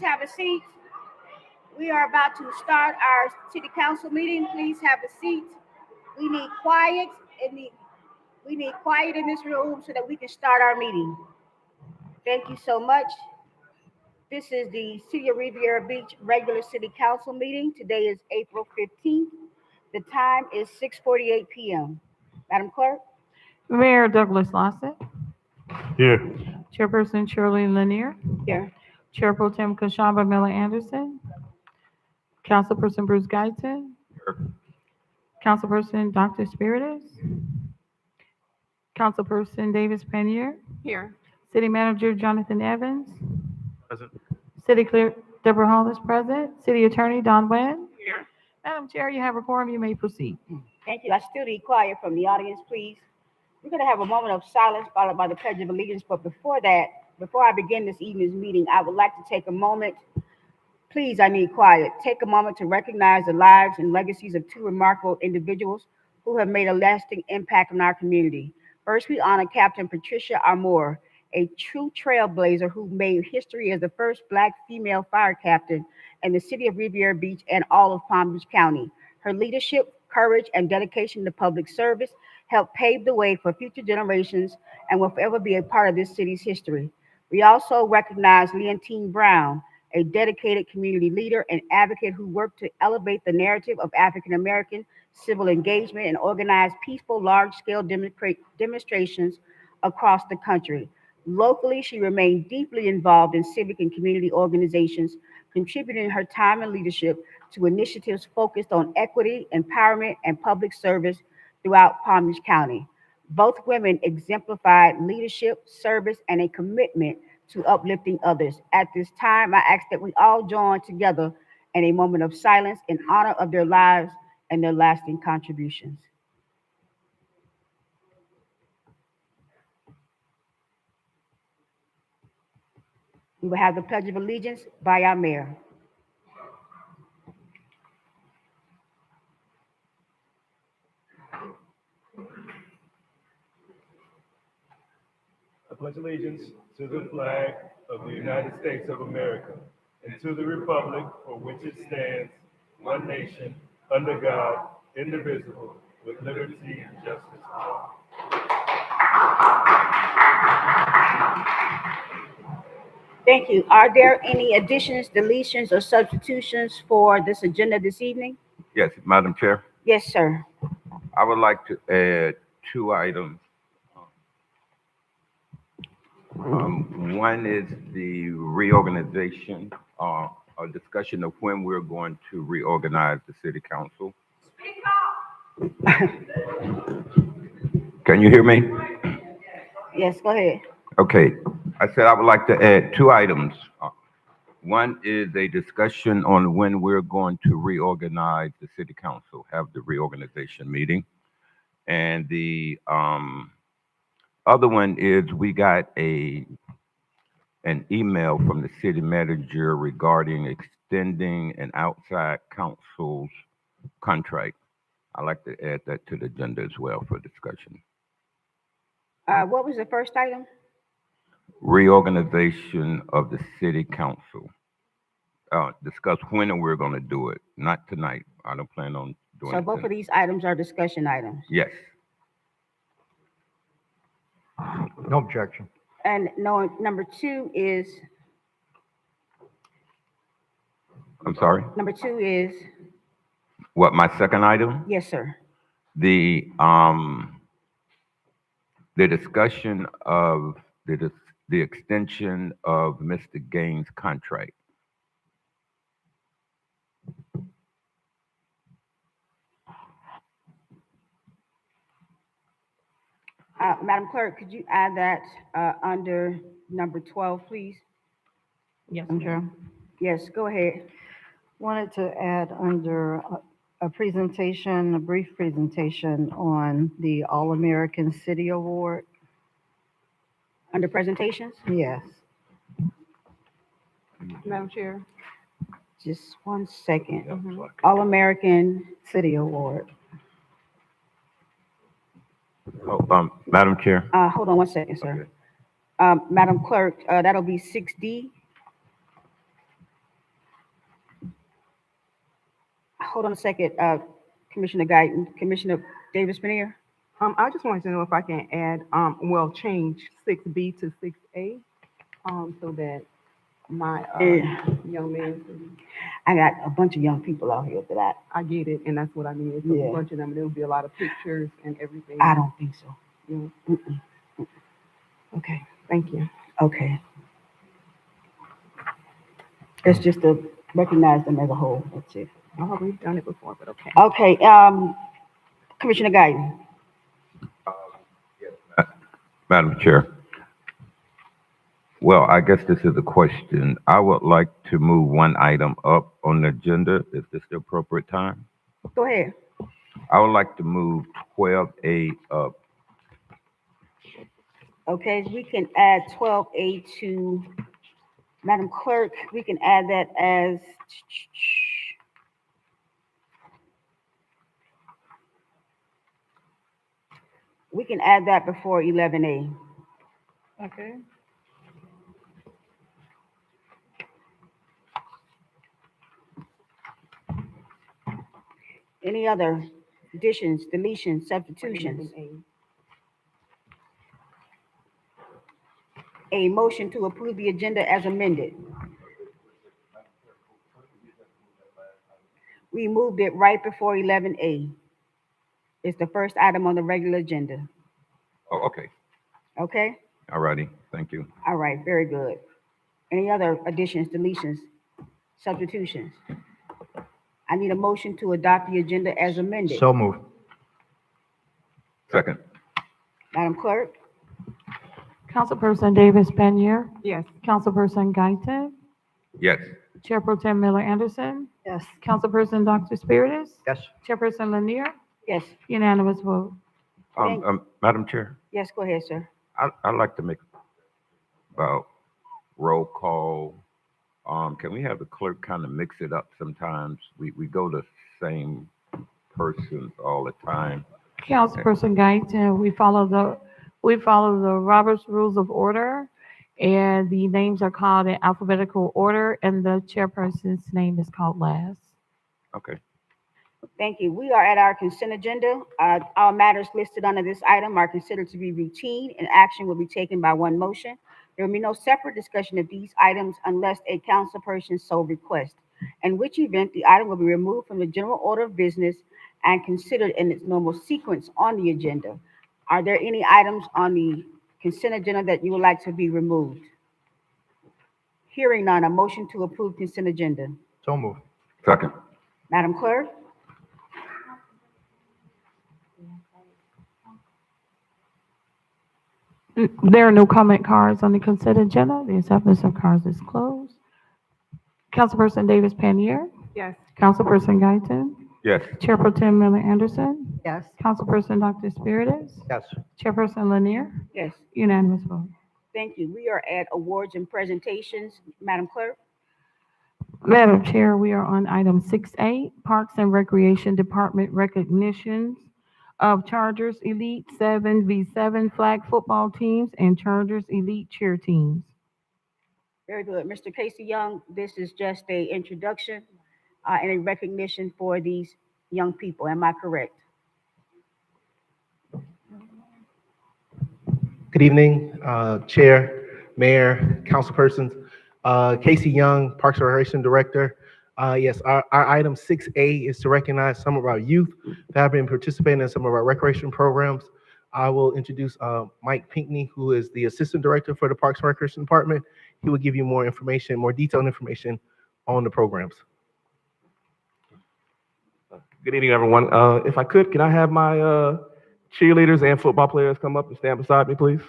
have a seat. We are about to start our city council meeting. Please have a seat. We need quiet in the we need quiet in this room so that we can start our meeting. Thank you so much. This is the City of Riviera Beach regular city council meeting. Today is April 15th. The time is 6:48 p.m. Madam Clerk? Mayor Douglas Lawson, Here. Chairperson Shirley Lanier, Here. Chair Pro Tem Kashamba Miller Anderson, Councilperson Bruce Guyton, Councilperson Dr. Spiritus, Councilperson Davis Panier, Here. City Manager Jonathan Evans, Present. City Clerk Deborah Hall is present, City Attorney Don Wynn. Here. Madam Chair, you have a quorum, you may proceed. Thank you. I still need quiet from the audience, please. We're going to have a moment of silence followed by the Pledge of Allegiance. But before that, before I begin this evening's meeting, I would like to take a moment. Please, I need quiet. Take a moment to recognize the lives and legacies of two remarkable individuals who have made a lasting impact on our community. First, we honor Captain Patricia Armour, a true trailblazer who made history as the first Black female fire captain in the city of Riviera Beach and all of Palm Beach County. Her leadership, courage, and dedication to public service helped pave the way for future generations and will forever be a part of this city's history. We also recognize Leontine Brown, a dedicated community leader and advocate who worked to elevate the narrative of African American civil engagement and organize peaceful, large-scale demonstrations across the country. Locally, she remained deeply involved in civic and community organizations, contributing her time and leadership to initiatives focused on equity, empowerment, and public service throughout Palm Beach County. Both women exemplified leadership, service, and a commitment to uplifting others. At this time, I ask that we all join together in a moment of silence in honor of their lives and their lasting contributions. We will have the Pledge of Allegiance by our mayor. I pledge allegiance to the flag of the United States of America and to the republic for which it stands, one nation, under God, indivisible, with liberty and justice for all. Thank you. Are there any additions, deletions, or substitutions for this agenda this evening? Yes, Madam Chair, Yes, sir. I would like to add two items. One is the reorganization, a discussion of when we're going to reorganize the city council. Can you hear me? Yes, go ahead. Okay, I said I would like to add two items. One is a discussion on when we're going to reorganize the city council, have the reorganization meeting. And the other one is we got an email from the city manager regarding extending an outside counsel's contract. I'd like to add that to the agenda as well for discussion. What was the first item? Reorganization of the city council. Discuss when we're going to do it, not tonight. I don't plan on doing it. So both of these items are discussion items. Yes. No objection. And no, number two is, I'm sorry. number two is, What, my second item? yes, sir. The discussion of the extension of Mr. Gaines' contract. Madam Clerk, could you add that under number 12, please? Yes, Madam Chair, Yes, go ahead. wanted to add under a presentation, a brief presentation on the All-American City Award. Under presentations? Yes, Madam Chair. Just 1 second. Mhm. All-American, City Award. Madam Chair. hold on 1 second, sir. Okay. Madam Clerk, that'll be 6D. hold on a second, Commissioner Guyton, Commissioner Davis Benir. I just wanted to know if I can add, change 6B to 6A, so that my, young man, I got a bunch of young people out here that I get it, and that's what I mean. It's Yeah. a bunch of them, there'll be a lot of pictures and everything. I don't think so. Yeah. Okay, thank you. Okay. It's just to recognize them as a whole, that's it. Oh, we've done it before, but okay. Okay, Commissioner Guyton. Madam Chair. Well, I guess this is a question. I would like to move one item up on the agenda. Is this the appropriate time? Go ahead. I would like to move 12A up. Okay, we can add 12A to, Madam Clerk, we can add that as, we can add that before 11A. Okay. Any other additions, deletions, substitutions? A motion to approve the agenda as amended. We moved it right before 11A. It's the first item on the regular agenda. Oh, okay. Okay? All righty. Thank you. All right, very good. Any other additions, deletions, substitutions? I need a motion to adopt the agenda as amended. So moved. Second. Madam Clerk? Councilperson Davis Benir, Yes. Councilperson Guyton, Yes. Chair Pro Tem Miller Anderson, Yes. Councilperson Dr. Spiritus, Yes. Chairperson Lanier, Yes. unanimous vote. Madam Chair, Yes, go ahead, sir. I'd like to make about roll call. Can we have the clerk kind of mix it up sometimes? We go to same persons all the time. Councilperson Guyton, we follow the Robert's Rules of Order, and the names are called in alphabetical order, and the chairperson's name is called last. Okay. Thank you. We are at our consent agenda. All matters listed under this item are considered to be routine, and action will be taken by one motion. There will be no separate discussion of these items unless a councilperson so requests, in which event the item will be removed from the general order of business and considered in its normal sequence on the agenda. Are there any items on the consent agenda that you would like to be removed? Hearing none, a motion to approve consent agenda. So moved. Second. Madam Clerk? There are no comment cards on the consent agenda. The acceptance of cards is closed. Councilperson Davis Benir, Yes. Councilperson Guyton, Yes. Chair Pro Tem Miller Anderson, Yes. Councilperson Dr. Spiritus, Yes. Chairperson Lanier, Yes. unanimous vote. Thank you. We are at awards and presentations. Madam Clerk? Madam Chair, we are on item 6A, Parks and Recreation Department recognitions of Chargers Elite 7v7 flag football teams and Chargers Elite cheer teams. Very good. Mr. Casey Young, this is just a introduction and a recognition for these young people. Am I correct? Good evening, Chair, Mayor, Councilpersons. Casey Young, Parks and Recreation Director. Yes, our item 6A is to recognize some of our youth that have been participating in some of our recreation programs. I will introduce Mike Pinkney, who is the Assistant Director for the Parks and Recreation Department. He will give you more information, more detailed information on the programs. Good evening, everyone. If I could, can I have my cheerleaders and football players come up and stand beside me, please?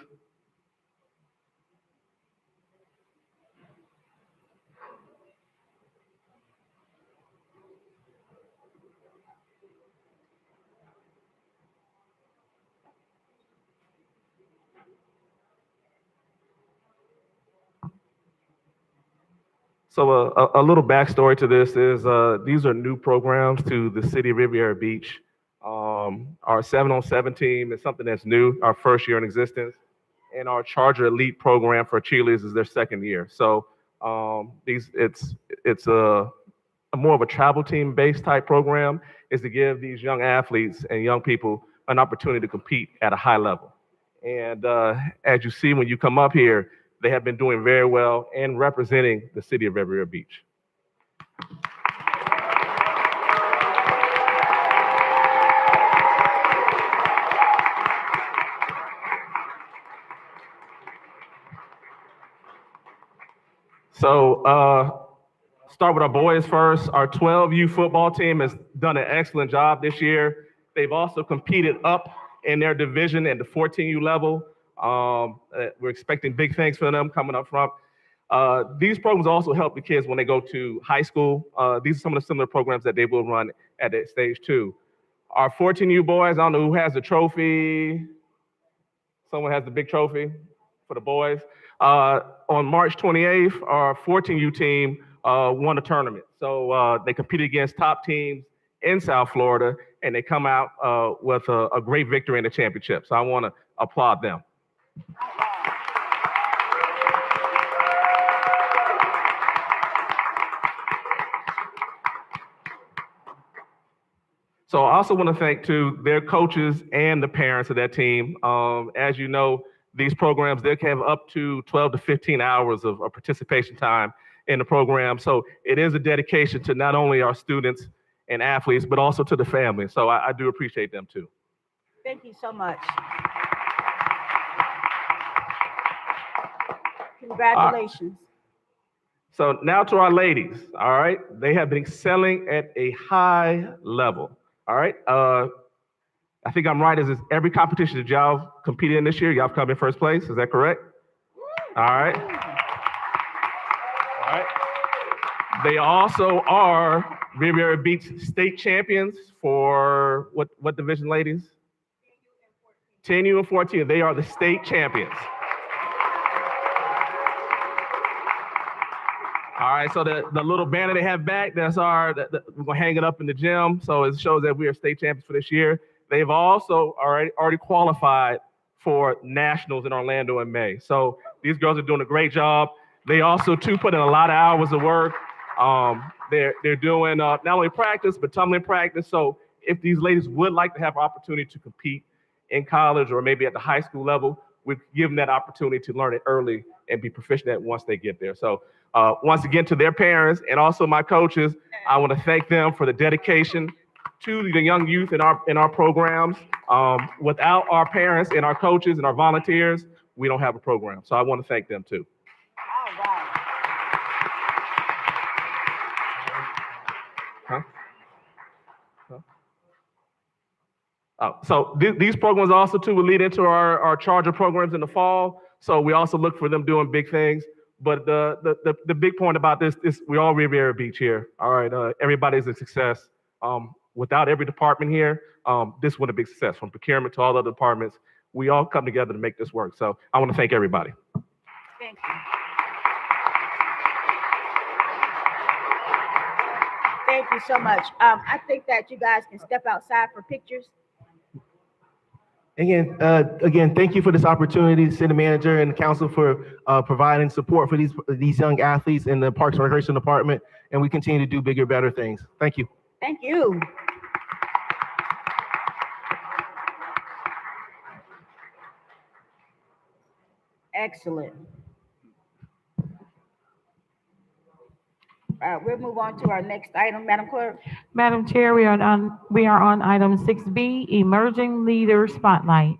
So a little backstory to this is these are new programs to the city of Riviera Beach. Our 7-on-7 team is something that's new, our first year in existence. And our Charger Elite program for cheerleaders is their second year. So it's more of a travel team based type program, is to give these young athletes and young people an opportunity to compete at a high level. And as you see when you come up here, they have been doing very well and representing the city of Riviera Beach. So start with our boys first. Our 12U football team has done an excellent job this year. They've also competed up in their division at the 14U level. We're expecting big things for them coming up front. These programs also help the kids when they go to high school. These are some of the similar programs that they will run at that stage too. Our 14U boys, I don't know who has the trophy. Someone has the big trophy for the boys. On March 28th, our 14U team won a tournament. So they competed against top teams in South Florida, and they come out with a great victory in the championship. So I want to applaud them. So I also want to thank too their coaches and the parents of that team. As you know, these programs, they can have up to 12 to 15 hours of participation time in the program. So it is a dedication to not only our students and athletes, but also to the family. So I do appreciate them too. Thank you so much. Congratulations. So now to our ladies, all right? They have been excelling at a high level, all right? I think I'm right, is every competition that y'all competed in this year, y'all come in first place, is that correct? All right. All right. They also are Riviera Beach state champions for what division, ladies? 10U and 14. They are the state champions. All right, so the little banner they have back, we're gonna hang it up in the gym, so it shows that we are state champions for this year. They've also already qualified for nationals in Orlando in May. So these girls are doing a great job. They also too put in a lot of hours of work. They're doing not only practice, but tumbling practice. So if these ladies would like to have an opportunity to compete in college or maybe at the high school level, we give them that opportunity to learn it early and be proficient at it once they get there. So once again, to their parents and also my coaches, I want to thank them for the dedication to the young youth in our programs. Without our parents and our coaches and our volunteers, we don't have a program. So I want to thank them too. All right. So these programs also too will lead into our charger programs in the fall. So we also look for them doing big things. But the big point about this is we all Riviera Beach here. All right, everybody's a success. Without every department here, this would have been a big success. From procurement to all other departments, we all come together to make this work. So I want to thank everybody. Thank you. Thank you so much. I think that you guys can step outside for pictures. Again, thank you for this opportunity, city manager and council, for providing support for these young athletes in the Parks and Recreation Department, and we continue to do bigger, better things. Thank you. Thank you. Excellent. We'll move on to our next item, Madam Clerk. Madam Chair, we are on item 6B, Emerging Leader Spotlight.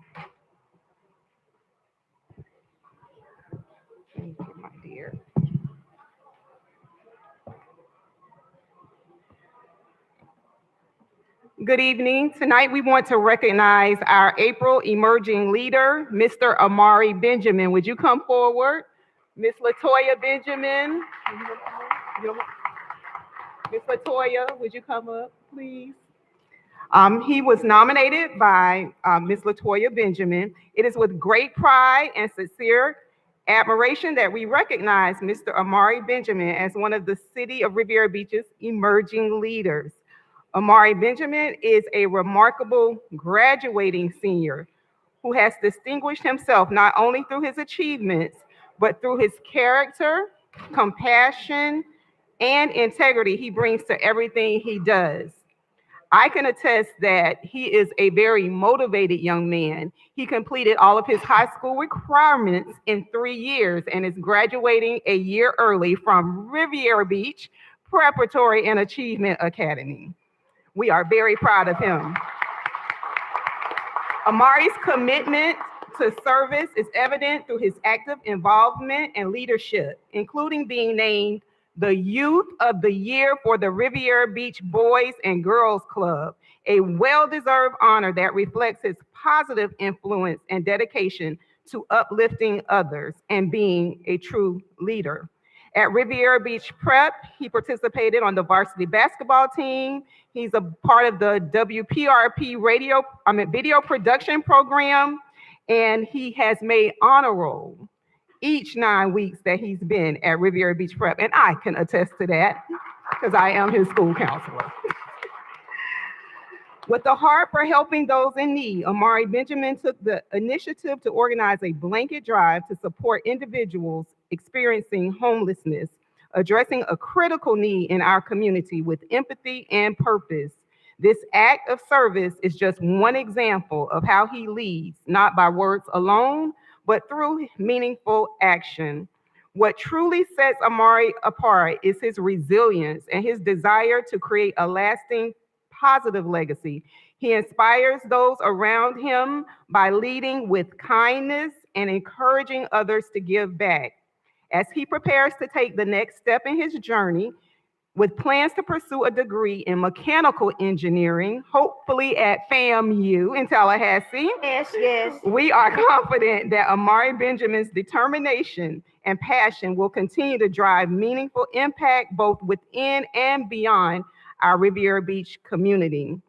Thank you, my dear. Good evening. Tonight we want to recognize our April Emerging Leader, Mr. Amari Benjamin. Would you come forward? Miss Latoya Benjamin. Miss Latoya, would you come up, please? He was nominated by Miss Latoya Benjamin. It is with great pride and sincere admiration that we recognize Mr. Amari Benjamin as one of the City of Riviera Beach's emerging leaders. Amari Benjamin is a remarkable graduating senior who has distinguished himself not only through his achievements, but through his character, compassion, and integrity he brings to everything he does. I can attest that he is a very motivated young man. He completed all of his high school requirements in 3 years and is graduating a year early from Riviera Beach Preparatory and Achievement Academy. We are very proud of him. Amari's commitment to service is evident through his active involvement and leadership, including being named the Youth of the Year for the Riviera Beach Boys and Girls Club, a well-deserved honor that reflects his positive influence and dedication to uplifting others and being a true leader. At Riviera Beach Prep, he participated on the varsity basketball team. He's a part of the WPRP video production program, and he has made honor roll each 9 weeks that he's been at Riviera Beach Prep. And I can attest to that because I am his school counselor. With a heart for helping those in need, Amari Benjamin took the initiative to organize a blanket drive to support individuals experiencing homelessness, addressing a critical need in our community with empathy and purpose. This act of service is just one example of how he leads, not by words alone, but through meaningful action. What truly sets Amari apart is his resilience and his desire to create a lasting positive legacy. He inspires those around him by leading with kindness and encouraging others to give back. As he prepares to take the next step in his journey, with plans to pursue a degree in mechanical engineering, hopefully at FAMU in Tallahassee. Yes. We are confident that Amari Benjamin's determination and passion will continue to drive meaningful impact both within and beyond our Riviera Beach community.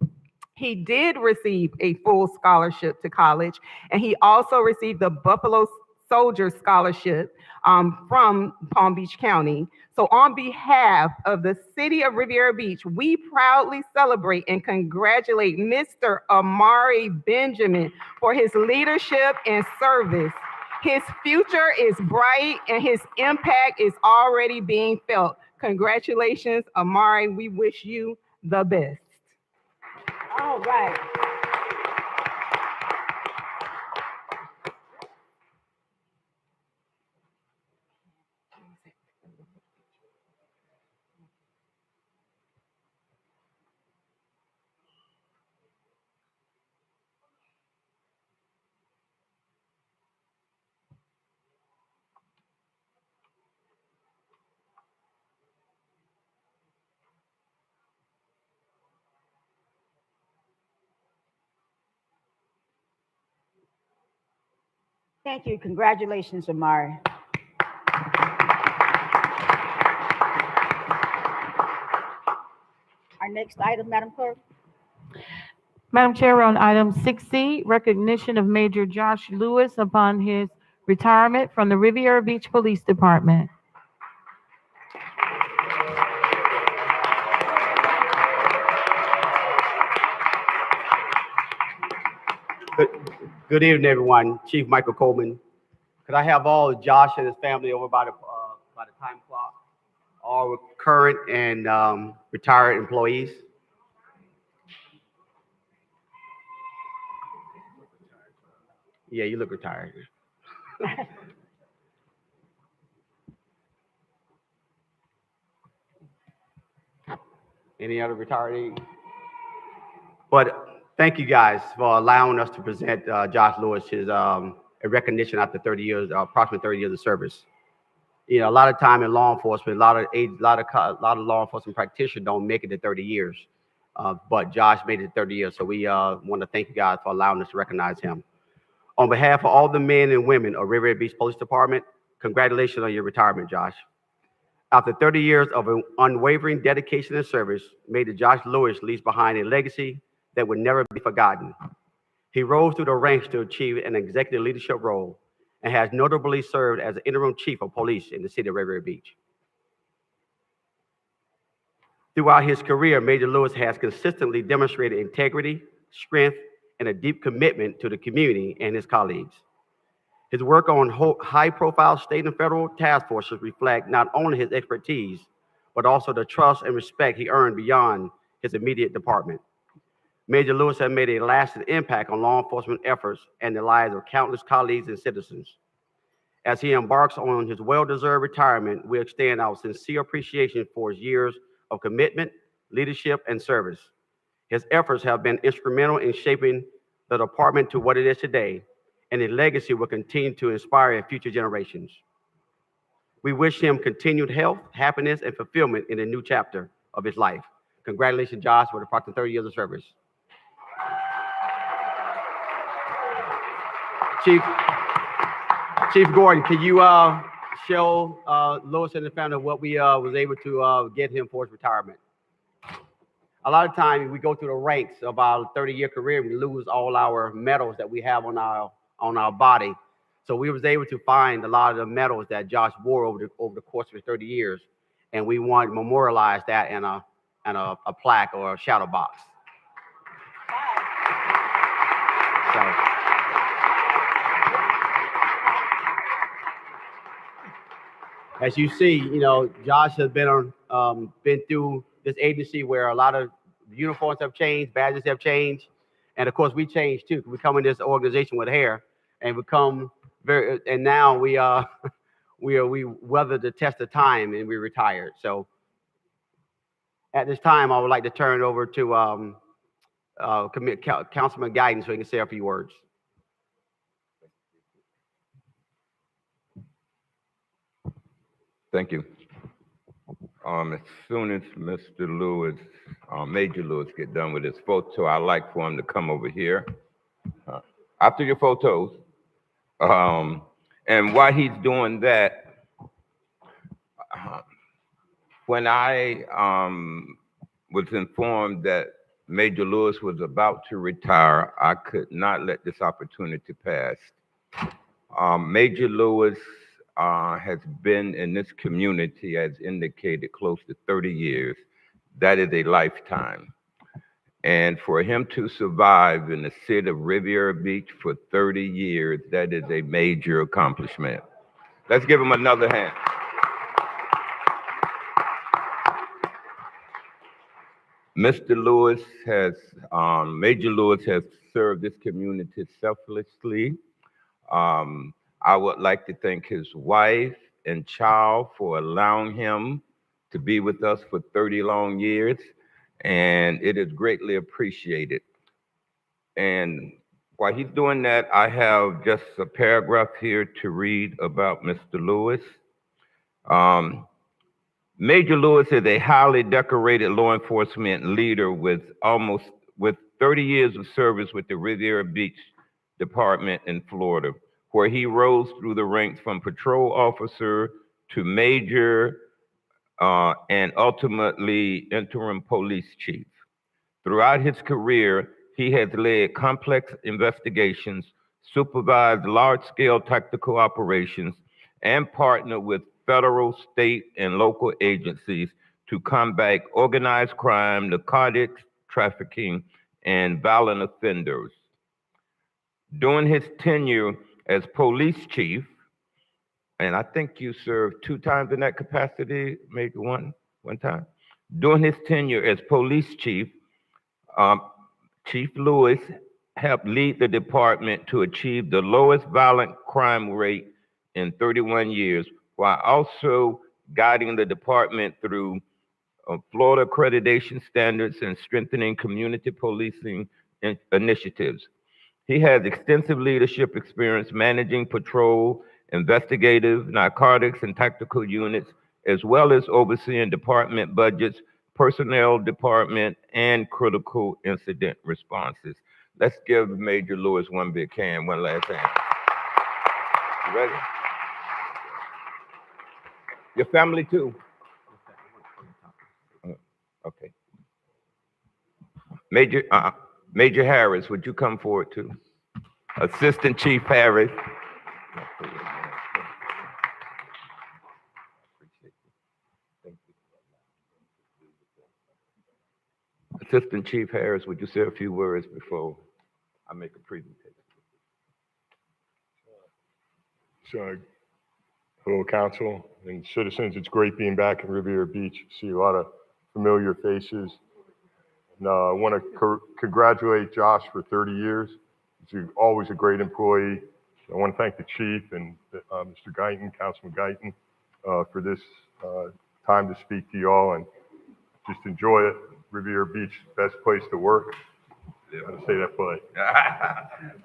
He did receive a full scholarship to college, and he also received the Buffalo Soldier Scholarship from Palm Beach County. So on behalf of the city of Riviera Beach, we proudly celebrate and congratulate Mr. Amari Benjamin for his leadership and service. His future is bright and his impact is already being felt. Congratulations, Amari. We wish you the best. All right. Thank you. Congratulations, Amari. Our next item, Madam Clerk. Madam Chair, we're on item 6C, recognition of Major Josh Lewis upon his retirement from the Riviera Beach Police Department. Good evening, everyone. Chief Michael Coleman. Could I have all Josh and his family over by the time clock? All current and retired employees. Yeah, you look retired. Any other retiree? But thank you guys for allowing us to present Josh Lewis his a recognition after 30 years, approximately 30 years of service. You know, a lot of time in law enforcement, a lot of law enforcement practitioners don't make it to 30 years, but Josh made it to 30 years. So we want to thank you guys for allowing us to recognize him. On behalf of all the men and women of Riviera Beach Police Department, congratulations on your retirement, Josh. After 30 years of unwavering dedication and service, Major Josh Lewis leaves behind a legacy that would never be forgotten. He rose through the ranks to achieve an executive leadership role and has notably served as the interim chief of police in the city of Riviera Beach. Throughout his career, Major Lewis has consistently demonstrated integrity, strength, and a deep commitment to the community and his colleagues. His work on high-profile state and federal task forces reflect not only his expertise, but also the trust and respect he earned beyond his immediate department. Major Lewis has made a lasting impact on law enforcement efforts and the lives of countless colleagues and citizens. As he embarks on his well-deserved retirement, we extend our sincere appreciation for his years of commitment, leadership, and service. His efforts have been instrumental in shaping the department to what it is today, and his legacy will continue to inspire future generations. We wish him continued health, happiness, and fulfillment in the new chapter of his life. Congratulations, Josh, for the approximately 30 years of service. Chief Gordon, can you show Lewis and the family what we was able to get him for his retirement? A lot of times we go through the ranks of our 30-year career, we lose all our medals that we have on our body. So we was able to find a lot of the medals that Josh wore over the course of his 30 years, and we want to memorialize that in a plaque or a shadow box. So, as you see, Josh has been through this agency where a lot of uniforms have changed, badges have changed, and of course we changed too. We come in this organization with hair, and now we weathered the test of time and we retired. So at this time, I would like to turn it over to Councilman Guidance so he can say a few words. Thank you. As soon as Mr. Lewis, Major Lewis, get done with his photo, I'd like for him to come over here. After your photos, and while he's doing that, when I was informed that Major Lewis was about to retire, I could not let this opportunity pass. Major Lewis has been in this community, as indicated, close to 30 years. That is a lifetime. And for him to survive in the city of Riviera Beach for 30 years, that is a major accomplishment. Let's give him another hand. Mr. Lewis has, Major Lewis has served this community selflessly. I would like to thank his wife and child for allowing him to be with us for 30 long years, and it is greatly appreciated. And while he's doing that, I have just a paragraph here to read about Mr. Lewis. Major Lewis is a highly decorated law enforcement leader with 30 years of service with the Riviera Beach Department in Florida, where he rose through the ranks from patrol officer to major and ultimately interim police chief. Throughout his career, he has led complex investigations, supervised large-scale tactical operations, and partnered with federal, state, and local agencies to combat organized crime, narcotics, trafficking, and violent offenders. During his tenure as police chief, and I think you served 2 times in that capacity, maybe one time. During his tenure as police chief, Chief Lewis helped lead the department to achieve the lowest violent crime rate in 31 years, while also guiding the department through Florida accreditation standards and strengthening community policing initiatives. He has extensive leadership experience managing patrol, investigative, narcotics, and tactical units, as well as overseeing department budgets, personnel department, and critical incident responses. Let's give Major Lewis one big hand, one last hand. You ready? Your family too. Okay. Major Harris, would you come forward too? Assistant Chief Harris. Assistant Chief Harris, would you say a few words before I make a presentation? Sure. Hello, council and citizens. It's great being back in Riviera Beach. See a lot of familiar faces. And I want to congratulate Josh for 30 years. He's always a great employee. I want to thank the chief and Mr. Guyton, Councilman Guyton, for this time to speak to y'all and just enjoy it. Riviera Beach, best place to work. I'm going to say that polite.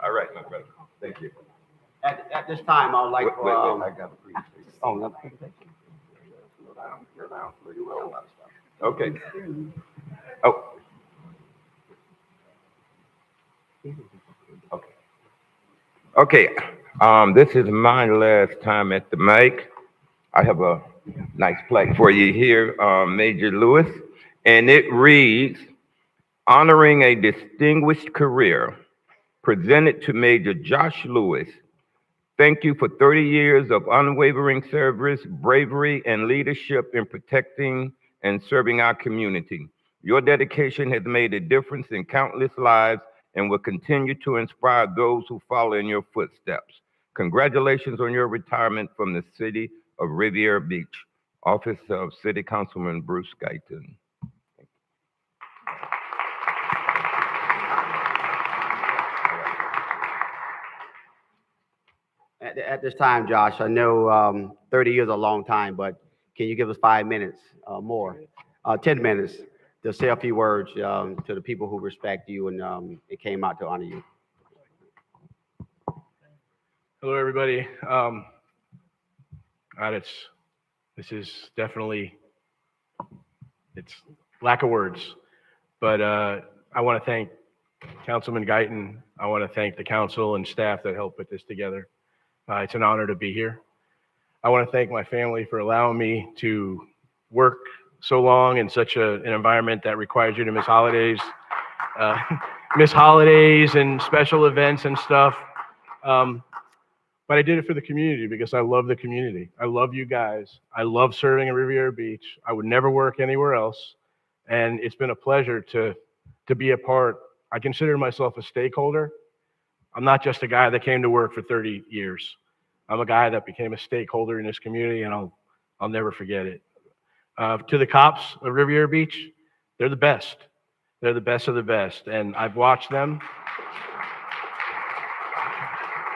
All right, my brother. Thank you. At this time, I would like for, I got a presentation. oh, another presentation? Okay. Oh. Okay. Okay. This is my last time at the mic. I have a nice plaque for you here, Major Lewis, and it reads, honoring a distinguished career, presented to Major Josh Lewis. Thank you for 30 years of unwavering service, bravery, and leadership in protecting and serving our community. Your dedication has made a difference in countless lives and will continue to inspire those who follow in your footsteps. Congratulations on your retirement from the city of Riviera Beach. Office of City Councilman Bruce Guyton. At this time, Josh, I know 30 years is a long time, but can you give us 5 minutes more, 10 minutes to say a few words to the people who respect you and it came out to honor you? Hello, everybody. This is definitely, it's lack of words, but I want to thank Councilman Guyton. I want to thank the council and staff that helped put this together. It's an honor to be here. I want to thank my family for allowing me to work so long in such an environment that requires you to miss holidays and special events and stuff. But I did it for the community because I love the community. I love you guys. I love serving in Riviera Beach. I would never work anywhere else. And it's been a pleasure to be a part. I consider myself a stakeholder. I'm not just a guy that came to work for 30 years. I'm a guy that became a stakeholder in this community, and I'll never forget it. To the cops of Riviera Beach, they're the best. They're the best of the best, and I've watched them.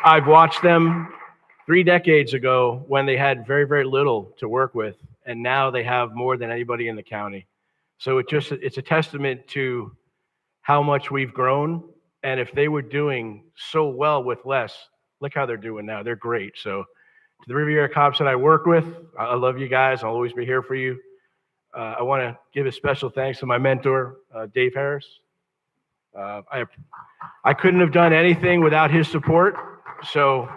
I've watched them 3 decades ago when they had very, very little to work with, and now they have more than anybody in the county. So it's a testament to how much we've grown. And if they were doing so well with less, look how they're doing now. They're great. So to the Riviera cops that I work with, I love you guys. I'll always be here for you. I want to give a special thanks to my mentor, Dave Harris. I couldn't have done anything without his support. So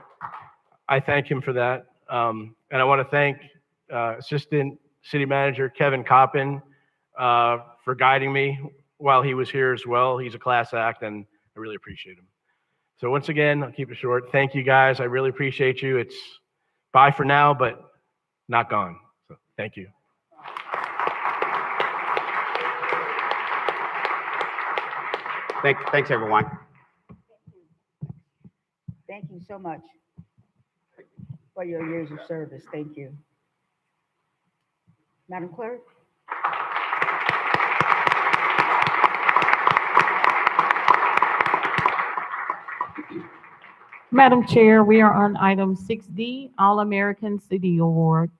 I thank him for that. And I want to thank Assistant City Manager Kevin Coppin for guiding me while he was here as well. He's a class act, and I really appreciate him. So once again, I'll keep it short. Thank you, guys. I really appreciate you. It's bye for now, but not gone. So thank you. Thanks, everyone. Thank you so much for your years of service. Thank you. Madam Clerk? Madam Chair, we are on item 6D, All-American City Award.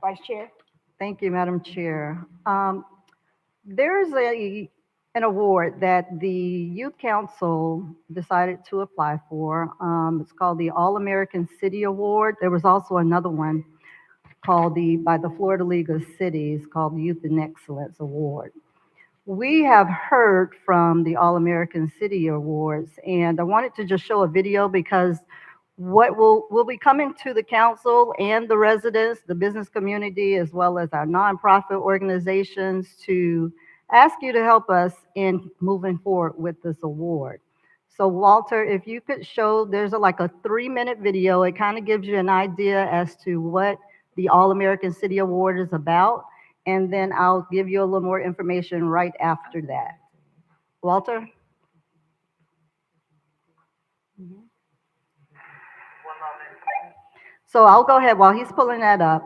Vice Chair? Thank you, Madam Chair. There is an award that the Youth Council decided to apply for. It's called the All-American City Award. There was also another one called by the Florida League of Cities called the Youth in Excellence Award. We have heard from the All-American City Awards, and I wanted to just show a video because what will be coming to the council and the residents, the business community, as well as our nonprofit organizations to ask you to help us in moving forward with this award. So Walter, if you could show, there's like a 3-minute video. It kind of gives you an idea as to what the All-American City Award is about. And then I'll give you a little more information right after that. Walter? So I'll go ahead while he's pulling that up.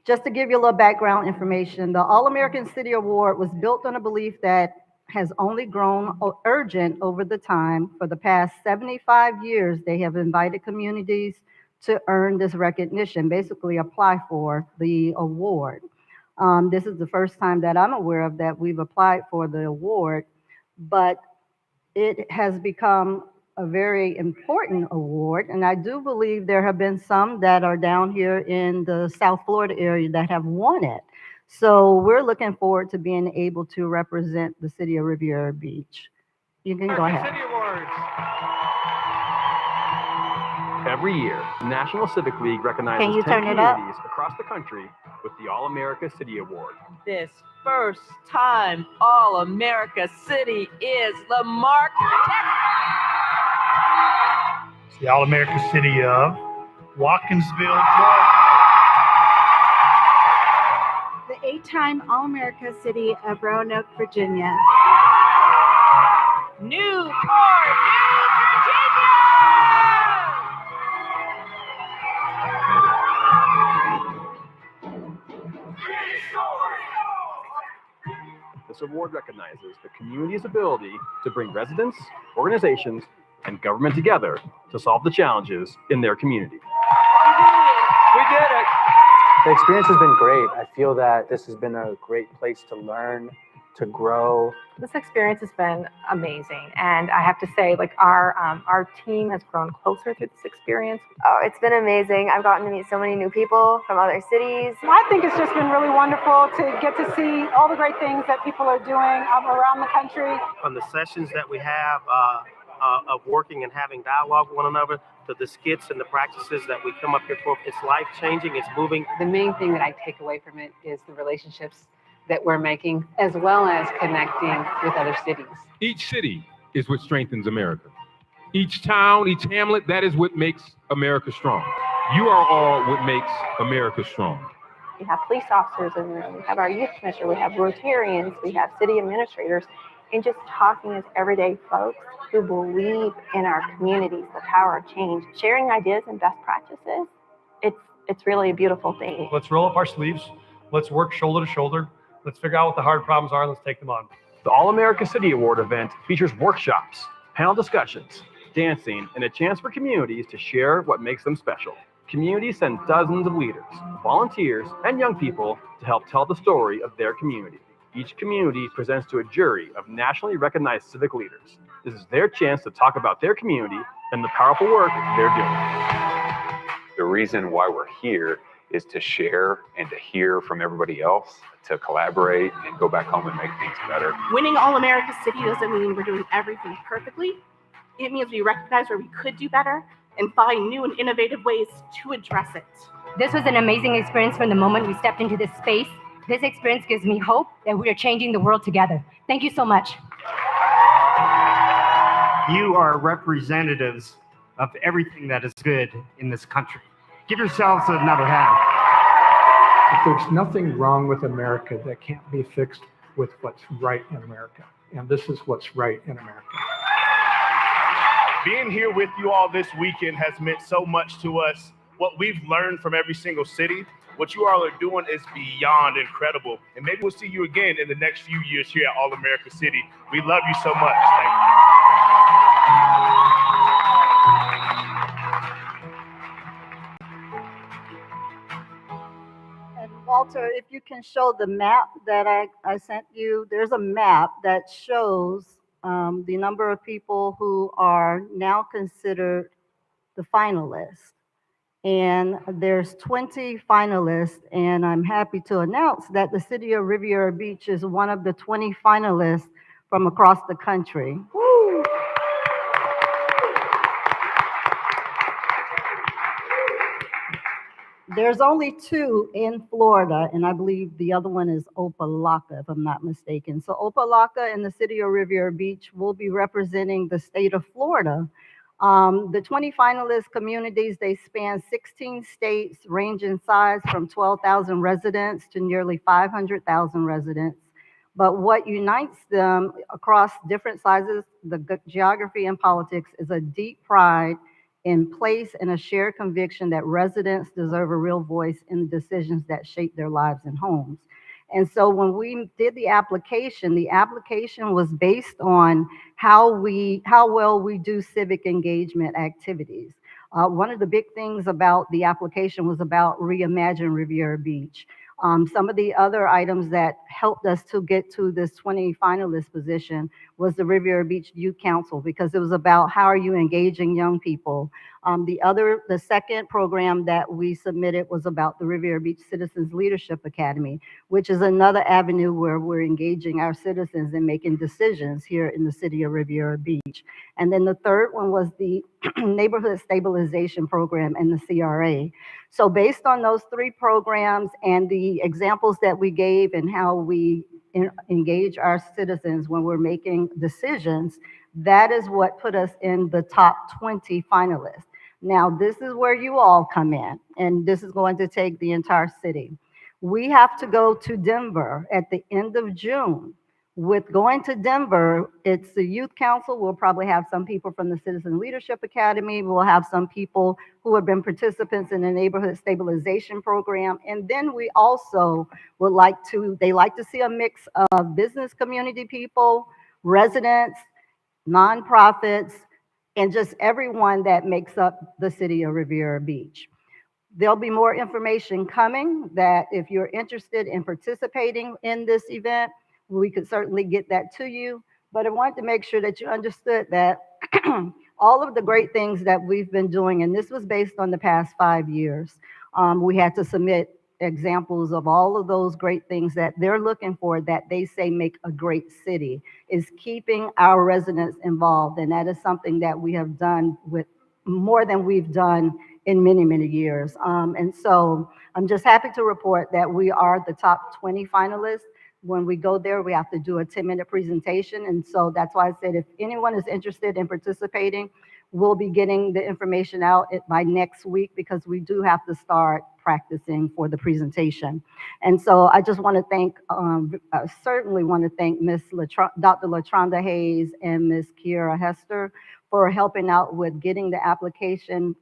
Just to give you a little background information, the All-American City Award was built on a belief that has only grown urgent over the time. For the past 75 years, they have invited communities to earn this recognition, basically apply for the award. This is the first time that I'm aware of that we've applied for the award, but it has become a very important award, and I do believe there have been some that are down here in the South Florida area that have won it. So we're looking forward to being able to represent the city of Riviera Beach. You can go ahead. City Awards. Every year, the National Civic League recognizes Can you 10 turn it up? communities across the country with the All-America City Award. This first time All-America City is Lamarck, It's the All-America City of Watkinsville, Georgia. The 8-time All-America City of Roanoke, Virginia. Newport, This award recognizes the community's ability to bring residents, organizations, and government together to solve the challenges in their community. We did it. The experience has been great. I feel that this has been a great place to learn, to grow. This experience has been amazing, and I have to say, like our team has grown closer through this experience. Oh, it's been amazing. I've gotten to meet so many new people from other cities. I think it's just been really wonderful to get to see all the great things that people are doing around the country. From the sessions that we have of working and having dialogue with one another, to the skits and the practices that we come up here for, it's life-changing, it's moving. The main thing that I take away from it is the relationships that we're making, as well as connecting with other cities. Each city is what strengthens America. Each town, each hamlet, that is what makes America strong. You are all what makes America strong. We have police officers in there, we have our youth commissioner, we have Rotarians, we have city administrators, and just talking as everyday folks who believe in our communities, the power of change, sharing ideas and best practices. It's really a beautiful thing. Let's roll up our sleeves. Let's work shoulder to shoulder. Let's figure out what the hard problems are and let's take them on. The All-America City Award event features workshops, panel discussions, dancing, and a chance for communities to share what makes them special. Communities send dozens of leaders, volunteers, and young people to help tell the story of their community. Each community presents to a jury of nationally recognized civic leaders. This is their chance to talk about their community and the powerful work they're doing. The reason why we're here is to share and to hear from everybody else, to collaborate and go back home and make things better. Winning All-America City doesn't mean we're doing everything perfectly. It means we recognize where we could do better and find new and innovative ways to address it. This was an amazing experience from the moment we stepped into this space. This experience gives me hope that we are changing the world together. Thank you so much. You are representatives of everything that is good in this country. Give yourselves another hand. There's nothing wrong with America that can't be fixed with what's right in America. And this is what's right in America. Being here with you all this weekend has meant so much to us. What we've learned from every single city, what you all are doing is beyond incredible. And maybe we'll see you again in the next few years here at All America City. We love you so much. Thank you. And Walter, if you can show the map that I sent you, there's a map that shows the number of people who are now considered the finalists. And there's 20 finalists, and I'm happy to announce that the city of Riviera Beach is one of the 20 finalists from across the country. Woo! There's only 2 in Florida, and I believe the other one is Opa-locka, if I'm not mistaken. So Opa-locka and the city of Riviera Beach will be representing the state of Florida. The 20 finalist communities, they span 16 states, range in size from 12,000 residents to nearly 500,000 residents. But what unites them across different sizes, the geography and politics, is a deep pride in place and a shared conviction that residents deserve a real voice in decisions that shape their lives and homes. And so when we did the application was based on how well we do civic engagement activities. One of the big things about the application was about Reimagine Riviera Beach. Some of the other items that helped us to get to this 20 finalist position was the Riviera Beach Youth Council, because it was about how are you engaging young people. The second program that we submitted was about the Riviera Beach Citizens Leadership Academy, which is another avenue where we're engaging our citizens in making decisions here in the city of Riviera Beach. And then the third one was the Neighborhood Stabilization Program and the CRA. So based on those three programs and the examples that we gave and how we engage our citizens when we're making decisions, that is what put us in the top 20 finalists. Now, this is where you all come in, and this is going to take the entire city. We have to go to Denver at the end of June. With going to Denver, it's the youth council. We'll probably have some people from the Citizen Leadership Academy. We'll have some people who have been participants in the neighborhood stabilization program. And then we also would they like to see a mix of business community people, residents, nonprofits, and just everyone that makes up the city of Riviera Beach. There'll be more information coming that if you're interested in participating in this event, we could certainly get that to you. But I wanted to make sure that you understood that all of the great things that we've been doing, and this was based on the past 5 years, we had to submit examples of all of those great things that they're looking for that they say make a great city, is keeping our residents involved. And that is something that we have done with more than we've done in many, many years. And so I'm just happy to report that we are the top 20 finalists. When we go there, we have to do a 10-minute presentation. And so that's why I said if anyone is interested in participating, we'll be getting the information out by next week, because we do have to start practicing for the presentation. And so I just want to thank, I certainly want to thank Dr. LaTronda Hayes and Ms. Kiera Hester for helping out with getting the application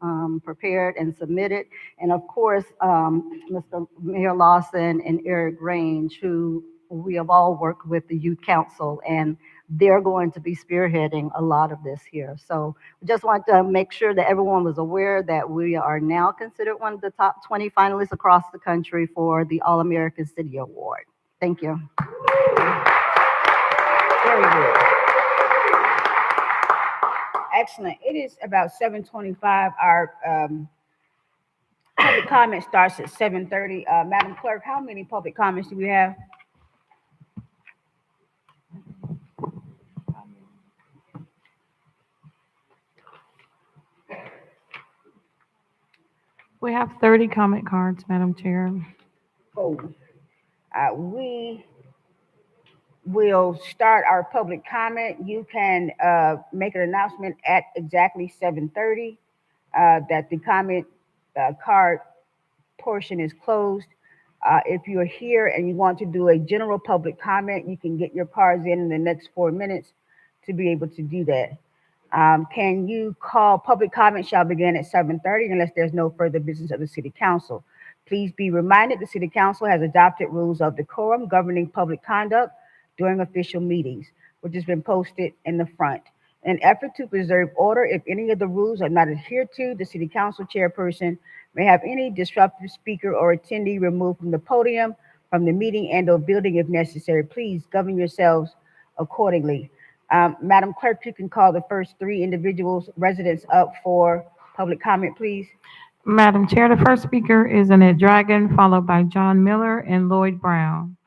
prepared and submitted. And of course, Mr. Mayor Lawson and Eric Range, who we have all worked with the Youth Council, and they're going to be spearheading a lot of this here. So we just want to make sure that everyone was aware that we are now considered one of the top 20 finalists across the country for the All-American City Award. Thank you. Very good. Excellent. It is about 7:25. Our public comment starts at 7:30. Madam Clerk, how many public comments do we have? We have 30 comment cards, Madam Chair. Oh, we will start our public comment. You can make an announcement at exactly 7:30 that the comment card portion is closed. If you're here and you want to do a general public comment, you can get your cards in the next 4 minutes to be able to do that. Can you call? Public comment shall begin at 7:30 unless there's no further business of the City Council. Please be reminded the City Council has adopted rules of decorum governing public conduct during official meetings, which has been posted in the front. In an effort to preserve order, if any of the rules are not adhered to, the City Council chairperson may have any disruptive speaker or attendee removed from the podium, from the meeting and/or building if necessary. Please govern yourselves accordingly. Madam Clerk, you can call the first 3 individuals, residents up for public comment, please. Madam Chair, the first speaker is Annette Dragon, followed by John Miller and Lloyd Brown.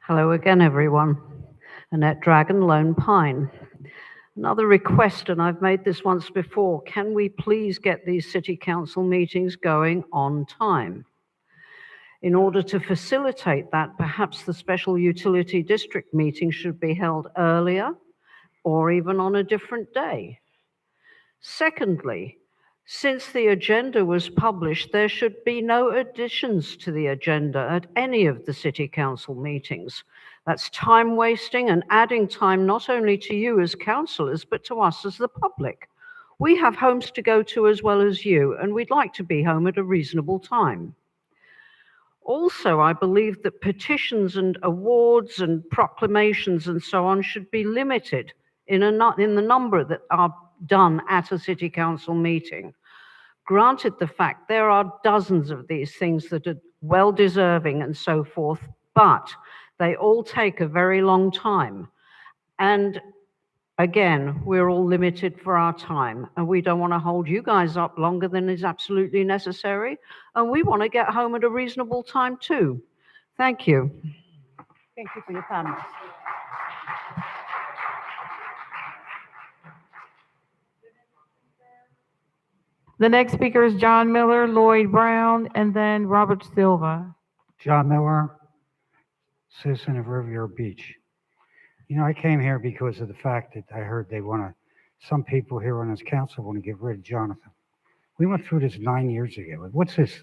Hello again, everyone. Annette Dragon, Lone Pine. Another request, and I've made this once before, can we please get these city council meetings going on time? In order to facilitate that, perhaps the special utility district meeting should be held earlier or even on a different day. Secondly, Since the agenda was published, there should be no additions to the agenda at any of the City Council meetings. That's time wasting and adding time not only to you as councillors, but to us as the public. We have homes to go to as well as you, and we'd like to be home at a reasonable time. Also, I believe that petitions and awards and proclamations and so on should be limited in the number that are done at a City Council meeting. Granted the fact there are dozens of these things that are well deserving and so forth, but they all take a very long time. And again, we're all limited for our time, and we don't want to hold you guys up longer than is absolutely necessary. And we want to get home at a reasonable time too. Thank you. Thank you for your comments. The next speaker is John Miller, Lloyd Brown, and then Robert Silva. John Miller, citizen of Riviera Beach. You know, I came here because of the fact that I heard some people here on this council want to get rid of Jonathan. We went through this 9 years ago. What's this,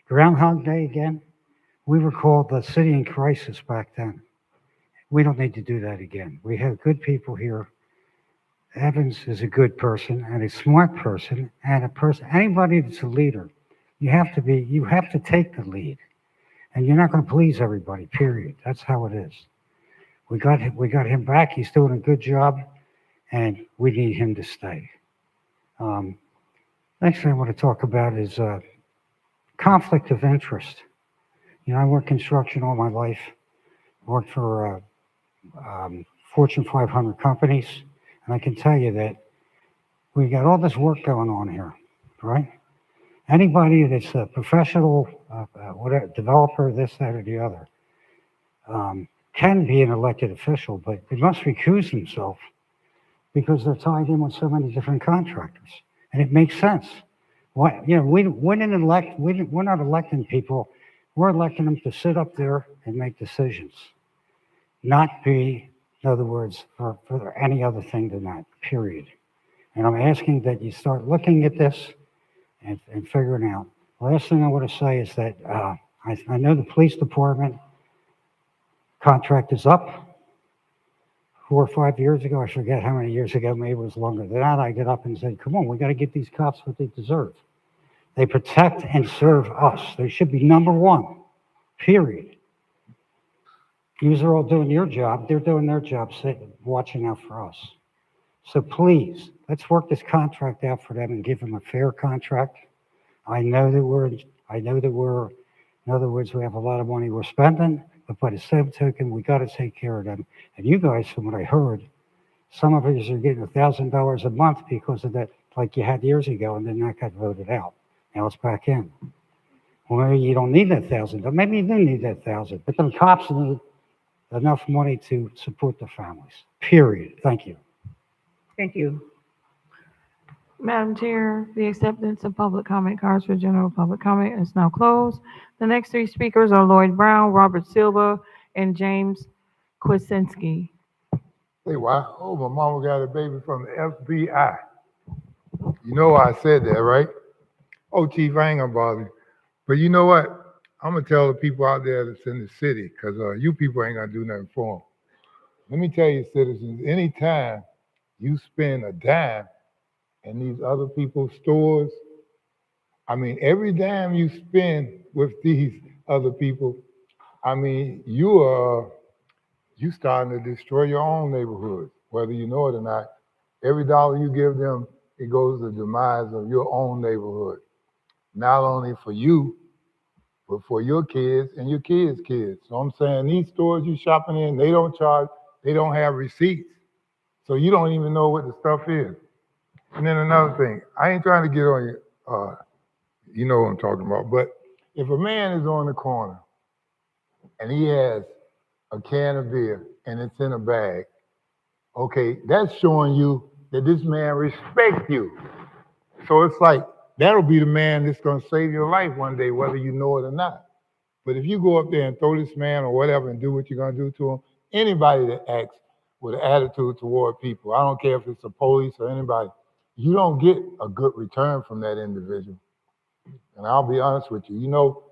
Groundhog Day again? We were called the city in crisis back then. We don't need to do that again. We have good people here. Evans is a good person and a smart person and anybody that's a leader, you have to take the lead. And you're not going to please everybody, period. That's how it is. We got him back. He's doing a good job, and we need him to stay. Next thing I want to talk about is conflict of interest. You know, I worked construction all my life. Worked for Fortune 500 companies, and I can tell you that we got all this work going on here, right? Anybody that's a professional, whatever, developer, this, that, or the other, can be an elected official, but they must recuse themselves because they're tied in with so many different contractors. And it makes sense. Why, you know, we're not electing people. We're electing them to sit up there and make decisions, not be, in other words, for any other thing than that, period. And I'm asking that you start looking at this and figuring out. Last thing I want to say is that I know the police department contract is up 4 or 5 years ago. I forget how many years ago, maybe it was longer than that. I get up and said, come on, we got to get these cops what they deserve. They protect and serve us. They should be number one, period. Yous are all doing your job. They're doing their job, watching out for us. So please, let's work this contract out for them and give them a fair contract. I know that we're, in other words, we have a lot of money we're spending, but by the same token, we got to take care of them. And you guys, from what I heard, some of us are getting $1,000 a month because of that, like you had years ago, and then that got voted out. Now it's back in. Well, maybe you don't need that $1,000, but maybe you do need that $1,000. But the cops need enough money to support the families, period. Thank you. Thank you. Madam Chair, the acceptance of public comment cards for general public comment is now closed. The next three speakers are Lloyd Brown, Robert Silva, and James Kwasinski. Hey, wow. Oh, my mama got a baby from the FBI. You know why I said that, right? Oh, Chief, I ain't gonna bother you. But you know what? I'm gonna tell the people out there that's in the city, because you people ain't gonna do nothing for them. Let me tell you, citizens, anytime you spend a dime in these other people's stores, I mean, every dime you spend with these other people, I mean, you starting to destroy your own neighborhood, whether you know it or not. Every dollar you give them, it goes to the demise of your own neighborhood. Not only for you, but for your kids and your kids' kids. So I'm saying these stores you shopping in, they don't charge, they don't have receipts. So you don't even know what the stuff is. And then another thing, I ain't trying to get on you, you know what I'm talking about, but if a man is on the corner and he has a can of beer and it's in a bag, okay, that's showing you that this man respects you. So it's like, that'll be the man that's gonna save your life one day, whether you know it or not. But if you go up there and throw this man or whatever and do what you're gonna do to him, anybody that acts with an attitude toward people, I don't care if it's the police or anybody, you don't get a good return from that individual. And I'll be honest with you, you know,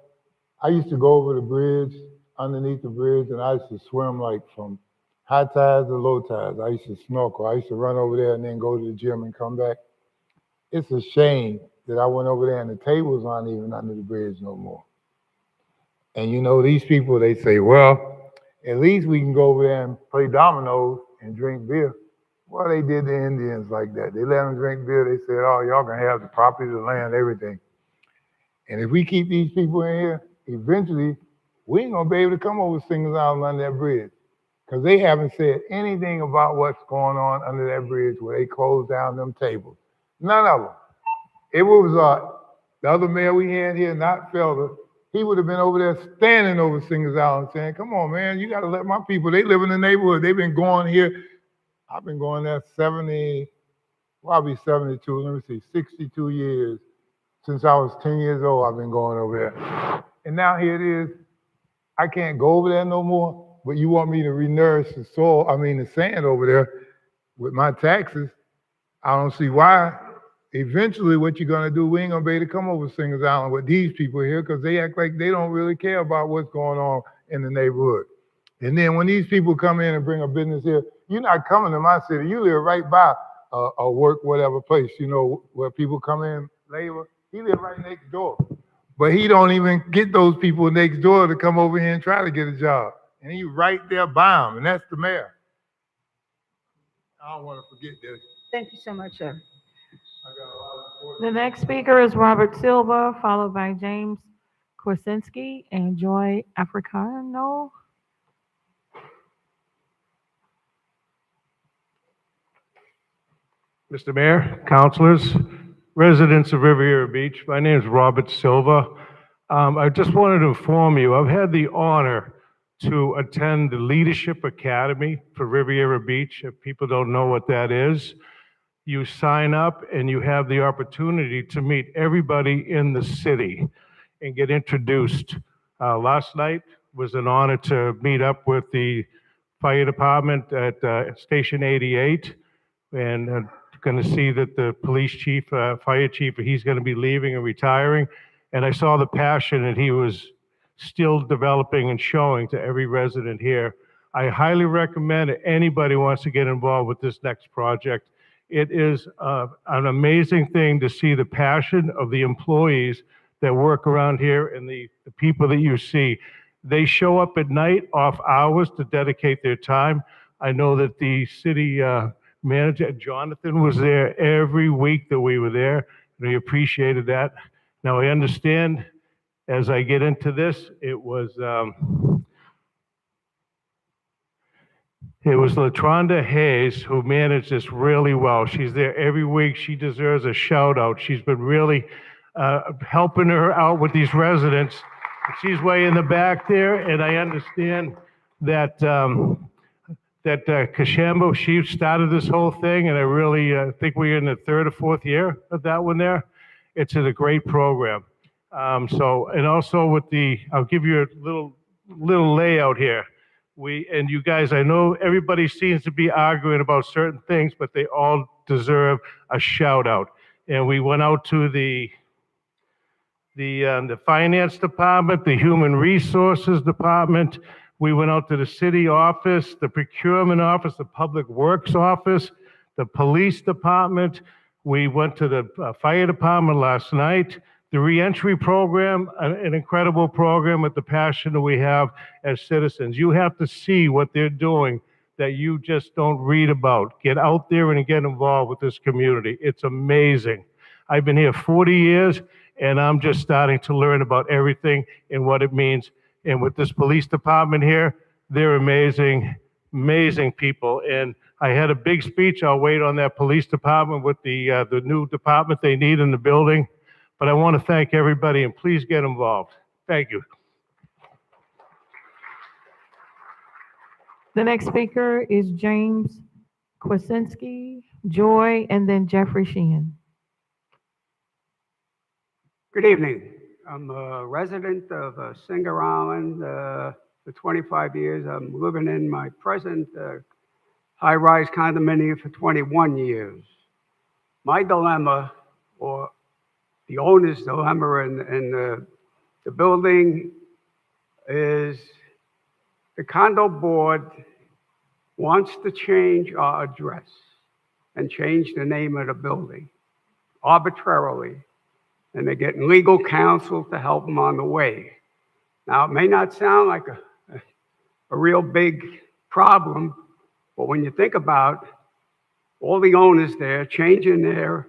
I used to go over the bridge, underneath the bridge, and I used to swim like from high tides to low tides. I used to snorkel. I used to run over there and then go to the gym and come back. It's a shame that I went over there and the tables aren't even under the bridge no more. And you know, these people, they say, well, at least we can go over there and play dominoes and drink beer. Well, they did the Indians like that. They let them drink beer. They said, oh, y'all can have the property, the land, everything. And if we keep these people in here, eventually, we ain't gonna be able to come over Singers Island under that bridge. Because they haven't said anything about what's going on under that bridge where they closed down them tables. None of them. It was the other mayor we had here, not Felder. He would have been over there standing over Singers Island saying, come on, man, you got to let my people, they live in the neighborhood. They've been going here. I've been going there 70, well, I'll be 72, let me see, 62 years. Since I was 10 years old, I've been going over there. And now here it is. I can't go over there no more, but you want me to re-nourish the soil, the sand over there with my taxes. I don't see why. Eventually, what you're gonna do, we ain't gonna be able to come over Singers Island with these people here because they act like they don't really care about what's going on in the neighborhood. And then when these people come in and bring a business here, you're not coming to my city. You live right by a work whatever place, you know, where people come in, labor. He live right next door. But he don't even get those people next door to come over here and try to get a job. And he right there by him, and that's the mayor. I don't want to forget this. Thank you so much, sir. The next speaker is Robert Silva, followed by James Kwasinski and Joy Africano. Mr. Mayor, councilors, residents of Riviera Beach, my name is Robert Silva. I just wanted to inform you, I've had the honor to attend the Leadership Academy for Riviera Beach. If people don't know what that is, you sign up and you have the opportunity to meet everybody in the city and get introduced. Last night was an honor to meet up with the fire department at Station 88 and going to see that the police chief, fire chief, he's going to be leaving and retiring. And I saw the passion that he was still developing and showing to every resident here. I highly recommend if anybody wants to get involved with this next project. It is an amazing thing to see the passion of the employees that work around here and the people that you see. They show up at night off hours to dedicate their time. I know that the city manager, Jonathan, was there every week that we were there, and we appreciated that. Now, I understand as I get into this, it was LaTronda Hayes who managed this really well. She's there every week. She deserves a shout out. She's been really helping her out with these residents. She's way in the back there, and I understand that Kashambo, she started this whole thing, and I really think we're in the third or fourth year of that one there. It's a great program. And also with I'll give you a little layout here. And you guys, I know everybody seems to be arguing about certain things, but they all deserve a shout out. And we went out to the finance department, the human resources department. We went out to the city office, the procurement office, the public works office, the police department. We went to the fire department last night. The reentry program, an incredible program with the passion that we have as citizens. You have to see what they're doing that you just don't read about. Get out there and get involved with this community. It's amazing. I've been here 40 years, and I'm just starting to learn about everything and what it means. And with this police department here, they're amazing, amazing people. And I had a big speech. I'll wait on that police department with the new department they need in the building. But I want to thank everybody, and please get involved. Thank you. The next speaker is James Kwasinski, Joy, and then Jeffrey Sheehan. Good evening. I'm a resident of Singer Island for 25 years. I'm living in my present high-rise condominium for 21 years. my dilemma, or the owner's dilemma in the building, is the condo board wants to change our address and change the name of the building arbitrarily, and they're getting legal counsel to help them on the way. Now, it may not sound like a real big problem, but when you think about all the owners there changing their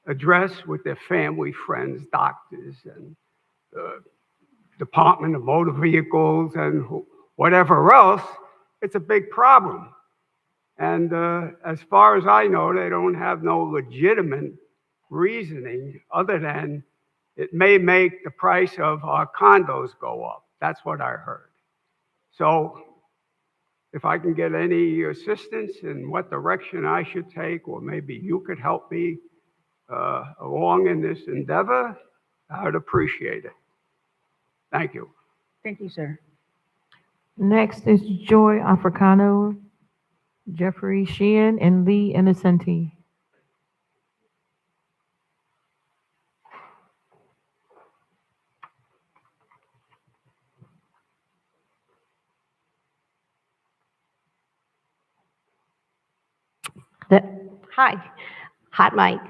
address with their family, friends, doctors, and the Department of Motor Vehicles, and whatever else, it's a big problem. And as far as I know, they don't have no legitimate reasoning other than it may make the price of our condos go up. That's what I heard. So if I can get any assistance in what direction I should take, or maybe you could help me along in this endeavor, I would appreciate it. Thank you. Thank you, sir. Next is Joy Africano, Jeffrey Sheehan, and Lee Innocenti. Hi, hot mic.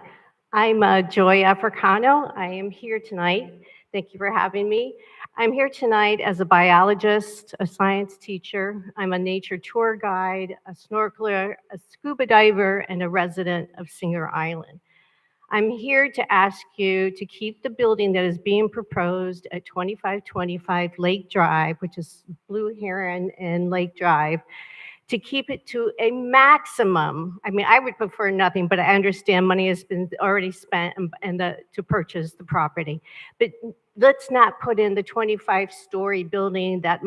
I'm Joy Africano. I am here tonight. Thank you for having me. I'm here tonight as a biologist, a science teacher. I'm a nature tour guide, a snorkeler, a scuba diver, and a resident of Singer Island. I'm here to ask you to keep the building that is being proposed at 2525 Lake Drive, which is Blue Heron and Lake Drive, to keep it to a maximum. I mean, I would prefer nothing, but I understand money has been already spent to purchase the property. But let's not put in the 25-story building, that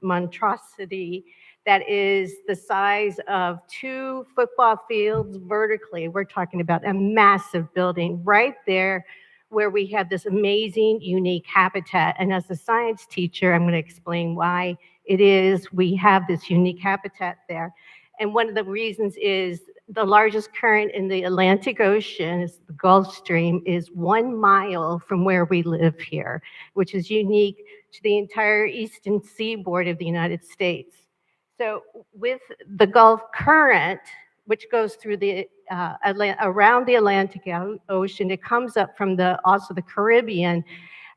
monstrosity that is the size of 2 football fields vertically. We're talking about a massive building right there where we have this amazing, unique habitat. And as a science teacher, I'm going to explain why it is we have this unique habitat there. And one of the reasons is the largest current in the Atlantic Ocean, is the Gulf Stream, is 1 mile from where we live here, which is unique to the entire eastern seaboard of the United States. So with the Gulf Current, which goes through the around the Atlantic Ocean, it comes up from also the Caribbean.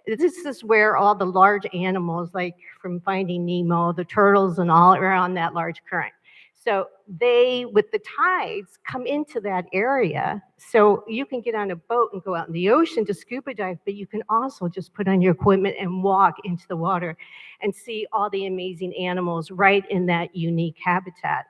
This is where all the large animals, like from Finding Nemo, the turtles and all, are on that large current. So they, with the tides, come into that area. So you can get on a boat and go out in the ocean to scuba dive, but you can also just put on your equipment and walk into the water and see all the amazing animals right in that unique habitat.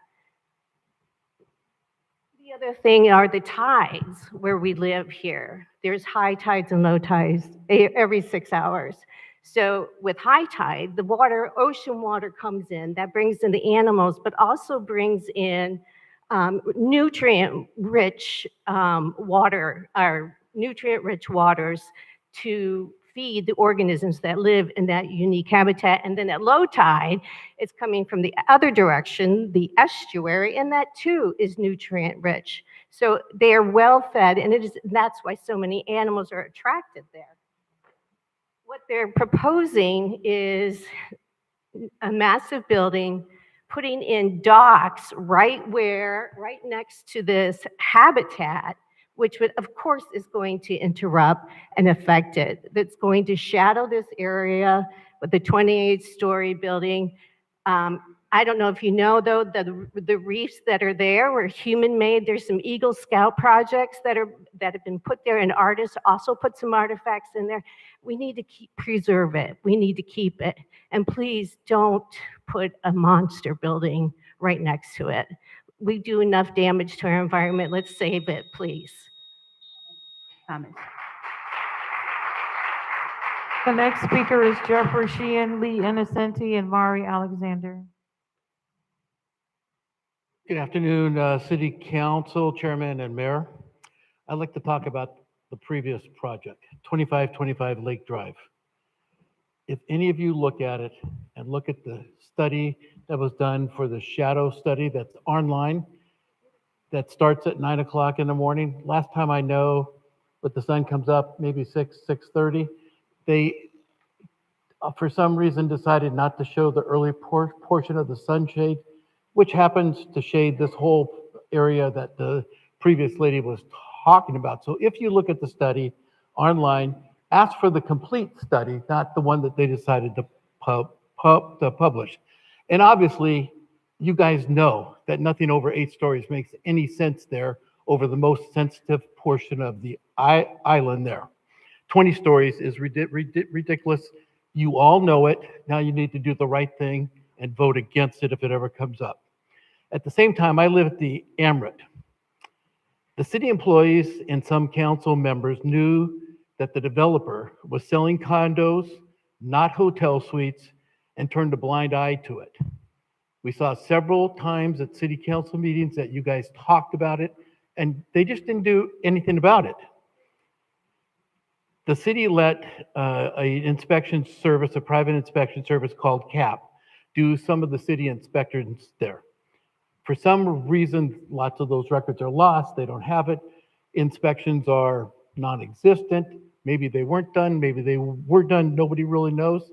The other thing are the tides where we live here. There's high tides and low tides every 6 hours. So with high tide, the water, ocean water comes in, that brings in the animals, but also brings in nutrient-rich water, or nutrient-rich waters to feed the organisms that live in that unique habitat. And then at low tide, it's coming from the other direction, the estuary, and that too is nutrient rich. So they are well fed, and that's why so many animals are attracted there. What they're proposing is a massive building, putting in docks right next to this habitat, which would, of course, is going to interrupt and affect it. That's going to shadow this area with the 28-story building. I don't know if you know, though, the reefs that are there were human-made. There's some Eagle Scout projects that have been put there, and artists also put some artifacts in there. We need to preserve it. We need to keep it. And please don't put a monster building right next to it. We do enough damage to our environment. Let's save it, please. Comments? The next speaker is Jeffrey Sheehan, Lee Innocenti, and Mari Alexander. Good afternoon, City Council, Chairman, and Mayor. I'd like to talk about the previous project, 2525 Lake Drive. If any of you look at it and look at the study that was done for the shadow study that's online, that starts at 9 o'clock in the morning. Last time I know, but the sun comes up maybe 6:30. They, for some reason, decided not to show the early portion of the sunshade, which happens to shade this whole area that the previous lady was talking about. So if you look at the study online, ask for the complete study, not the one that they decided to publish. And obviously, you guys know that nothing over 8 stories makes any sense there over the most sensitive portion of the island there. 20 stories is ridiculous. You all know it. Now you need to do the right thing and vote against it if it ever comes up. At the same time, I live at the Amrit. The city employees and some council members knew that the developer was selling condos, not hotel suites, and turned a blind eye to it. We saw several times at city council meetings that you guys talked about it, and they just didn't do anything about it. The city let an inspection service, a private inspection service called CAP, do some of the city inspections there. For some reason, lots of those records are lost. They don't have it. Inspections are non-existent. Maybe they weren't done. Maybe they were done. Nobody really knows.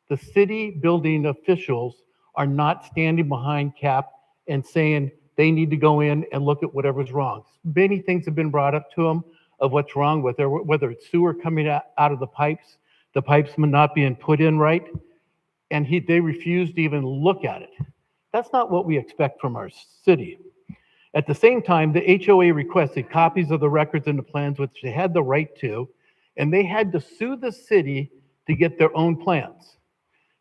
The city building officials are not standing behind CAP and saying they need to go in and look at whatever's wrong. Many things have been brought up to them of what's wrong with it, whether it's sewer coming out of the pipes not being put in right, and they refused to even look at it. That's not what we expect from our city. At the same time, the HOA requested copies of the records and the plans, which they had the right to, and they had to sue the city to get their own plans.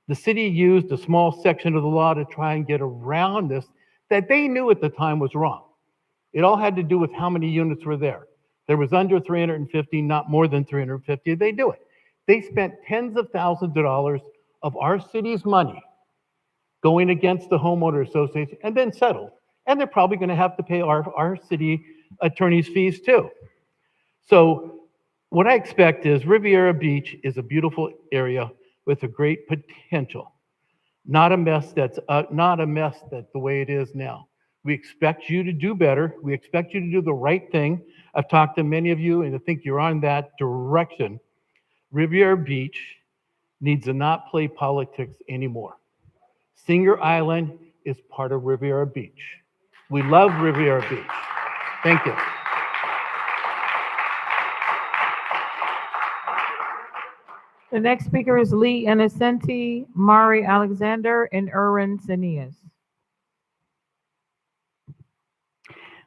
The city used a small section of the law to try and get around this that they knew at the time was wrong. It all had to do with how many units were there. There was under 350, not more than 350. They do it. They spent tens of thousands of dollars of our city's money going against the homeowner association and then settled. And they're probably going to have to pay our city attorney's fees too. So what I expect is Riviera Beach is a beautiful area with a great potential. Not a mess that's the way it is now. We expect you to do better. We expect you to do the right thing. I've talked to many of you, and I think you're on that direction. Riviera Beach needs to not play politics anymore. Singer Island is part of Riviera Beach. We love Riviera Beach. Thank you. The next speaker is Lee Innocenti, Mari Alexander, and Erwin Sanias.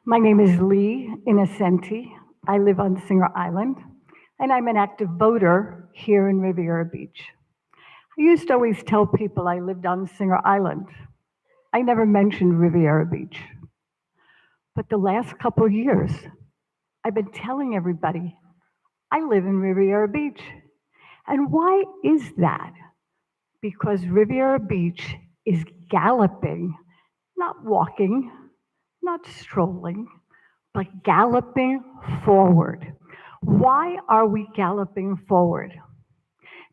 My name is Lee Innocenti. I live on Singer Island, and I'm an active voter here in Riviera Beach. I used to always tell people I lived on Singer Island. I never mentioned Riviera Beach. But the last couple of years, I've been telling everybody I live in Riviera Beach. And why is that? Because Riviera Beach is galloping, not walking, not strolling, but galloping forward. Why are we galloping forward?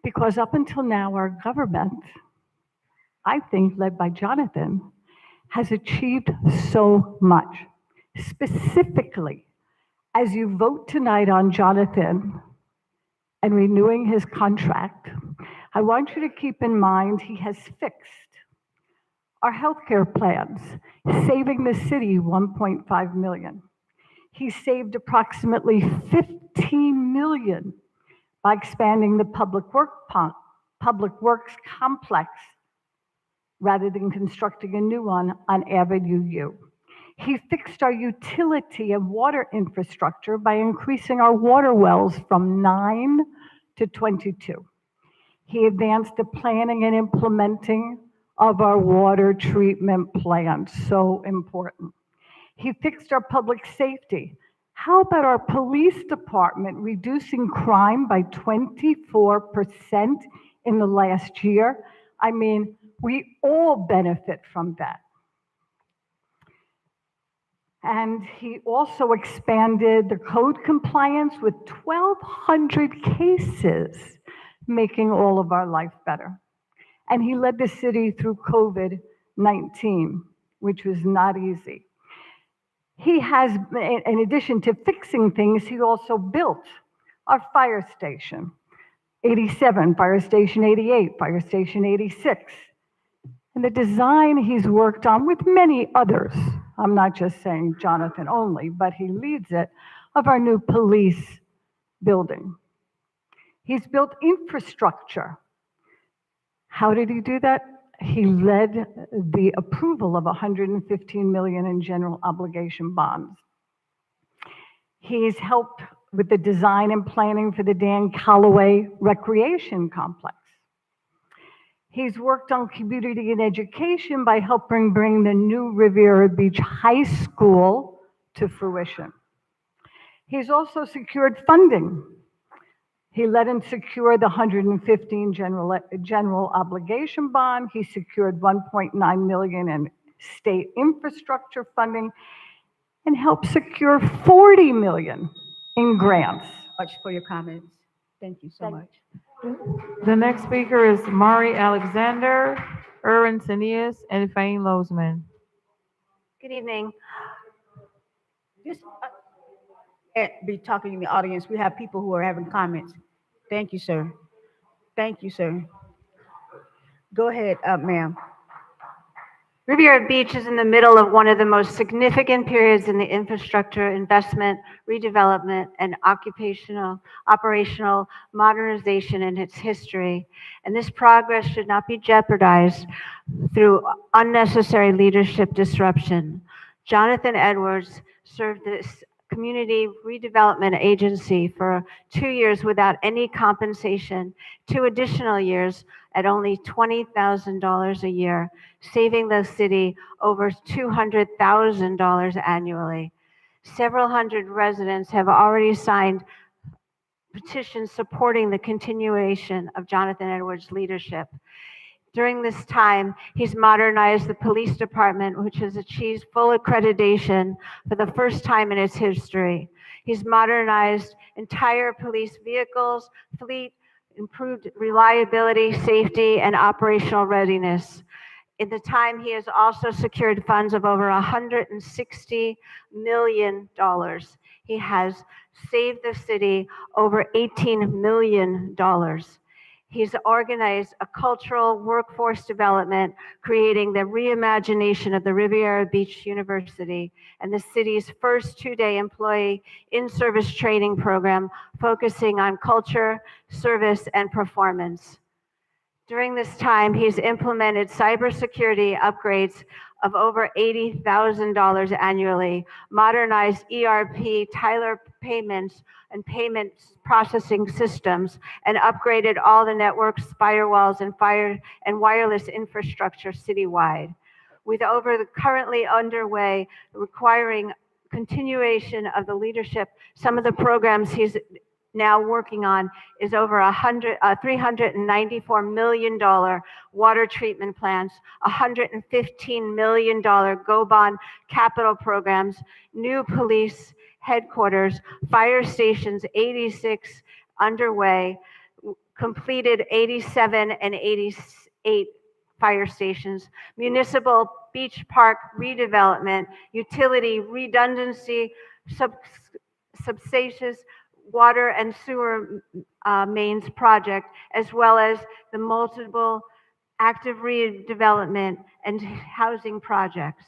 Because up until now, our government, I think led by Jonathan, has achieved so much. Specifically, as you vote tonight on Jonathan and renewing his contract, I want you to keep in mind he has fixed our healthcare plans, saving the city $1.5 million. He saved approximately $15 million by expanding the public works complex rather than constructing a new one on Avenue U. He fixed our utility and water infrastructure by increasing our water wells from 9 to 22. He advanced the planning and implementing of our water treatment plant, so important. He fixed our public safety. How about our police department reducing crime by 24% in the last year? I mean, we all benefit from that. And he also expanded the code compliance with 1,200 cases, making all of our life better. And he led the city through COVID-19, which was not easy. He has, in addition to fixing things, he also built our fire station, 87, fire station 88, fire station 86. And the design he's worked on with many others, I'm not just saying Jonathan only, but he leads it, of our new police building. He's built infrastructure. How did he do that? He led the approval of 115 million in general obligation bonds. He's helped with the design and planning for the Dan Calloway Recreation Complex. He's worked on community and education by helping bring the new Riviera Beach High School to fruition. He's also secured funding. He led and secured the 115 general obligation bond. He secured 1.9 million in state infrastructure funding and helped secure 40 million in grants. Much for your comments. Thank you so much. The next speaker is Mari Alexander, Erwin Senias, and Fane Lozman. Good evening. Just be talking in the audience. We have people who are having comments. Thank you, sir. Thank you, sir. Go ahead, ma'am. Riviera Beach is in the middle of one of the most significant periods in the infrastructure investment, redevelopment, and operational modernization in its history. And this progress should not be jeopardized through unnecessary leadership disruption. Jonathan Edwards served this community redevelopment agency for 2 years without any compensation, 2 additional years at only $20,000 a year, saving the city over $200,000 annually. Several hundred residents have already signed petitions supporting the continuation of Jonathan Edwards' leadership. During this time, he's modernized the police department, which has achieved full accreditation for the first time in its history. He's modernized entire police vehicles, fleet, improved reliability, safety, and operational readiness. In the time, he has also secured funds of over $160 million. He has saved the city over $18 million. He's organized a cultural workforce development, creating the reimagination of the Riviera Beach University and the city's first 2-day employee in-service training program, focusing on culture, service, and performance. During this time, he's implemented cybersecurity upgrades of over $80,000 annually, modernized ERP, Tyler payments, and payments processing systems, and upgraded all the networks, firewalls, and wireless infrastructure citywide. With over the currently underway requiring continuation of the leadership, some of the programs he's now working on is over $394 million water treatment plants, $115 million GO bond capital programs, new police headquarters, fire stations, 86 underway, completed 87 and 88 fire stations, municipal beach park redevelopment, utility redundancy, substations, water and sewer mains project, as well as the multiple active redevelopment and housing projects.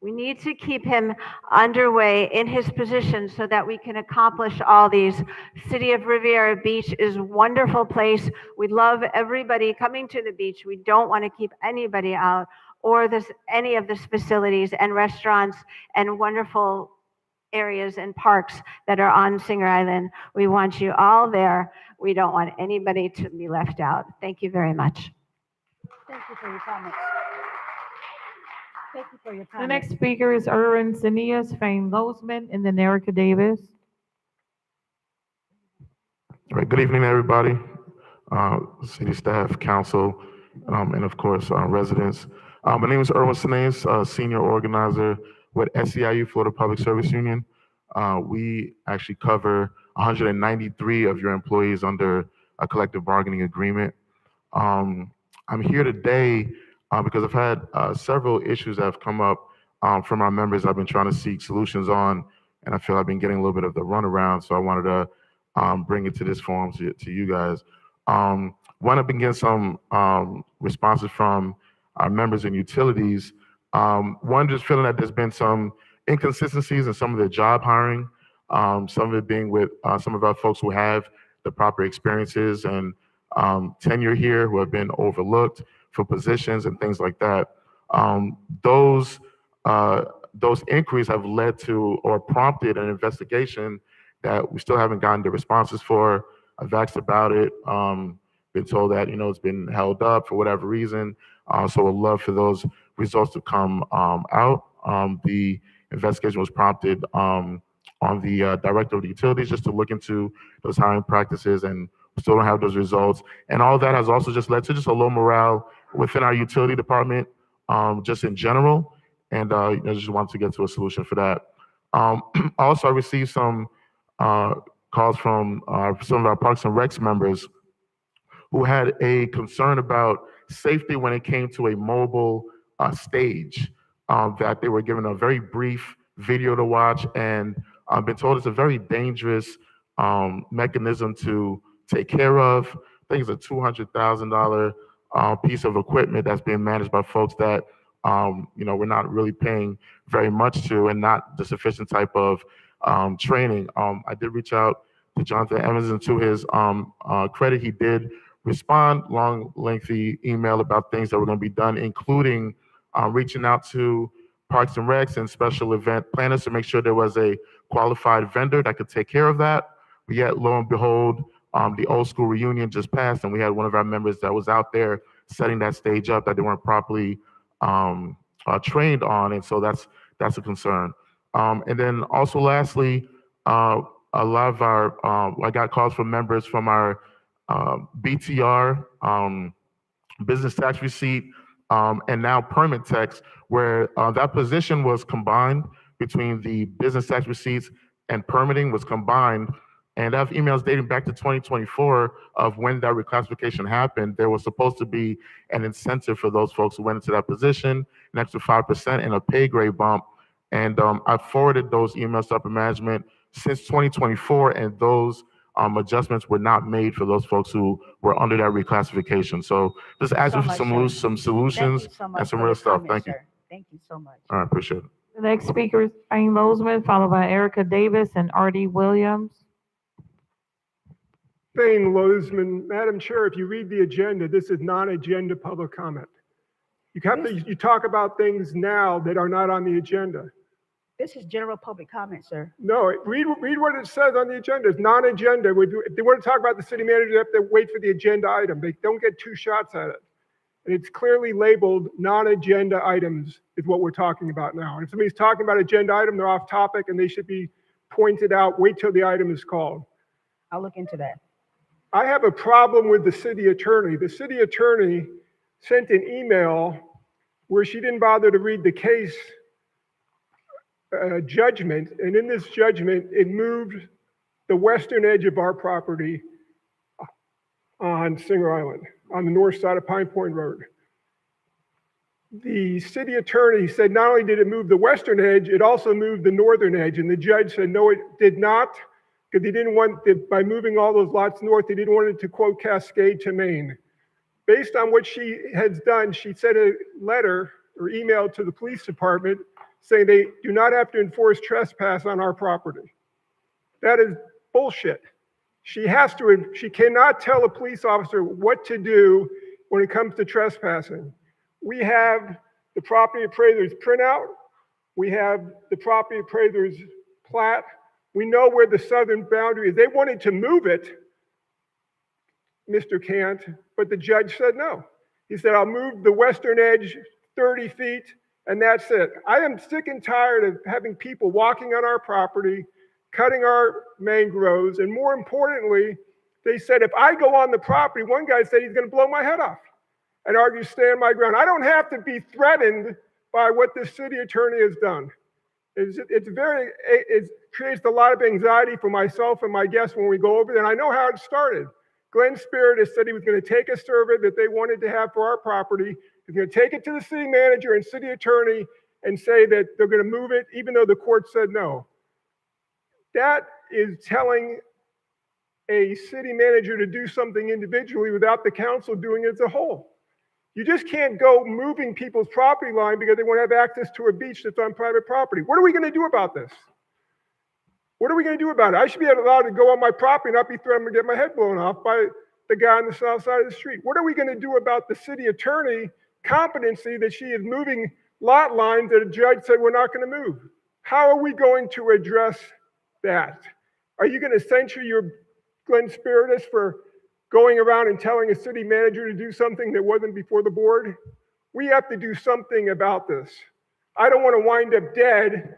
We need to keep him underway in his position so that we can accomplish all these. City of Riviera Beach is a wonderful place. We love everybody coming to the beach. We don't want to keep anybody out or any of this facilities and restaurants and wonderful areas and parks that are on Singer Island. We want you all there. We don't want anybody to be left out. Thank you very much. Thank you for your comments. Thank you for your The comments. next speaker is Erwin Senias, Fane Lozman, and then Erica Davis. All right, good evening, everybody. City staff, council, and of course, residents. My name is Erwin Senias, senior organizer with SEIU, Florida Public Service Union. We actually cover 193 of your employees under a collective bargaining agreement. I'm here today because I've had several issues that have come up from our members I've been trying to seek solutions on, and I feel I've been getting a little bit of the runaround, so I wanted to bring it to this forum to you guys. Want to begin some responses from our members and utilities. One, just feeling that there's been some inconsistencies in some of the job hiring, some of it being with some of our folks who have the proper experiences and tenure here, who have been overlooked for positions and things like that. Those inquiries have led to or prompted an investigation that we still haven't gotten the responses for. I've asked about it, been told that, it's been held up for whatever reason. So I'd love for those results to come out. The investigation was prompted on the director of the utilities just to look into those hiring practices, and we still don't have those results. And all that has also just led to just a low morale within our utility department, just in general. And I just wanted to get to a solution for that. Also, I received some calls from some of our Parks and Recs members who had a concern about safety when it came to a mobile stage, that they were given a very brief video to watch, and I've been told it's a very dangerous mechanism to take care of. I think it's a $200,000 piece of equipment that's being managed by folks that we're not really paying very much to, and not the sufficient type of training. I did reach out to Jonathan Evans, and to his credit, he did respond, long, lengthy email about things that were going to be done, including reaching out to Parks and Recs and special event planners to make sure there was a qualified vendor that could take care of that. But yet, lo and behold, the old school reunion just passed, and we had one of our members that was out there setting that stage up that they weren't properly trained on, and so that's a concern. And then also, lastly, a lot of our I got calls from members from our BTR, business tax receipt, and now permit tax, where that position was combined between the business tax receipts and permitting was combined. And I have emails dating back to 2024 of when that reclassification happened. There was supposed to be an incentive for those folks who went into that position, an extra 5% and a pay grade bump. And I forwarded those emails to upper management since 2024, and those adjustments were not made for those folks who were under that reclassification. So just asking for some solutions and some real stuff. Thank you. Thank you so much. All right, appreciate it. The next speaker is Jane Lozman, followed by Erica Davis and R.D. Williams. Thane Lozman. Madam Chair, if you read the agenda, this is non-agenda public comment. You talk about things now that are not on the agenda. This is general public comment, sir. No, read what it says on the agenda. It's non-agenda. If they want to talk about the city manager, they have to wait for the agenda item. They don't get two shots at it. And it's clearly labeled non-agenda items is what we're talking about now. And if somebody's talking about agenda item, they're off topic and they should be pointed out. Wait till the item is called. I'll look into that. I have a problem with the city attorney. The city attorney sent an email where she didn't bother to read the case judgment, and in this judgment, it moved the western edge of our property on Singer Island, on the north side of Pine Point Road. The city attorney said not only did it move the western edge, it also moved the northern edge, and the judge said no, it did not, because he didn't want it, by moving all those lots north, he didn't want it to, quote, cascade to Maine. Based on what she has done, she sent a letter or email to the police department saying they do not have to enforce trespass on our property. That is bullshit. She cannot tell a police officer what to do when it comes to trespassing. We have the property appraiser's printout. We have the property appraiser's plat. We know where the southern boundary is. They wanted to move it, Mr. Cant, but the judge said no. He said, I'll move the western edge 30 feet, and that's it. I am sick and tired of having people walking on our property, cutting our mangroves, and more importantly, they said, if I go on the property, one guy said he's gonna blow my head off and argue, stand my ground. I don't have to be threatened by what the city attorney has done. It creates a lot of anxiety for myself and my guests when we go over there, and I know how it started. Glenn Spirit has said he was gonna take a survey that they wanted to have for our property. He's going to take it to the city manager and city attorney, and say that they're going to move it, even though the court said no. That is telling a city manager to do something individually without the council doing it as a whole. You just can't go moving people's property line because they want to have access to a beach that's on private property. What are we going to do about this? What are we going to do about it? I should be allowed to go on my property and not be threatened to get my head blown off by the guy on the south side of the street. What are we going to do about the city attorney competency that she is moving lot lines that a judge said we're not going to move? How are we going to address that? Are you going to censure your Glenn Spiritus for going around and telling a city manager to do something that wasn't before the board? We have to do something about this. I don't want to wind up dead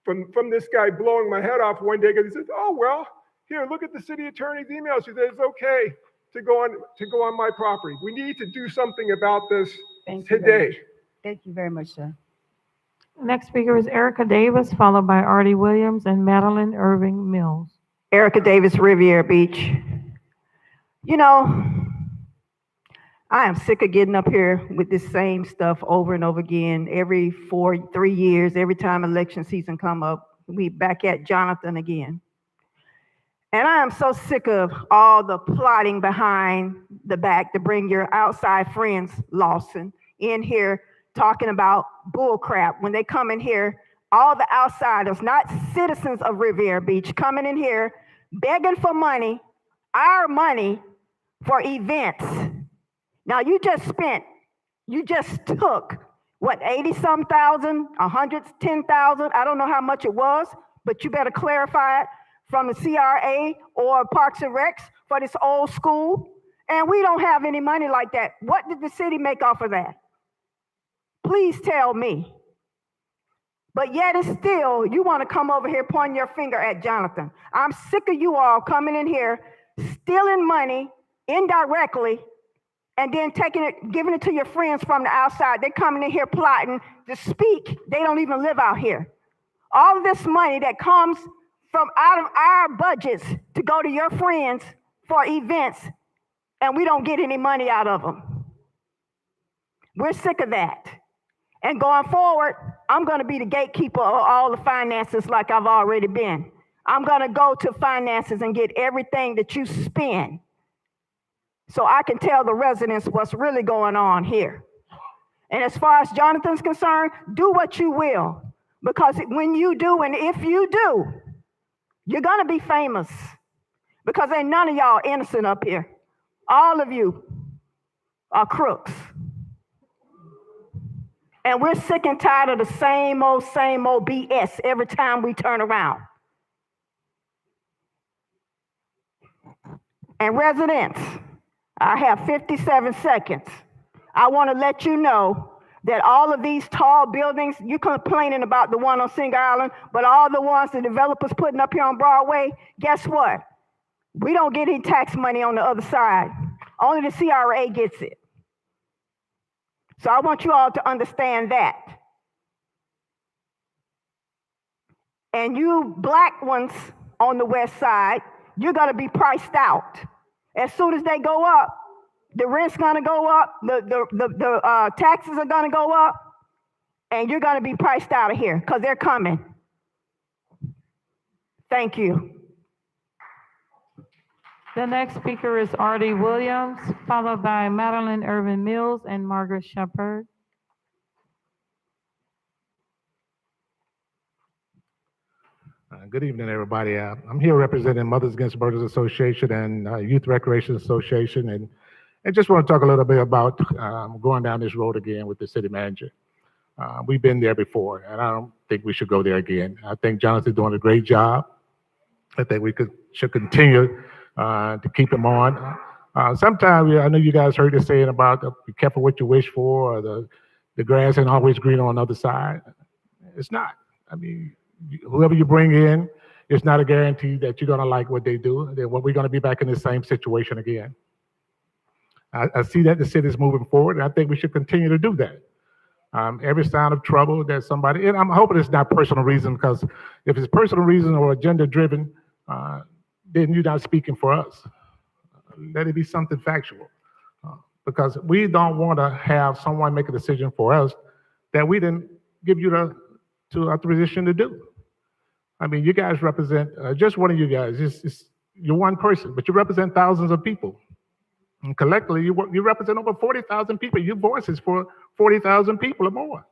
from this guy blowing my head off one day because he says, oh, well, here, look at the city attorney's email. She says it's okay to go on my property. We need to do something about this today. Thank you very much, sir. Next speaker is Erica Davis, followed by Artie Williams and Madeline Irving Mills. Erica Davis, Riviera Beach. You know, I am sick of getting up here with this same stuff over and over again. Every 3 years, every time election season come up, we back at Jonathan again. And I am so sick of all the plotting behind the back to bring your outside friends, Lawson, in here talking about bull crap. When they come in here, all the outsiders, not citizens of Riviera Beach, coming in here begging for money, our money, for events. Now you just took, what, 80-some thousand, 110,000, I don't know how much it was, but you better clarify it from the CRA or Parks and Recs for this old school. And we don't have any money like that. What did the city make off of that? Please tell me. But yet and still, you want to come over here pointing your finger at Jonathan. I'm sick of you all coming in here, stealing money indirectly, and then giving it to your friends from the outside. They're coming in here plotting to speak. They don't even live out here. All of this money that comes from out of our budgets to go to your friends for events, and we don't get any money out of them. We're sick of that. And going forward, I'm going to be the gatekeeper of all the finances like I've already been. I'm going to go to finances and get everything that you spend so I can tell the residents what's really going on here. And as far as Jonathan's concerned, do what you will. Because when you do and if you do, you're going to be famous. Because ain't none of y'all innocent up here. All of you are crooks. And we're sick and tired of the same old BS every time we turn around. And residents, I have 57 seconds. I want to let you know that all of these tall buildings, you're complaining about the one on Singer Island, but all the ones the developers putting up here on Broadway, guess what? We don't get any tax money on the other side. Only the CRA gets it. So I want you all to understand that. And you black ones on the west side, you're going to be priced out. As soon as they go up, the rent's going to go up, the taxes are going to go up, and you're going to be priced out of here because they're coming. Thank you. The next speaker is Artie Williams, followed by Madeline Irvin Mills and Margaret Shepard. Good evening, everybody. I'm here representing Mothers Against Murders Association and Youth Recreation Association, and just want to talk a little bit about going down this road again with the city manager. We've been there before, and I don't think we should go there again. I think Jonathan's doing a great job. I think we should continue to keep him on. Sometimes, I know you guys heard this saying about be careful what you wish for, or the grass ain't always green on the other side. It's not. I mean, whoever you bring in, it's not a guarantee that you're going to like what they do. Then we're going to be back in the same situation again. I see that the city is moving forward, and I think we should continue to do that. Every sign of trouble that somebody, and I'm hoping it's not personal reason, because if it's personal reason or agenda driven, then you're not speaking for us. Let it be something factual, because we don't want to have someone make a decision for us that we didn't give you the authorization to do. I mean, you guys represent, just one of you guys, you're one person, but you represent thousands of people. And collectively, you represent over 40,000 people. Your voice is for 40,000 people or more.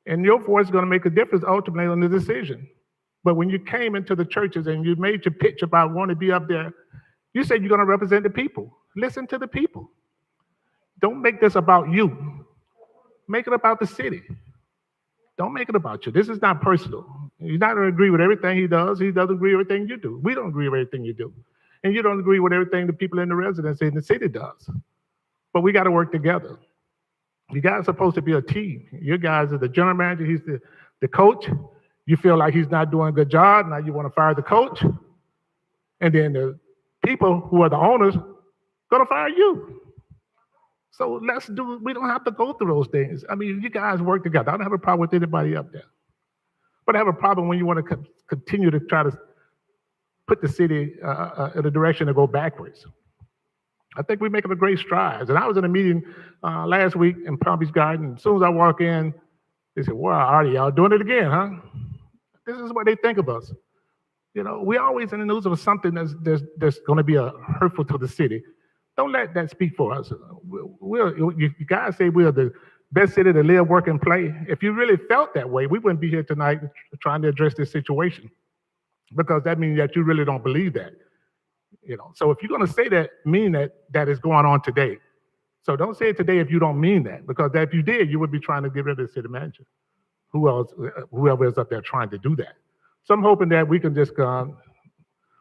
And your voice is going to make a difference ultimately on the decision. But when you came into the churches and you made your pitch about wanting to be up there, you said you're going to represent the people. Listen to the people. Don't make this about you. Make it about the city. Don't make it about you. This is not personal. You're not going to agree with everything he does. He doesn't agree with everything you do. We don't agree with everything you do. And you don't agree with everything the people in the residency in the city does. But we got to work together. You guys are supposed to be a team. You guys are the general manager. He's the coach. You feel like he's not doing a good job. Now you want to fire the coach. And then the people who are the owners going to fire you. So we don't have to go through those things. I mean, you guys work together. I don't have a problem with anybody up there. But I have a problem when you want to continue to try to put the city in a direction to go backwards. I think we're making a great strides. And I was in a meeting last week in Palm Beach Garden. As soon as I walk in, they said, "Wow, Artie, y'all doing it again, huh?" This is what they think of us. You know, we're always in the news of something that's going to be hurtful to the city. Don't let that speak for us. You guys say we're the best city to live, work, and play. If you really felt that way, we wouldn't be here tonight trying to address this situation, because that means that you really don't believe that. You know, so if you're going to say that, mean that is going on today. So don't say it today if you don't mean that, because if you did, you would be trying to get rid of the city manager. Whoever is up there trying to do that. So I'm hoping that we can just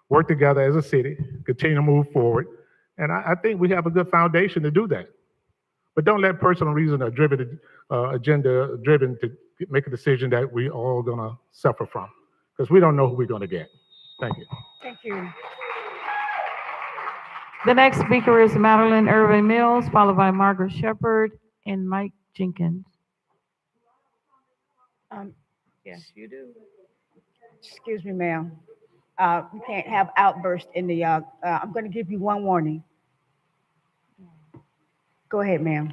work together as a city, continue to move forward. And I think we have a good foundation to do that. But don't let personal reason or agenda driven to make a decision that we all gonna suffer from, because we don't know who we're gonna get. Thank you. Thank you. The next speaker is Madeline Irvin Mills, followed by Margaret Shepard and Mike Jenkins. Yes, you do. Excuse me, ma'am. You can't have outbursts in the, I'm going to give you one warning. Go ahead, ma'am.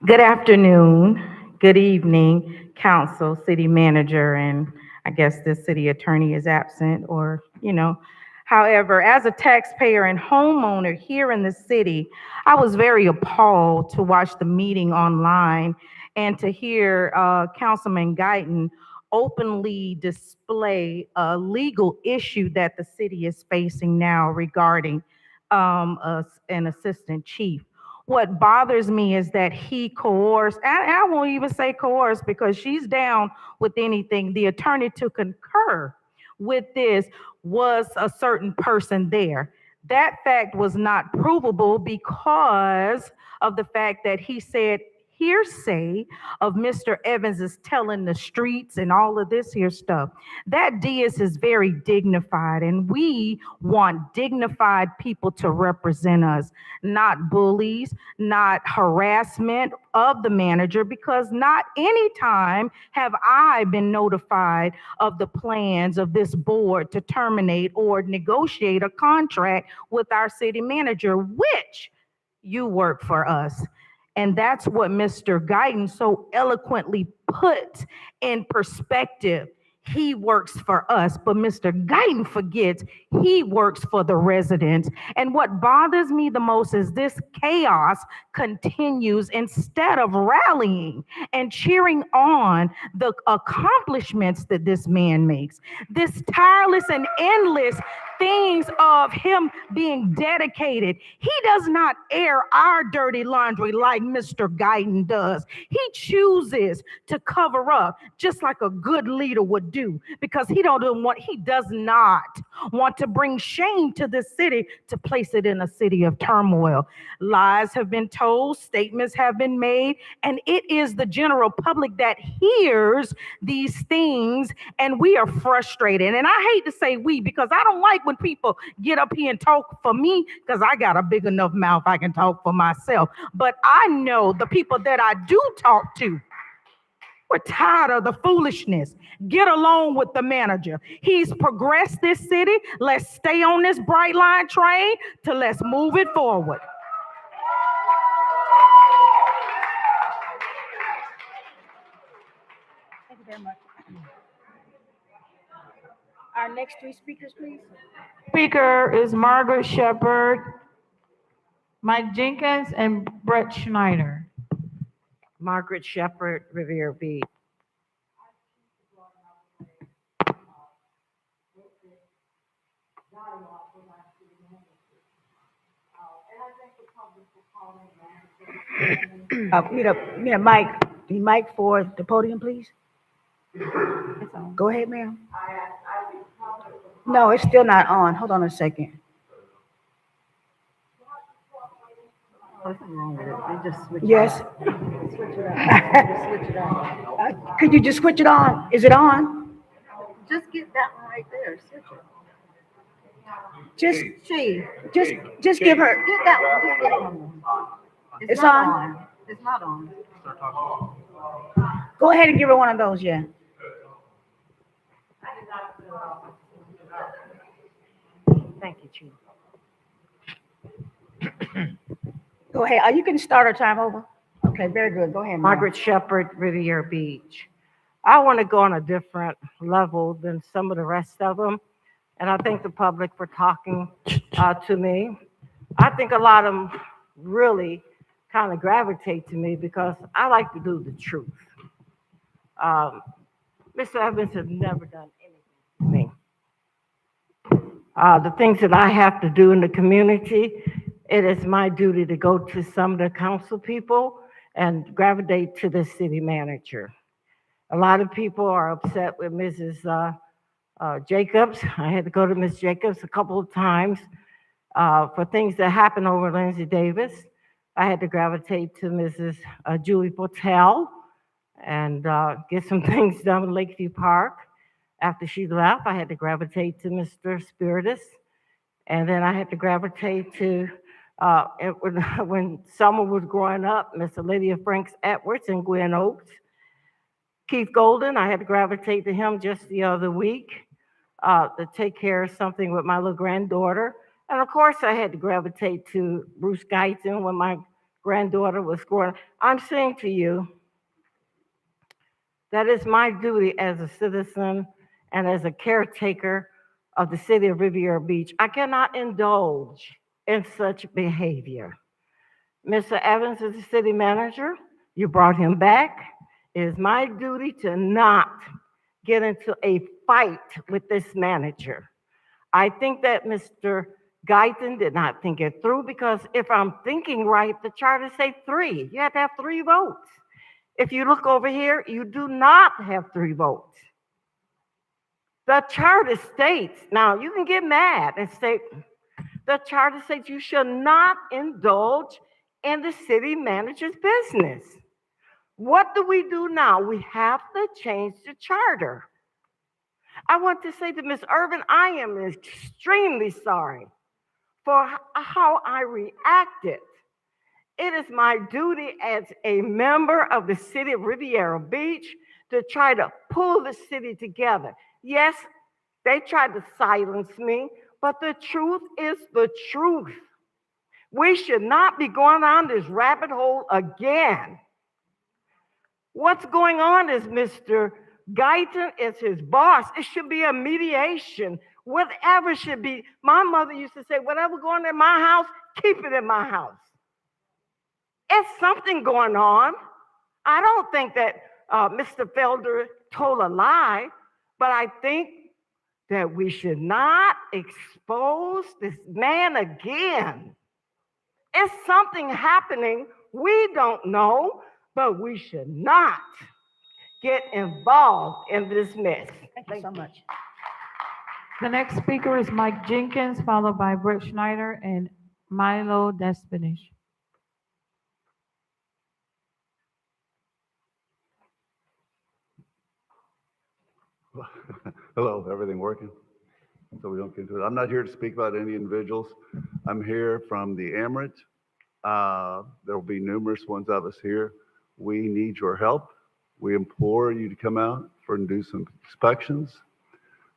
Good afternoon, good evening, council, city manager, and I guess the city attorney is absent, or, you know. However, as a taxpayer and homeowner here in the city, I was very appalled to watch the meeting online and to hear Councilman Guyton openly display a legal issue that the city is facing now regarding an assistant chief. What bothers me is that he coerced, and I won't even say coerced because she's down with anything. The attorney to concur with this was a certain person there. That fact was not provable because of the fact that he said hearsay of Mr. Evans is telling the streets and all of this here stuff. That dais is very dignified, and we want dignified people to represent us, not bullies, not harassment of the manager, because not any time have I been notified of the plans of this board to terminate or negotiate a contract with our city manager, which you work for us. And that's what Mr. Guyton so eloquently put in perspective. He works for us, but Mr. Guyton forgets he works for the residents. And what bothers me the most is this chaos continues instead of rallying and cheering on the accomplishments that this man makes. This tireless and endless things of him being dedicated. He does not air our dirty laundry like Mr. Guyton does. He chooses to cover up just like a good leader would do, because he does not want to bring shame to the city to place it in a city of turmoil. Lies have been told, statements have been made, and it is the general public that hears these things, and we are frustrated. And I hate to say we, because I don't like when people get up here and talk for me, because I got a big enough mouth I can talk for myself. But I know the people that I do talk to, we're tired of the foolishness. Get along with the manager. He's progressed this city. Let's stay on this bright line train to let's move it forward. our next three speakers, please? Speaker is Margaret Shepherd, Mike Jenkins, and Brett Schneider. Margaret Shepherd, Riviera Beach. Need a mic. The mic for the podium, please. Go ahead, ma'am. No, it's still not on. Hold on a second. Yes. Could you just switch it on? Is it on? Just get that one right there. Switch it. Just Just give her. Get that one. Just get one. It's not on? It's not on. Go ahead and give her one of those, yeah. Thank you, Chief. Go ahead. You can start our time over. Okay, very good. Go ahead, ma'am. Margaret Shepherd, Riviera Beach. I want to go on a different level than some of the rest of them. And I thank the public for talking to me. I think a lot of them really kind of gravitate to me because I like to do the truth. Mr. Evans has never done anything for me. The things that I have to do in the community, it is my duty to go to some of the council people and gravitate to the city manager. A lot of people are upset with Mrs. Jacobs. I had to go to Ms. Jacobs a couple of times for things that happened over Lindsay Davis. I had to gravitate to Mrs. Julie Patel and get some things done in Lakeview Park. After she left, I had to gravitate to Mr. Spiritus. And then I had to gravitate to, when Summer was growing up, Miss Lydia Franks Edwards and Gwen Oaks. Keith Golden, I had to gravitate to him just the other week to take care of something with my little granddaughter. And of course, I had to gravitate to Bruce Guyton when my granddaughter was growing up. I'm saying to you, that is my duty as a citizen and as a caretaker of the city of Riviera Beach. I cannot indulge in such behavior. Mr. Evans is the city manager. You brought him back. It is my duty to not get into a fight with this manager. I think that Mr. Guyton did not think it through because if I'm thinking right, the charter say 3. You have to have 3 votes. If you look over here, you do not have 3 votes. The charter states, now you can get mad and say, the charter states you should not indulge in the city manager's business. What do we do now? We have to change the charter. I want to say to Ms. Urban, I am extremely sorry for how I reacted. It is my duty as a member of the city of Riviera Beach to try to pull the city together. Yes, they tried to silence me, but the truth is the truth. We should not be going down this rabbit hole again. What's going on is Mr. Guyton is his boss. It should be a mediation. Whatever should be. My mother used to say, whatever going in my house, keep it in my house. It's something going on. I don't think that Mr. Felder told a lie, but I think that we should not expose this man again. It's something happening we don't know, but we should not get involved in this mess. Thank you so much. The next speaker is Mike Jenkins, followed by Brett Schneider and Milo Despinish. Hello, everything working? So we don't get into it. I'm not here to speak about any individuals. I'm here from the Emirate. There will be numerous ones of us here. We need your help. We implore you to come out and do some inspections.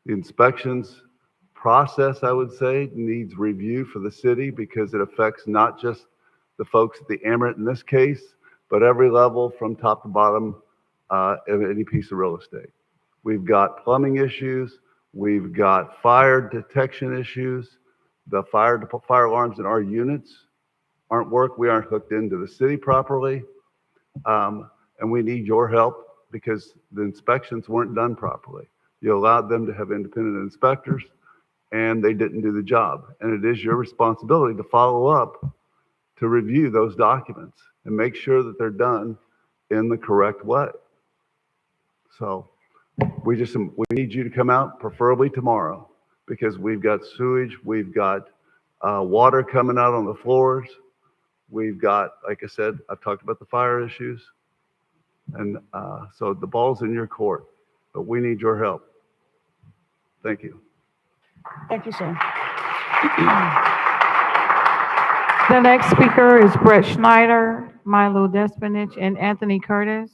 The inspections process, I would say, needs review for the city because it affects not just the folks at the Emirate in this case, but every level from top to bottom of any piece of real estate. We've got plumbing issues. We've got fire detection issues. The fire alarms in our units we aren't hooked into the city properly. And we need your help because the inspections weren't done properly. You allowed them to have independent inspectors and they didn't do the job. And it is your responsibility to follow up, to review those documents and make sure that they're done in the correct way. So we need you to come out, preferably tomorrow, because we've got sewage, we've got water coming out on the floors. We've got, like I said, I've talked about the fire issues. And so the ball's in your court, but we need your help. Thank you. Thank you, sir. The next speaker is Brett Schneider, Milo Despanich, and Anthony Curtis.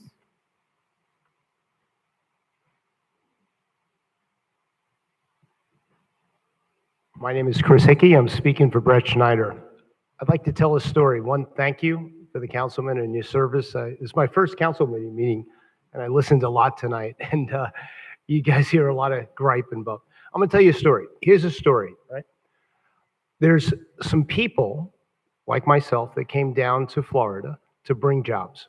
My name is Chris Hickey. I'm speaking for Brett Schneider. I'd like to tell a story. One, thank you for the councilman and your service. It's my first council meeting, and I listened a lot tonight. And you guys hear a lot of griping, but I'm going to tell you a story. Here's a story, right? There's some people like myself that came down to Florida to bring jobs.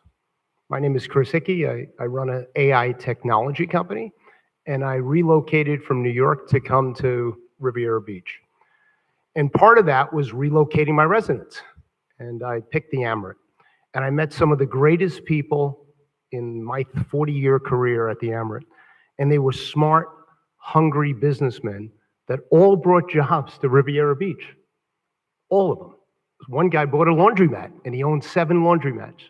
My name is Chris Hickey. I run an AI technology company, and I relocated from New York to come to Riviera Beach. And part of that was relocating my residence. And I picked the Amerant. And I met some of the greatest people in my 40-year career at the Amerant. And they were smart, hungry businessmen that all brought jobs to Riviera Beach. All of them. One guy bought a laundromat, and he owned 7 laundromats.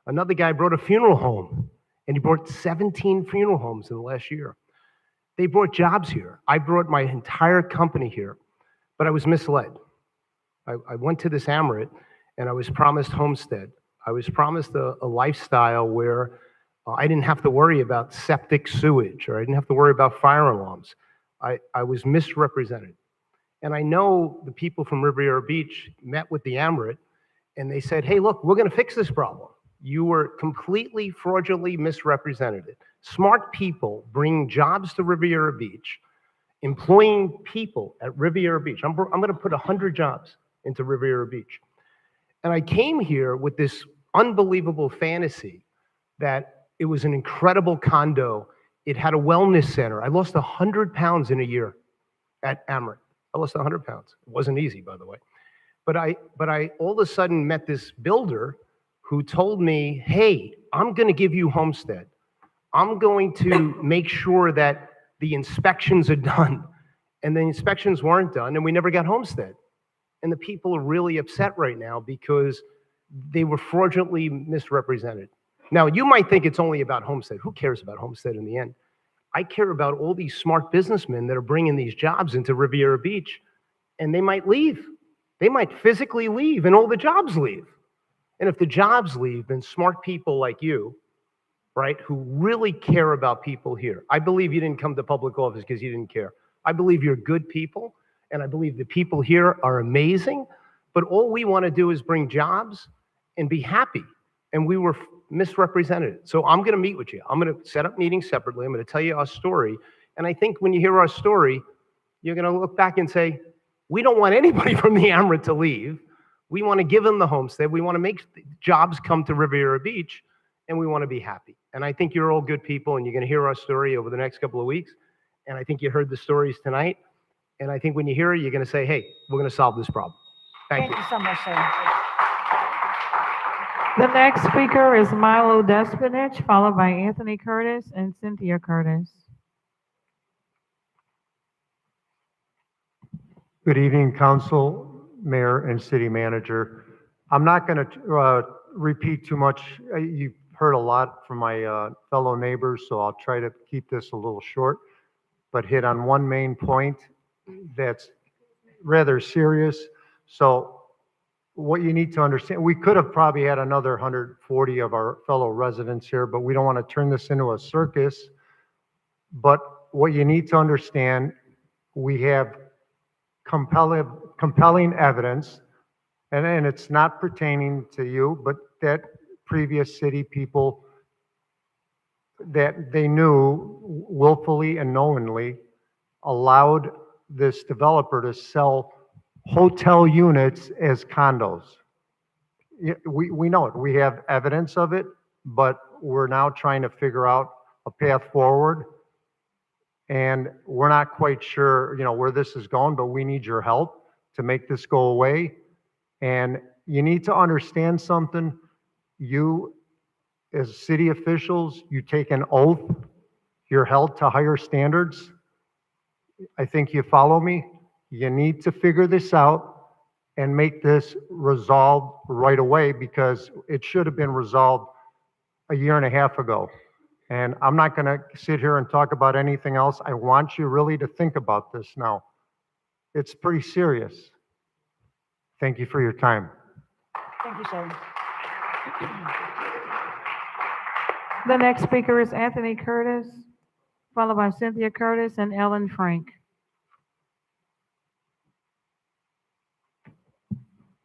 Another guy brought a funeral home, and he brought 17 funeral homes in the last year. They brought jobs here. I brought my entire company here, but I was misled. I went to this Amerant, and I was promised homestead. I was promised a lifestyle where I didn't have to worry about septic sewage, or I didn't have to worry about fire alarms. I was misrepresented. And I know the people from Riviera Beach met with the Amerant, and they said, hey, look, we're going to fix this problem. You were completely fraudulently misrepresented. Smart people bring jobs to Riviera Beach, employing people at Riviera Beach. I'm going to put 100 jobs into Riviera Beach. And I came here with this unbelievable fantasy that it was an incredible condo. It had a wellness center. I lost 100 pounds in a year at Amerant. I lost 100 pounds. It wasn't easy, by the way. But I all of a sudden met this builder who told me, hey, I'm going to give you homestead. I'm going to make sure that the inspections are done. And the inspections weren't done, and we never got homestead. And the people are really upset right now because they were fraudulently misrepresented. Now, you might think it's only about homestead. Who cares about homestead in the end? I care about all these smart businessmen that are bringing these jobs into Riviera Beach, and they might leave. They might physically leave, and all the jobs leave. And if the jobs leave, then smart people like you, right, who really care about people here. I believe you didn't come to public office because you didn't care. I believe you're good people, and I believe the people here are amazing, but all we want to do is bring jobs and be happy, and we were misrepresented. So I'm going to meet with you. I'm going to set up meetings separately. I'm going to tell you our story, and I think when you hear our story, you're going to look back and say, we don't want anybody from the Amerant to leave. We want to give them the homestead. We want to make jobs come to Riviera Beach, and we want to be happy. And I think you're all good people, and you're going to hear our story over the next couple of weeks. And I think you heard the stories tonight. And I think when you hear it, you're going to say, hey, we're going to solve this problem. Thank you. Thank you so much, sir. The next speaker is Milo Despanich, followed by Anthony Curtis and Cynthia Curtis. Good evening, Council, Mayor, and City Manager. I'm not going to repeat too much. You've heard a lot from my fellow neighbors, so I'll try to keep this a little short, but hit on one main point that's rather serious. So what you need to understand, we could have probably had another 140 of our fellow residents here, but we don't want to turn this into a circus. But what you need to understand, we have compelling evidence, and it's not pertaining to you, but that previous city people that they knew willfully and knowingly allowed this developer to sell hotel units as condos. We know it. We have evidence of it, but we're now trying to figure out a path forward. And we're not quite sure, where this is going, but we need your help to make this go away. And you need to understand something. You, as city officials, you take an oath. You're held to higher standards. I think you follow me. You need to figure this out and make this resolved right away, because it should have been resolved a year and a half ago. And I'm not going to sit here and talk about anything else. I want you really to think about this now. It's pretty serious. Thank you for your time. Thank you, sir. The next speaker is Anthony Curtis, followed by Cynthia Curtis and Ellen Frank.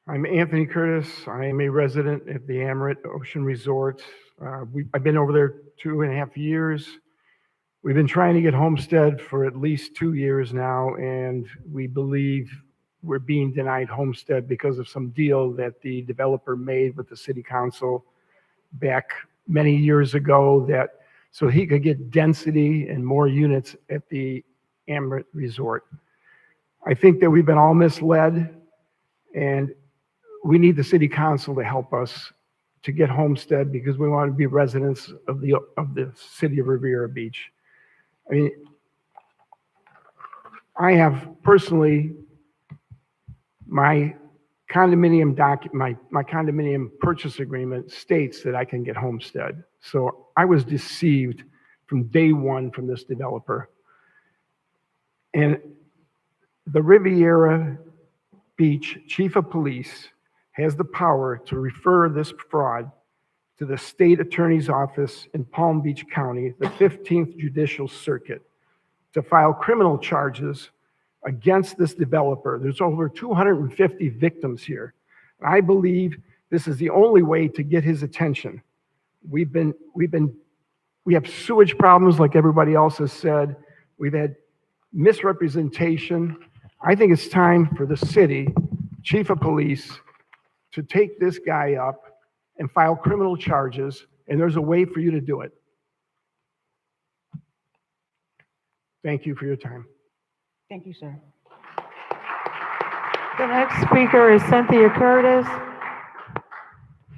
I'm Anthony Curtis. I am a resident at the Amerant Ocean Resort. I've been over there 2.5 years. We've been trying to get homestead for at least 2 years now, and we believe we're being denied homestead because of some deal that the developer made with the city council back many years ago, that so he could get density and more units at the Amerant Resort. I think that we've been all misled, and we need the city council to help us to get homestead, because we want to be residents of the city of Riviera Beach. I mean, I have personally, my condominium my condominium purchase agreement states that I can get homestead. So I was deceived from day one from this developer. And the Riviera Beach Chief of Police has the power to refer this fraud to the state attorney's office in Palm Beach County, the 15th Judicial Circuit, to file criminal charges against this developer. There's over 250 victims here. I believe this is the only way to get his attention. We have sewage problems like everybody else has said. We've had misrepresentation. I think it's time for the city chief of police to take this guy up and file criminal charges, and there's a way for you to do it. Thank you for your time. Thank you, sir. The next speaker is Cynthia Curtis,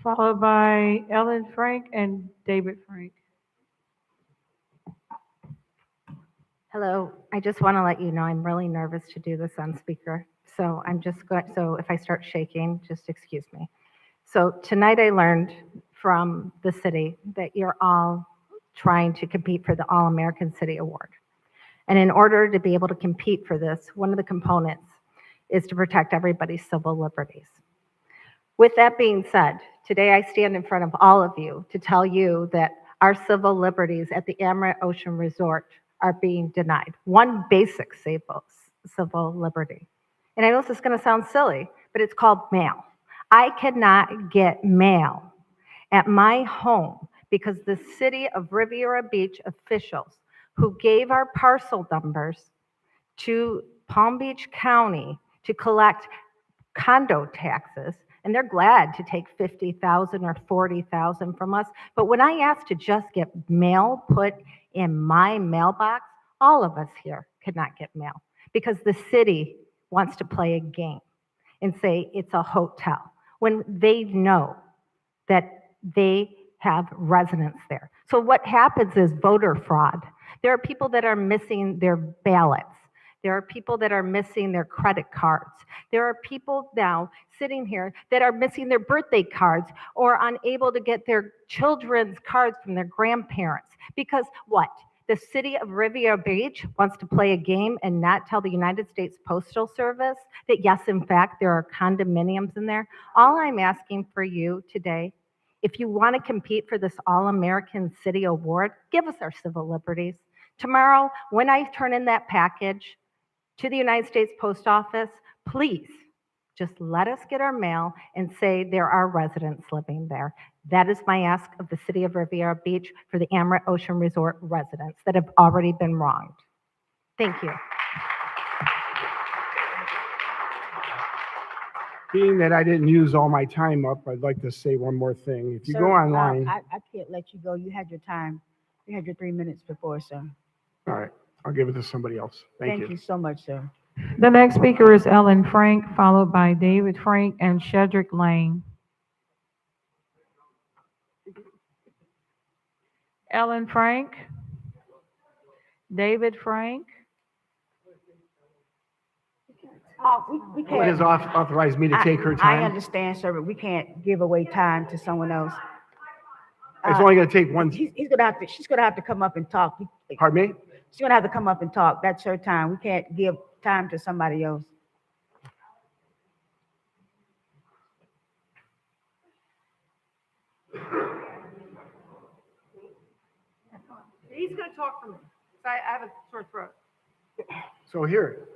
followed by Ellen Frank and David Frank. Hello, I just want to let you know I'm really nervous to do this on speaker. So I'm just going, so if I start shaking, just excuse me. So tonight I learned from the city that you're all trying to compete for the All-American City Award. And in order to be able to compete for this, one of the components is to protect everybody's civil liberties. With that being said, today I stand in front of all of you to tell you that our civil liberties at the Amerant Ocean Resort are being denied. One basic civil liberty. And I know this is going to sound silly, but it's called mail. I cannot get mail at my home because the city of Riviera Beach officials who gave our parcel numbers to Palm Beach County to collect condo taxes, and they're glad to take $50,000 or $40,000 from us. But when I asked to just get mail put in my mailbox, all of us here could not get mail because the city wants to play a game and say it's a hotel when they know that they have residents there. So what happens is voter fraud. There are people that are missing their ballots. There are people that are missing their credit cards. There are people now sitting here that are missing their birthday cards or unable to get their children's cards from their grandparents. Because what? The city of Riviera Beach wants to play a game and not tell the United States Postal Service that yes, in fact, there are condominiums in there. All I'm asking for you today, if you want to compete for this All-American City Award, give us our civil liberties. Tomorrow, when I turn in that package to the United States Post Office, please just let us get our mail and say there are residents living there. That is my ask of the city of Riviera Beach for the Amerant Ocean Resort residents that have already been wronged. Thank you. Being that I didn't use all my time up, I'd like to say one more thing. If you Sir, go online, I can't let you go. You had your time. You had your 3 minutes before, sir. all right, I'll give it to somebody else. Thank you. Thank you so much, sir. The next speaker is Ellen Frank, followed by David Frank and Shedrick Lane. Ellen Frank, David Frank. We What has can't. authorized me to take her time? I understand, sir, but we can't give away time to someone else. It's only going to take one. She's gonna have to come up and talk. Pardon me? She's gonna have to come up and talk. That's her time. We can't give time to somebody else. He's gonna talk for me. I have a sore throat. So here,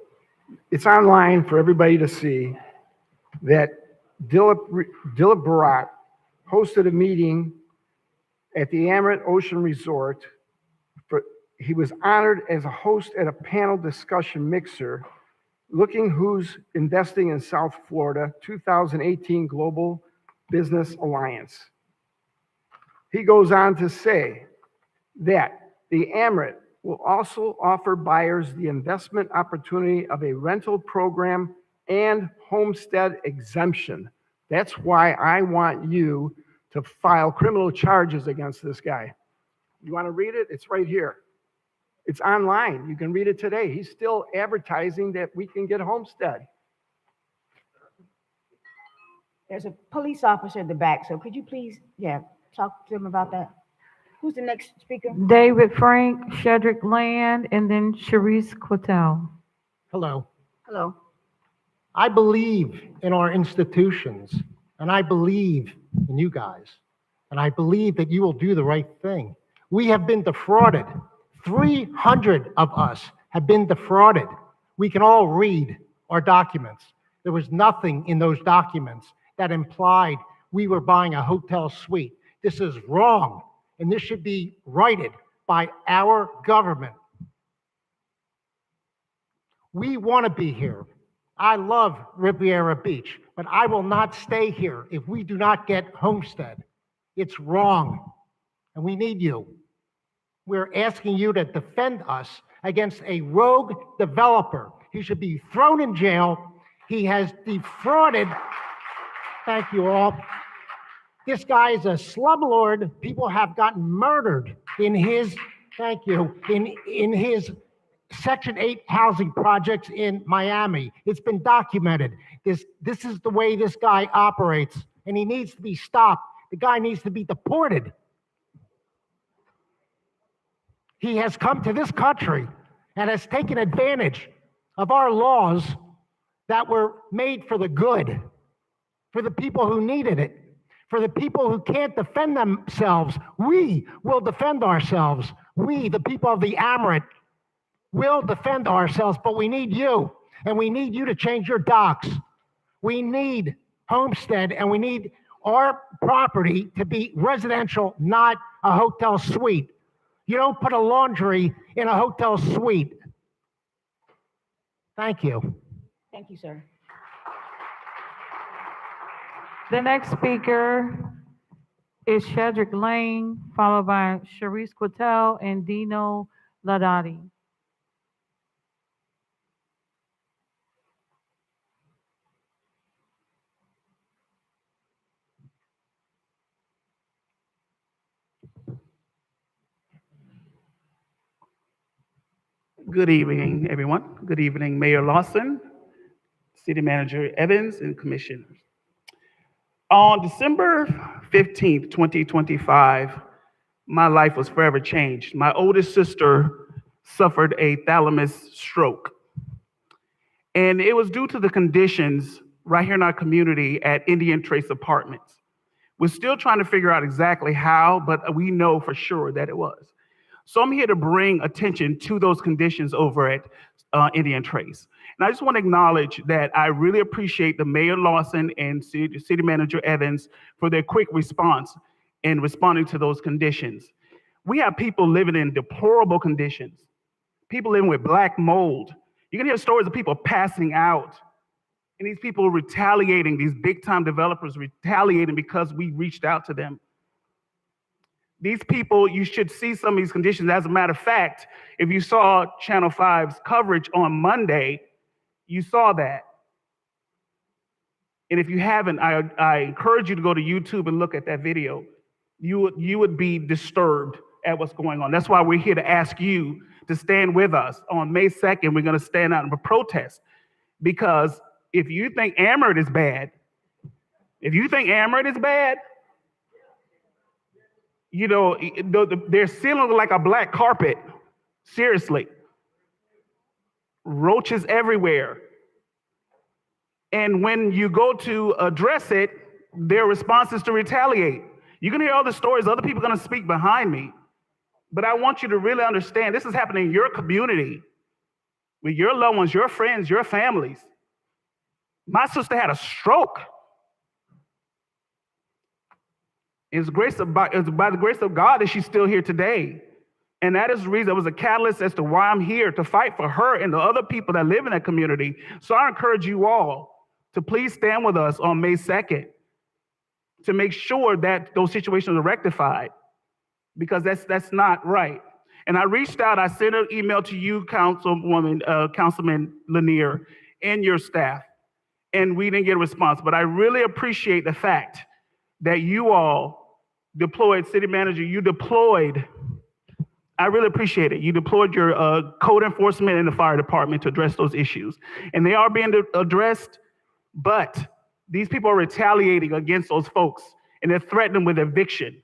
it's online for everybody to see that Dilip Bharat hosted a meeting at the Amerant Ocean Resort. He was honored as a host at a panel discussion mixer, Looking Who's Investing in South Florida 2018 Global Business Alliance. He goes on to say that the Amerant will also offer buyers the investment opportunity of a rental program and homestead exemption. That's why I want you to file criminal charges against this guy. You want to read it? It's right here. It's online. You can read it today. He's still advertising that we can get homestead. There's a police officer in the back, so could you please, talk to him about that? Who's the next speaker? David Frank, Shedrick Land, and then Sharice Quattel. Hello. Hello. I believe in our institutions, and I believe in you guys, and I believe that you will do the right thing. We have been defrauded. 300 of us have been defrauded. We can all read our documents. There was nothing in those documents that implied we were buying a hotel suite. This is wrong, and this should be righted by our government. We want to be here. I love Riviera Beach, but I will not stay here if we do not get homestead. It's wrong, and we need you. We're asking you to defend us against a rogue developer. He should be thrown in jail. He has defrauded. Thank you all. This guy is a slumlord. People have gotten murdered in his, thank you, in his Section 8 housing projects in Miami. It's been documented. This is the way this guy operates, and he needs to be stopped. The guy needs to be deported. He has come to this country and has taken advantage of our laws that were made for the good, for the people who needed it, for the people who can't defend themselves. We will defend ourselves. We, the people of the Amerant, will defend ourselves, but we need you, and we need you to change your docs. We need homestead, and we need our property to be residential, not a hotel suite. You don't put a laundry in a hotel suite. Thank you. Thank you, sir. The next speaker is Shedrick Lane, followed by Sharice Quattel and Dino Ladati. Good evening, everyone. Good evening, Mayor Lawson, City Manager Evans, and Commissioners. On December 15th, 2025, my life was forever changed. My oldest sister suffered a thalamus stroke. And it was due to the conditions right here in our community at Indian Trace Apartments. We're still trying to figure out exactly how, but we know for sure that it was. So I'm here to bring attention to those conditions over at Indian Trace. And I just want to acknowledge that I really appreciate the Mayor Lawson and City Manager Evans for their quick response in responding to those conditions. We have people living in deplorable conditions. people living with black mold. You can hear stories of people passing out. And these people retaliating, these big time developers retaliating because we reached out to them. These people, you should see some of these conditions. As a matter of fact, if you saw Channel 5's coverage on Monday, you saw that. And if you haven't, I encourage you to go to YouTube and look at that video. You would be disturbed at what's going on. That's why we're here to ask you to stand with us. On May 2nd, we're going to stand out and protest. Because if you think Amherst is bad, you know, their ceiling like a black carpet. Seriously. Roaches everywhere. And when you go to address it, their response is to retaliate. You can hear all the stories. Other people are going to speak behind me. But I want you to really understand this is happening in your community, with your loved ones, your friends, your families. My sister had a stroke. It's by the grace of God that she's still here today. And that is the reason, it was a catalyst as to why I'm here, to fight for her and the other people that live in that community. So I encourage you all to please stand with us on May 2nd to make sure that those situations are rectified, because that's not right. And I reached out, I sent an email to you, Councilman Lanier, and your staff, and we didn't get a response. But I really appreciate the fact that you all deployed, city manager, I really appreciate it. You deployed your code enforcement and the fire department to address those issues. And they are being addressed, but these people are retaliating against those folks, and they're threatening with eviction.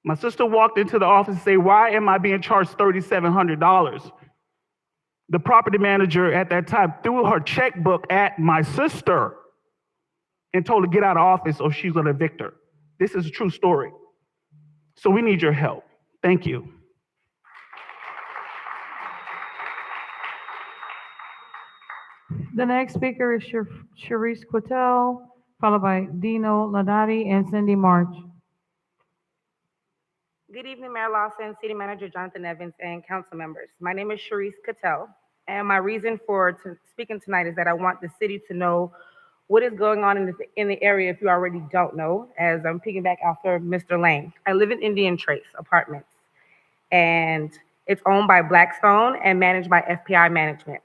My sister walked into the office and said, "Why am I being charged $3,700? The property manager at that time threw her checkbook at my sister and told her to get out of office or she's gonna evict her. This is a true story. So we need your help. Thank you. The next speaker is Sharice Quattel, followed by Dino Ladati and Cindy March. Good evening, Mayor Lawson, City Manager Jonathan Evans, and council members. My name is Sharice Cattell, and my reason for speaking tonight is that I want the city to know what is going on in the area if you already don't know, as I'm piggyback after Mr. Lane. I live in Indian Trace Apartments, and it's owned by Blackstone and managed by FPI Management.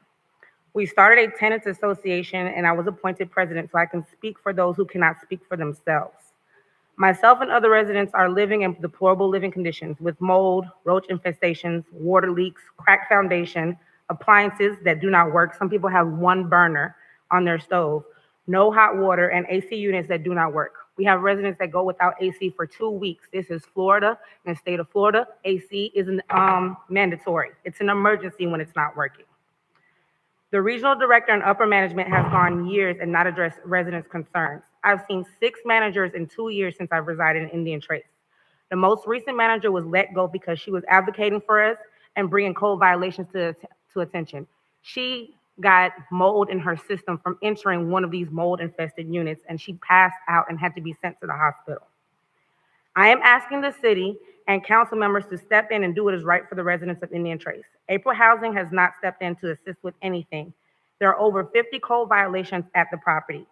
We started a tenants association, and I was appointed president so I can speak for those who cannot speak for themselves. Myself and other residents are living in deplorable living conditions with mold, roach infestations, water leaks, cracked foundation, appliances that do not work. Some people have one burner on their stove, no hot water, and AC units that do not work. We have residents that go without AC for 2 weeks. This is Florida. In the state of Florida, AC isn't mandatory. It's an emergency when it's not working. The regional director and upper management has gone years and not addressed residents' concerns. I've seen 6 managers in 2 years since I've resided in Indian Trace. The most recent manager was let go because she was advocating for us and bringing code violations to attention. She got mold in her system from entering one of these mold-infested units, and she passed out and had to be sent to the hospital. I am asking the city and council members to step in and do what is right for the residents of Indian Trace. April Housing has not stepped in to assist with anything. There are over 50 code violations at the property,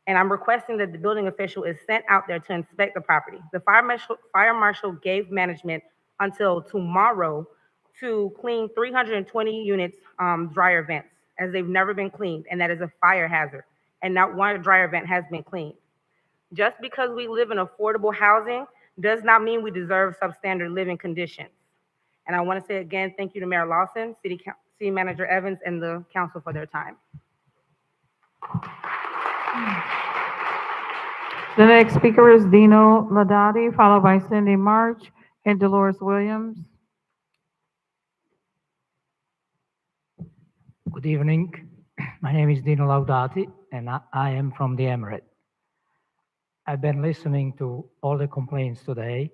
and I'm requesting that the building official is sent out there to inspect the property. The fire marshal gave management until tomorrow to clean 320 units dryer vents, as they've never been cleaned, and that is a fire hazard, and not one dryer vent has been cleaned. Just because we live in affordable housing does not mean we deserve substandard living conditions. And I want to say again, thank you to Mayor Lawson, City Manager Evans, and the council for their time. The next speaker is Dino Ladati, followed by Cindy March and Dolores Williams. Good evening. My name is Dino Laudati, and I am from the Emirate. I've been listening to all the complaints today,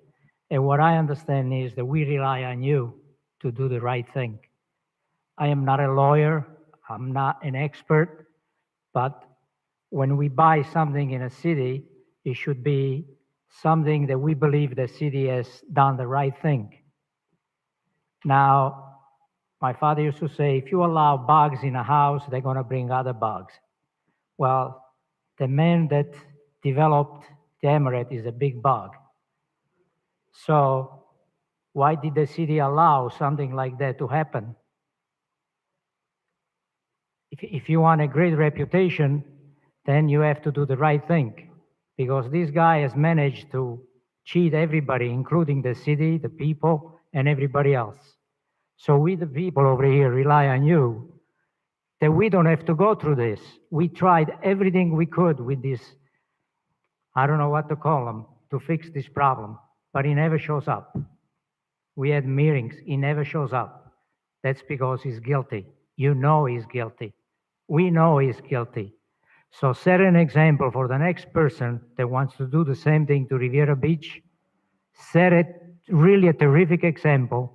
and what I understand is that we rely on you to do the right thing. I am not a lawyer, I'm not an expert, but when we buy something in a city, it should be something that we believe the city has done the right thing. Now, My father used to say, if you allow bugs in a house, they're going to bring other bugs. Well, the man that developed the emirate is a big bug. So why did the city allow something like that to happen? If you want a great reputation, then you have to do the right thing, because this guy has managed to cheat everybody, including the city, the people, and everybody else. So we, the people over here, rely on you that we don't have to go through this. We tried everything we could with this, I don't know what to call them, to fix this problem, but he never shows up. We had meetings, he never shows up. That's because he's guilty. You know he's guilty. We know he's guilty. So set an example for the next person that wants to do the same thing to Riviera Beach. Set it really a terrific example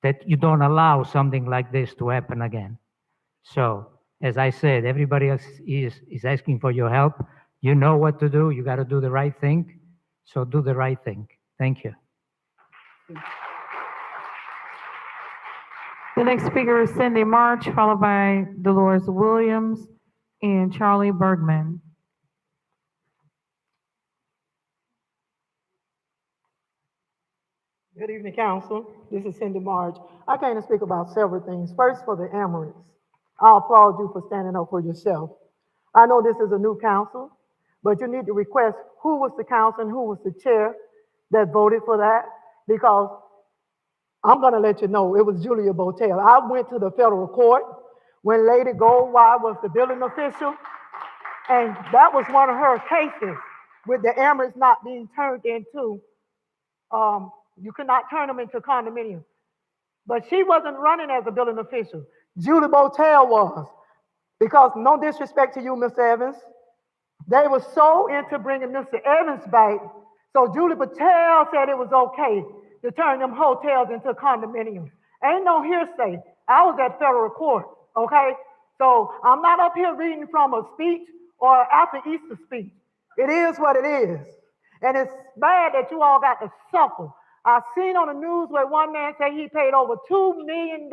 that you don't allow something like this to happen again. So, as I said, everybody else is asking for your help. You know what to do. You got to do the right thing. So do the right thing. Thank you. The next speaker is Cindy March, followed by Dolores Williams and Charlie Bergman. Good evening, Council. This is Cindy March. I came to speak about several things. First, for the Emirates, I applaud you for standing up for yourself. I know this is a new council, but you need to request who was the council and who was the chair that voted for that, because I'm going to let you know it was Julia Botel. I went to the federal court when Lady Goldwire was the building official, and that was one of her cases with the Emirates not being turned into you could not turn them into condominiums. But she wasn't running as a building official. Julie Botel was. Because no disrespect to you, Mr. Evans, they were so into bringing Mr. Evans back. So Julie Botel said it was okay to turn them hotels into condominiums. Ain't no hearsay. I was at federal court, okay? So I'm not up here reading from a speech or after Easter speech. It is what it is. And it's bad that you all got to suffer. I seen on the news where one man said he paid over $2 million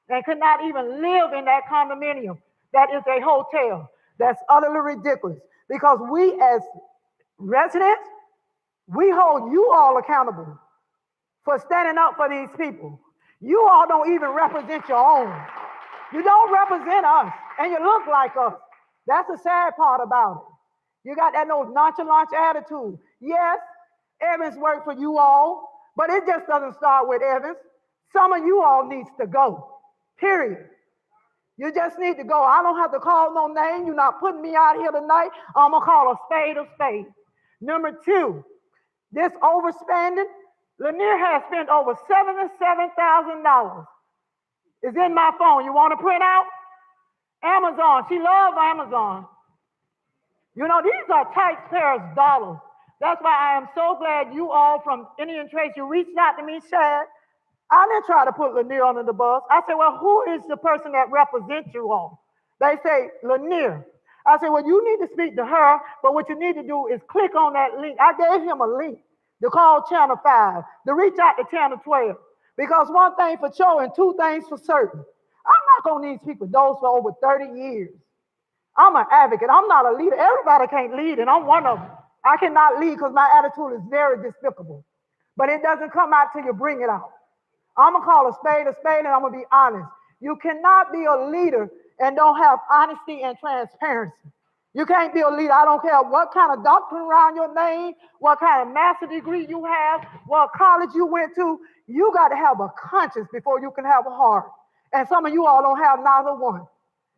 and could not even live in that condominium. That is a hotel. That's utterly ridiculous. Because we as residents, we hold you all accountable for standing up for these people. You all don't even represent your own. You don't represent us, and you look like us. That's the sad part about it. You got that no nonchalant attitude. Yes, Evans worked for you all, but it just doesn't start with Evans. Some of you all needs to go, period. You just need to go. I don't have to call no name. You're not putting me out here tonight. I'm going to call a spade. Number two, this overspending, Lanier has spent over $77,000. It's in my phone. You want to print out? Amazon. She loves Amazon. You know, these are taxpayers' dollars. That's why I am so glad you all from Indian Trace, you reached out to me, Shad. I didn't try to put Lanier under the bus. I said, well, who is the person that represents you all? They say, Lanier. I said, well, you need to speak to her, but what you need to do is click on that link. I gave him a link to call Channel 5, to reach out to Channel 12. Because one thing for sure and two things for certain. I'm not going to need people those for over 30 years. I'm an advocate. I'm not a leader. Everybody can't lead, and I'm one of them. I cannot lead because my attitude is very despicable. But it doesn't come out till you bring it out. I'm going to call a spade, and I'm going to be honest. You cannot be a leader and don't have honesty and transparency. You can't be a leader. I don't care what kind of doctrine around your name, what kind of master degree you have, what college you went to. You got to have a conscience before you can have a heart. And some of you all don't have neither one.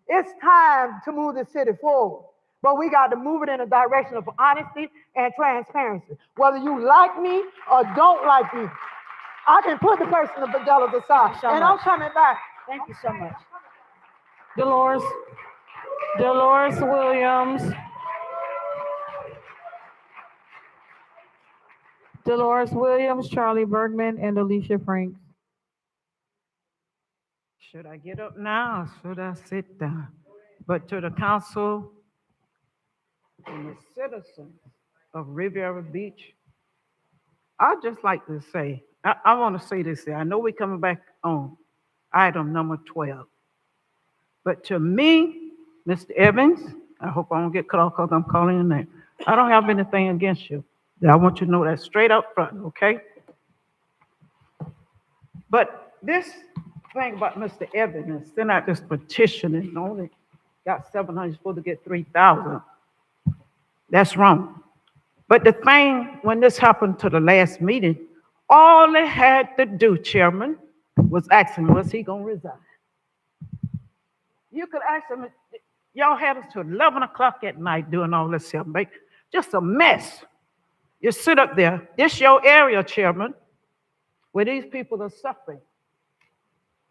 It's time to move the city forward. But we got to move it in a direction of honesty and transparency. Whether you like me or don't like me, I can put the person of Fidelis aside. And I'm coming back. Thank you so much. Dolores Williams. Dolores Williams, Charlie Bergman, and Alicia Franks. Should I get up now or should I sit down? But to the council and the citizens of Riviera Beach, I'd just like to say, I want to say this here. I know we're coming back on item number 12. But to me, Mr. Evans, I hope I don't get cut off because I'm calling your name. I don't have anything against you. I want you to know that straight up front, okay? But this thing about Mr. Evans and send out this petition and only got 700, supposed to get 3,000. That's wrong. But the thing, when this happened to the last meeting, all they had to do, Chairman, was ask him, was he gonna resign? You could ask him, y'all had us to 11 o'clock at night doing all this here, make just a mess. You sit up there, this your area, Chairman, where these people are suffering.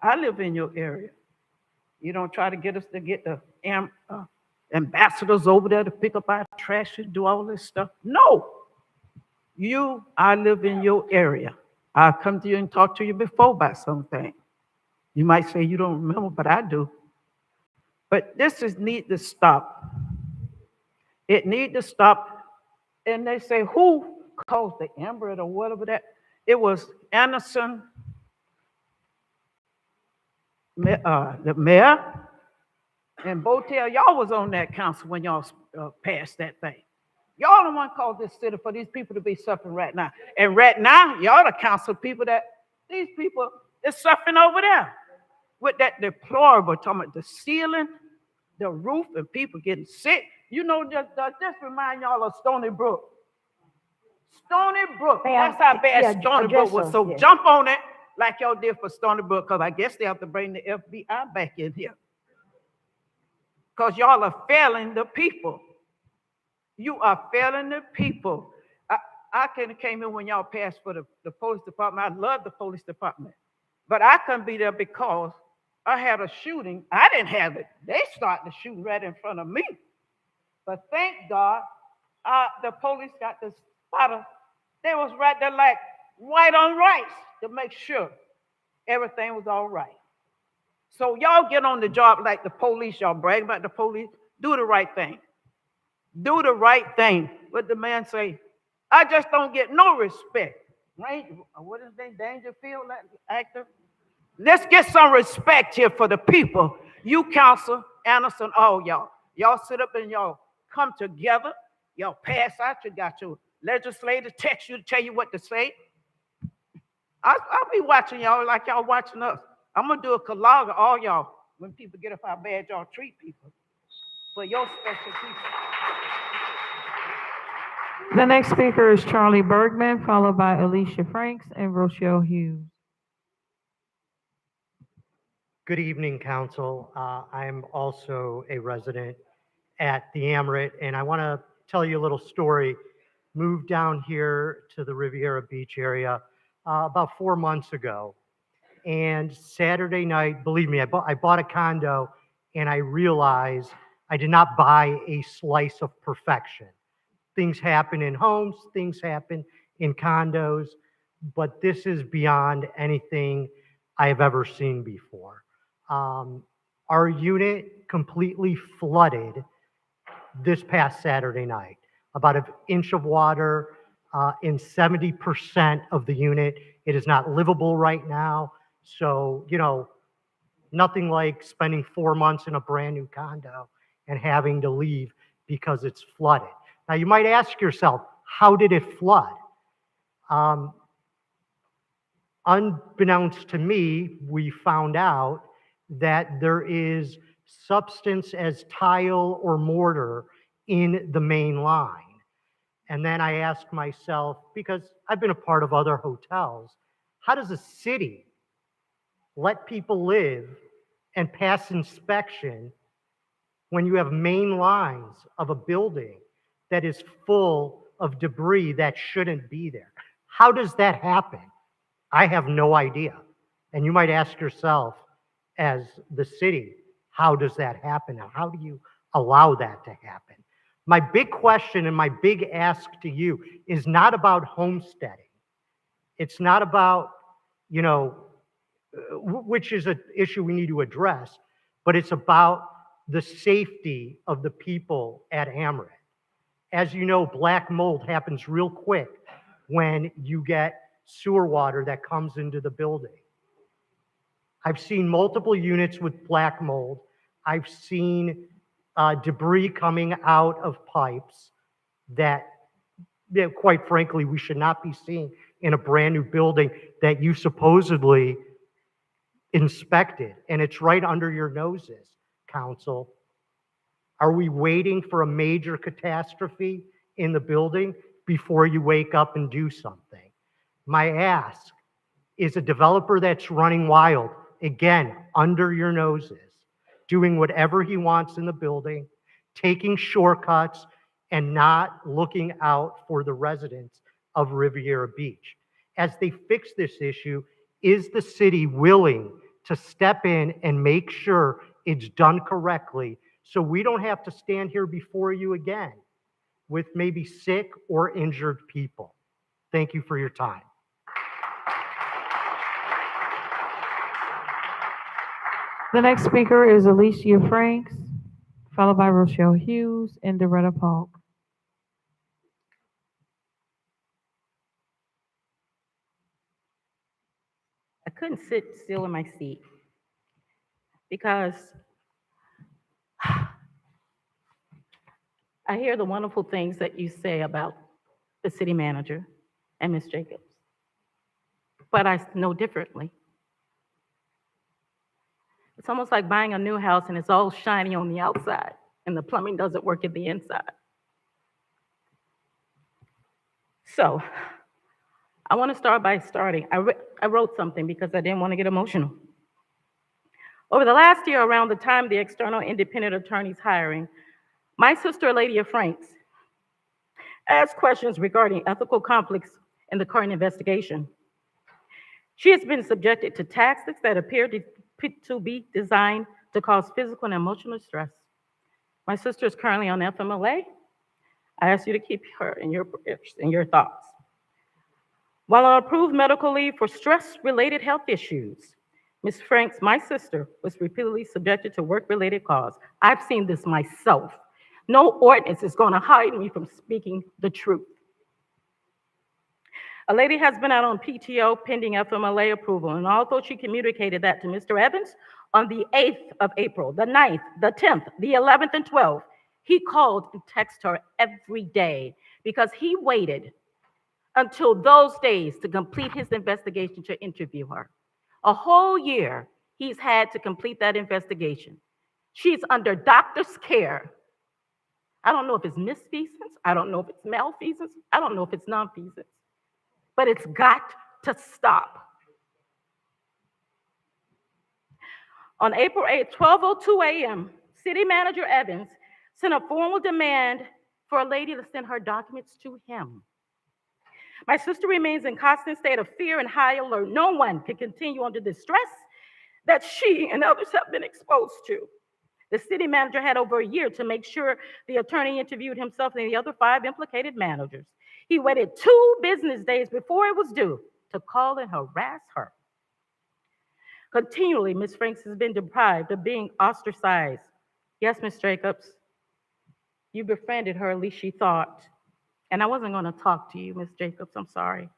I live in your area. You don't try to get us to get the ambassadors over there to pick up our trash and do all this stuff. No. I live in your area. I'll come to you and talk to you before about something. You might say you don't remember, but I do. But this need to stop. It need to stop. And they say, who caused the Amber or whatever that? It was Anderson, the mayor, and Botel. Y'all was on that council when y'all passed that thing. Y'all the one called this city for these people to be suffering right now. And right now, y'all the council people that these people is suffering over there with that deplorable, talking about the ceiling, the roof, and people getting sick. You know, just remind y'all of Stony Brook. Stony Brook, that's how bad Stony Brook was. So jump on it like y'all did for Stony Brook, because I guess they have to bring the FBI back in here. Because y'all are failing the people. You are failing the people. I came in when y'all passed for the police department. I love the police department. But I couldn't be there because I had a shooting. I didn't have it. They started the shooting right in front of me. But thank God, the police got the spotter. They was right there like white on rice to make sure everything was all right. So y'all get on the job like the police. Y'all brag about the police. Do the right thing. Do the right thing. What the man say? I just don't get no respect. Right? What is his name? Dangerfield, that actor? Let's get some respect here for the people. You, Council, Anderson, all y'all. Y'all sit up and y'all come together. Y'all pass out. You got your legislator text you to tell you what to say. I'll be watching y'all like y'all watching us. I'm going to do a collage of all y'all when people get up how bad y'all treat people. For your special people. The next speaker is Charlie Bergman, followed by Alicia Franks and Rochelle Hughes. Good evening, Council. I'm also a resident at the Amoret, and I want to tell you a little story. Moved down here to the Riviera Beach area about 4 months ago. And Saturday night, believe me, I bought a condo, and I realized I did not buy a slice of perfection. Things happen in homes, things happen in condos, but this is beyond anything I have ever seen before. Our unit completely flooded this past Saturday night. About an inch of water in 70% of the unit. It is not livable right now. So, you know, nothing like spending 4 months in a brand new condo and having to leave because it's flooded. Now, you might ask yourself, how did it flood? Unbeknownst to me, we found out that there is substance as tile or mortar in the main line. And then I asked myself, because I've been a part of other hotels, how does a city let people live and pass inspection when you have main lines of a building that is full of debris that shouldn't be there? How does that happen? I have no idea. And you might ask yourself, as the city, how does that happen? Now, how do you allow that to happen? My big question and my big ask to you is not about homesteading. It's not about, you know, which is an issue we need to address, but it's about the safety of the people at Amoret. As you know, black mold happens real quick when you get sewer water that comes into the building. I've seen multiple units with black mold. I've seen debris coming out of pipes that, quite frankly, we should not be seeing in a brand new building that you supposedly inspected, and it's right under your noses, council. Are we waiting for a major catastrophe in the building before you wake up and do something? My ask is a developer that's running wild, again, under your noses, doing whatever he wants in the building, taking shortcuts, and not looking out for the residents of Riviera Beach. As they fix this issue, is the city willing to step in and make sure it's done correctly so we don't have to stand here before you again with maybe sick or injured people? Thank you for your time. The next speaker is Alicia Franks, followed by Rochelle Hughes and Doretta Polk. I couldn't sit still in my seat because I hear the wonderful things that you say about the city manager and Ms. Jacobs, but I know differently. It's almost like buying a new house and it's all shiny on the outside and the plumbing doesn't work at the inside. So I want to start by starting. I wrote something because I didn't want to get emotional. Over the last year, around the time the external independent attorney's hiring, my sister, Lydia Franks, asked questions regarding ethical conflicts in the current investigation. She has been subjected to tactics that appear to be designed to cause physical and emotional stress. My sister is currently on FMLA. I ask you to keep her in your prayers and your thoughts. While on approved medical leave for stress-related health issues, Ms. Franks, my sister, was repeatedly subjected to work-related cause. I've seen this myself. No ordinance is going to hide me from speaking the truth. A lady has been out on PTO pending FMLA approval, and although she communicated that to Mr. Evans on the 8th of April, the 9th, the 10th, the 11th, and 12th, he called and texted her every day because he waited until those days to complete his investigation to interview her. A whole year he's had to complete that investigation. She's under doctor's care. I don't know if it's misfeasance. I don't know if it's malfeasance. I don't know if it's nonfeasance. But it's got to stop. On April 8th, 12:02 a.m., City Manager Evans sent a formal demand for a lady to send her documents to him. My sister remains in constant state of fear and high alert. No one can continue under the stress that she and others have been exposed to. The city manager had over a year to make sure the attorney interviewed himself and the other 5 implicated managers. He waited 2 business days before it was due to call and harass her. Continually, Ms. Franks has been deprived of being ostracized. Yes, Ms. Jacobs, you befriended her, at least she thought. And I wasn't going to talk to you, Ms. Jacobs, I'm sorry.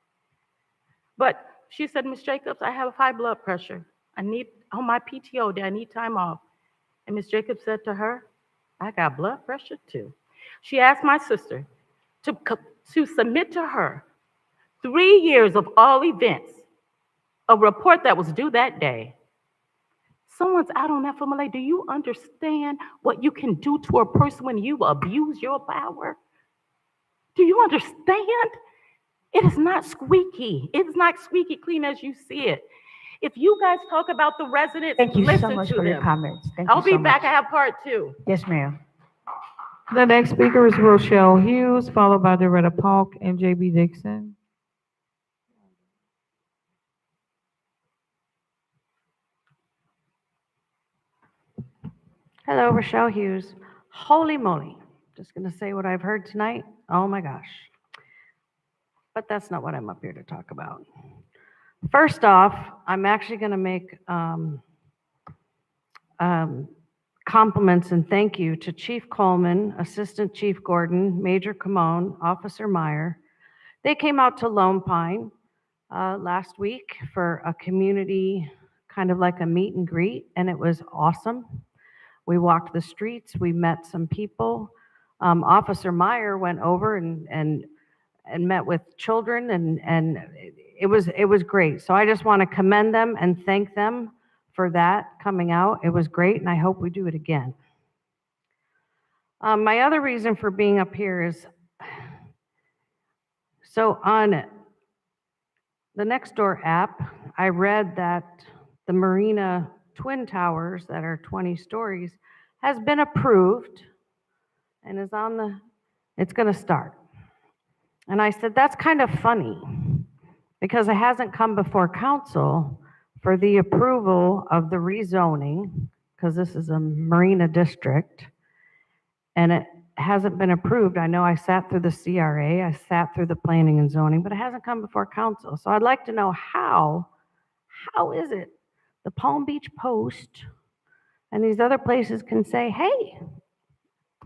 But she said, Ms. Jacobs, I have high blood pressure. On my PTO day, I need time off. And Ms. Jacobs said to her, I got blood pressure too. She asked my sister to submit to her 3 years of all events, a report that was due that day. Someone's out on FMLA. Do you understand what you can do to a person when you abuse your power? Do you understand? It is not squeaky. It's not squeaky clean as you see it. If you guys talk about the residents, Thank you so listen much to for your them. comments. Thank I'll you be so back. much. I have part 2. Yes, ma'am. The next speaker is Rochelle Hughes, followed by Doretta Polk and JB Dixon. Hello, Rochelle Hughes. Holy moly. Just going to say what I've heard tonight. Oh my gosh. But that's not what I'm up here to talk about. First off, I'm actually going to make compliments and thank you to Chief Coleman, Assistant Chief Gordon, Major Camone, Officer Meyer. They came out to Lone Pine last week for a community kind of like a meet and greet, and it was awesome. We walked the streets, we met some people. Officer Meyer went over and met with children, and it was great. So I just want to commend them and thank them for that coming out. It was great, and I hope we do it again. My other reason for being up here is, so on the Nextdoor app, I read that the Marina Twin Towers that are 20 stories has been approved and is it's going to start. And I said, that's kind of funny because it hasn't come before council for the approval of the rezoning, because this is a marina district, and it hasn't been approved. I know I sat through the CRA, I sat through the planning and zoning, but it hasn't come before council. So I'd like to know how is it the Palm Beach Post and these other places can say, hey,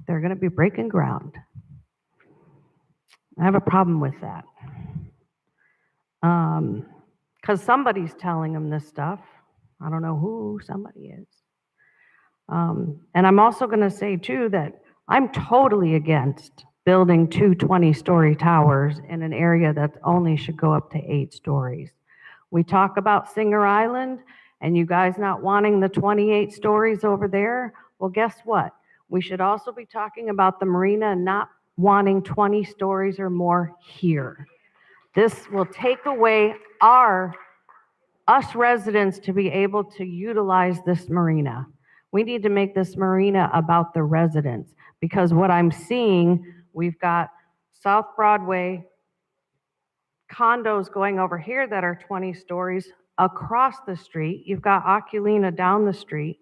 they're going to be breaking ground. I have a problem with that. Because somebody's telling them this stuff. I don't know who somebody is. And I'm also going to say, too, that I'm totally against building two 20-story towers in an area that only should go up to 8 stories. We talk about Singer Island, and you guys not wanting the 28 stories over there. Well, guess what? We should also be talking about the marina and not wanting 20 stories or more here. This will take away us residents to be able to utilize this marina. We need to make this marina about the residents, because what I'm seeing, we've got South Broadway condos going over here that are 20 stories across the street. You've got Oculina down the street.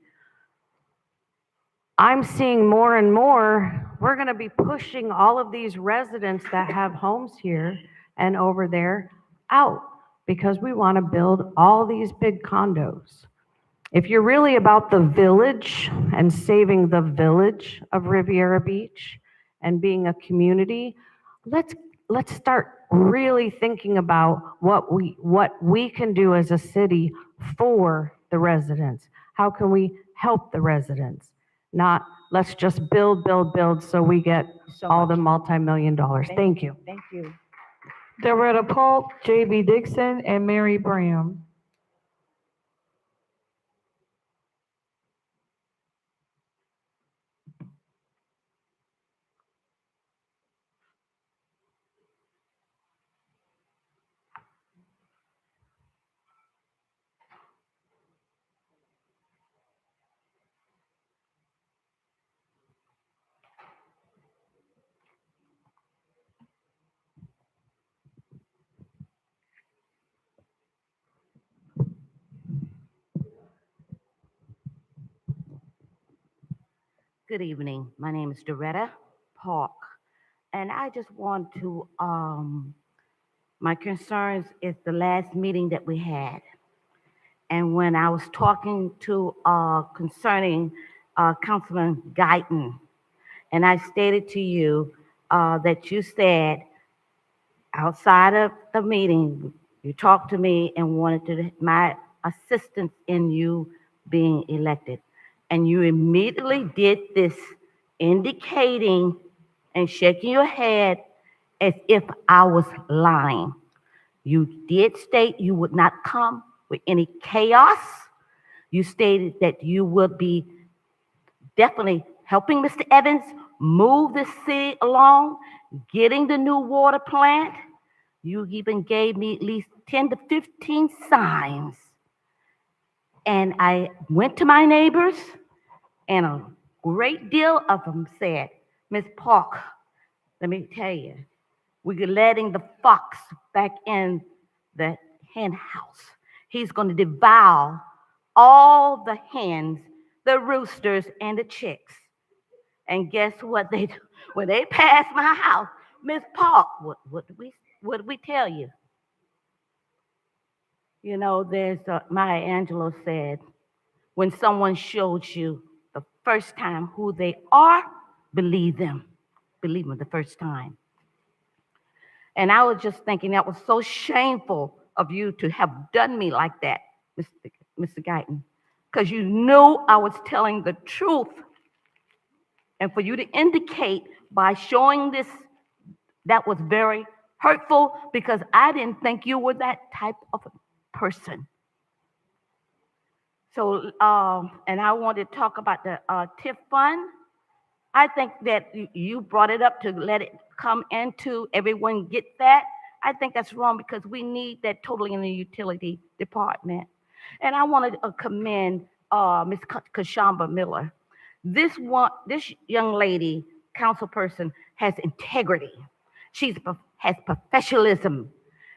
I'm seeing more and more, we're going to be pushing all of these residents that have homes here and over there out because we want to build all these big condos. If you're really about the village and saving the village of Riviera Beach and being a community, let's start really thinking about what we can do as a city for the residents. How can we help the residents? Not let's just build so we get all the multi-million dollars. Thank you. Thank you. Doretta Polk, J.B. Dixon, and Mary Bram. Good evening. My name is Doretta Park, and I just want to, my concerns is the last meeting that we had. And when I was talking to, concerning Councilman Guyton, and I stated to you that you said outside of the meeting, you talked to me and wanted my assistance in you being elected. And you immediately did this, indicating and shaking your head as if I was lying. You did state you would not come with any chaos. You stated that you would be definitely helping Mr. Evans move the city along, getting the new water plant. You even gave me at least 10 to 15 signs. And I went to my neighbors, and a great deal of them said, Ms. Park, let me tell you, we're letting the fox back in the hen house. He's going to devour all the hens, the roosters, and the chicks. And guess what they do? When they pass my house, Ms. Park, what did we tell you? You know, there's Maya Angelou said, when someone shows you the first time who they are, believe them. Believe them the first time. And I was just thinking that was so shameful of you to have done me like that, Mr. Guyton, because you knew I was telling the truth. And for you to indicate by showing this, that was very hurtful because I didn't think you were that type of person. So, and I want to talk about the TIF fund. I think that you brought it up to let it come into everyone get that. I think that's wrong because we need that totally in the utility department. And I want to commend Ms. Kashamba Miller. This young lady, council person, has integrity. She has professionalism.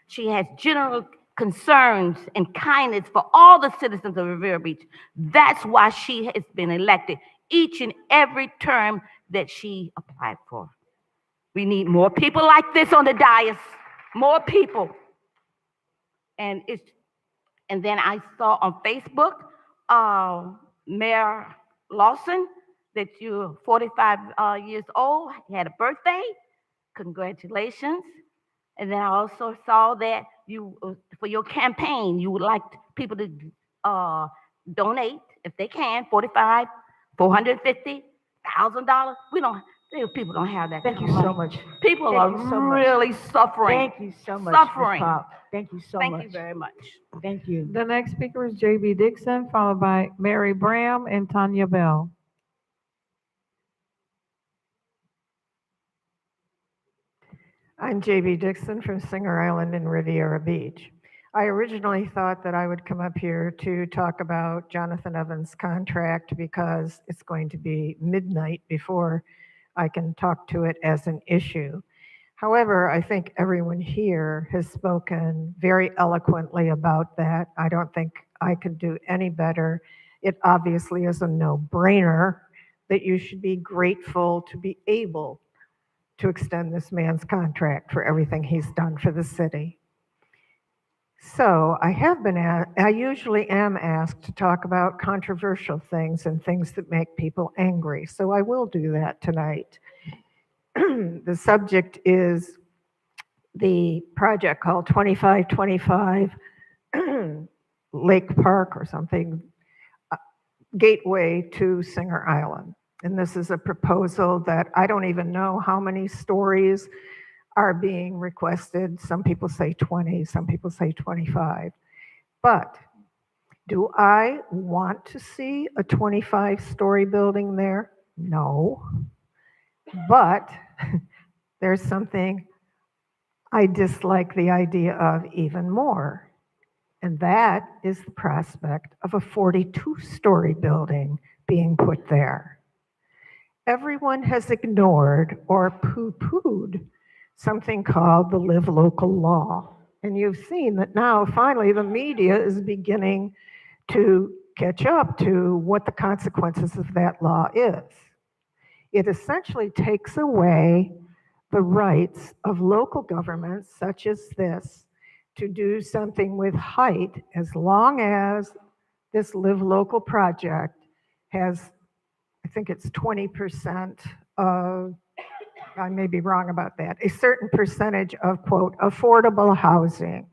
She has general concerns and kindness for all the citizens of Revere Beach. That's why she has been elected each and every term that she applied for. We need more people like this on the dais, more people. And then I saw on Facebook, Mayor Lawson, that you're 45 years old, you had a birthday. Congratulations. And then I also saw that you, for your campaign, you would like people to donate, if they can, $45, $450,000. People don't have that. Thank kind you of so money. much. People Thank are you so much. really suffering. Thank you so much, Ms. Suffering. Pop. Thank you so much. Thank you very much. Thank you. The next speaker is J.B. Dixon, followed by Mary Bram and Tanya Bell. I'm J.B. Dixon from Singer Island in Riviera Beach. I originally thought that I would come up here to talk about Jonathan Evans' contract because it's going to be midnight before I can talk to it as an issue. However, I think everyone here has spoken very eloquently about that. I don't think I could do any better. It obviously is a no-brainer that you should be grateful to be able to extend this man's contract for everything he's done for the city. So I usually am asked to talk about controversial things and things that make people angry. So I will do that tonight. The subject is the project called 2525 Lake Park or something, gateway to Singer Island. And this is a proposal that I don't even know how many stories are being requested. Some people say 20, some people say 25. But do I want to see a 25-story building there? No. But there's something I dislike the idea of even more. And that is the prospect of a 42-story building being put there. Everyone has ignored or poo-pooed something called the Live Local law. And you've seen that now finally the media is beginning to catch up to what the consequences of that law is. It essentially takes away the rights of local governments such as this to do something with height as long as this Live Local project has, I think it's 20% of, I may be wrong about that, a certain percentage of, quote, affordable housing.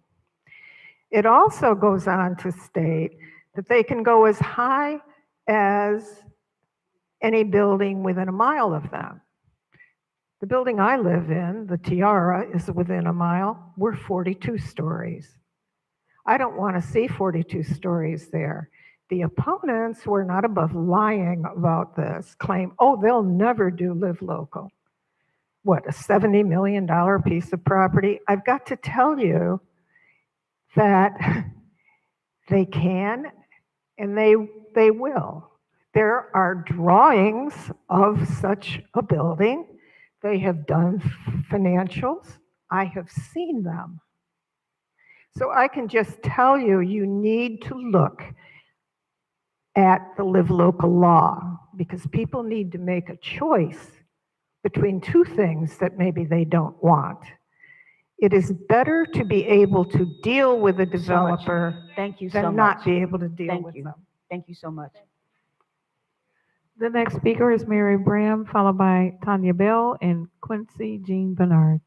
It also goes on to state that they can go as high as any building within a mile of them. The building I live in, the Tiara, is within a mile. We're 42 stories. I don't want to see 42 stories there. The opponents, who are not above lying about this, claim, oh, they'll never do Live Local. What, a $70 million piece of property? I've got to tell you that they can and they will. There are drawings of such a building. They have done financials. I have seen them. So I can just tell you, you need to look at the Live Local law because people need to make a choice between two things that maybe they don't want. It is better to be able to deal with a developer than not be able to deal with them. Thank you so much. The next speaker is Mary Bram, followed by Tanya Bell and Quincy Jean Bernard.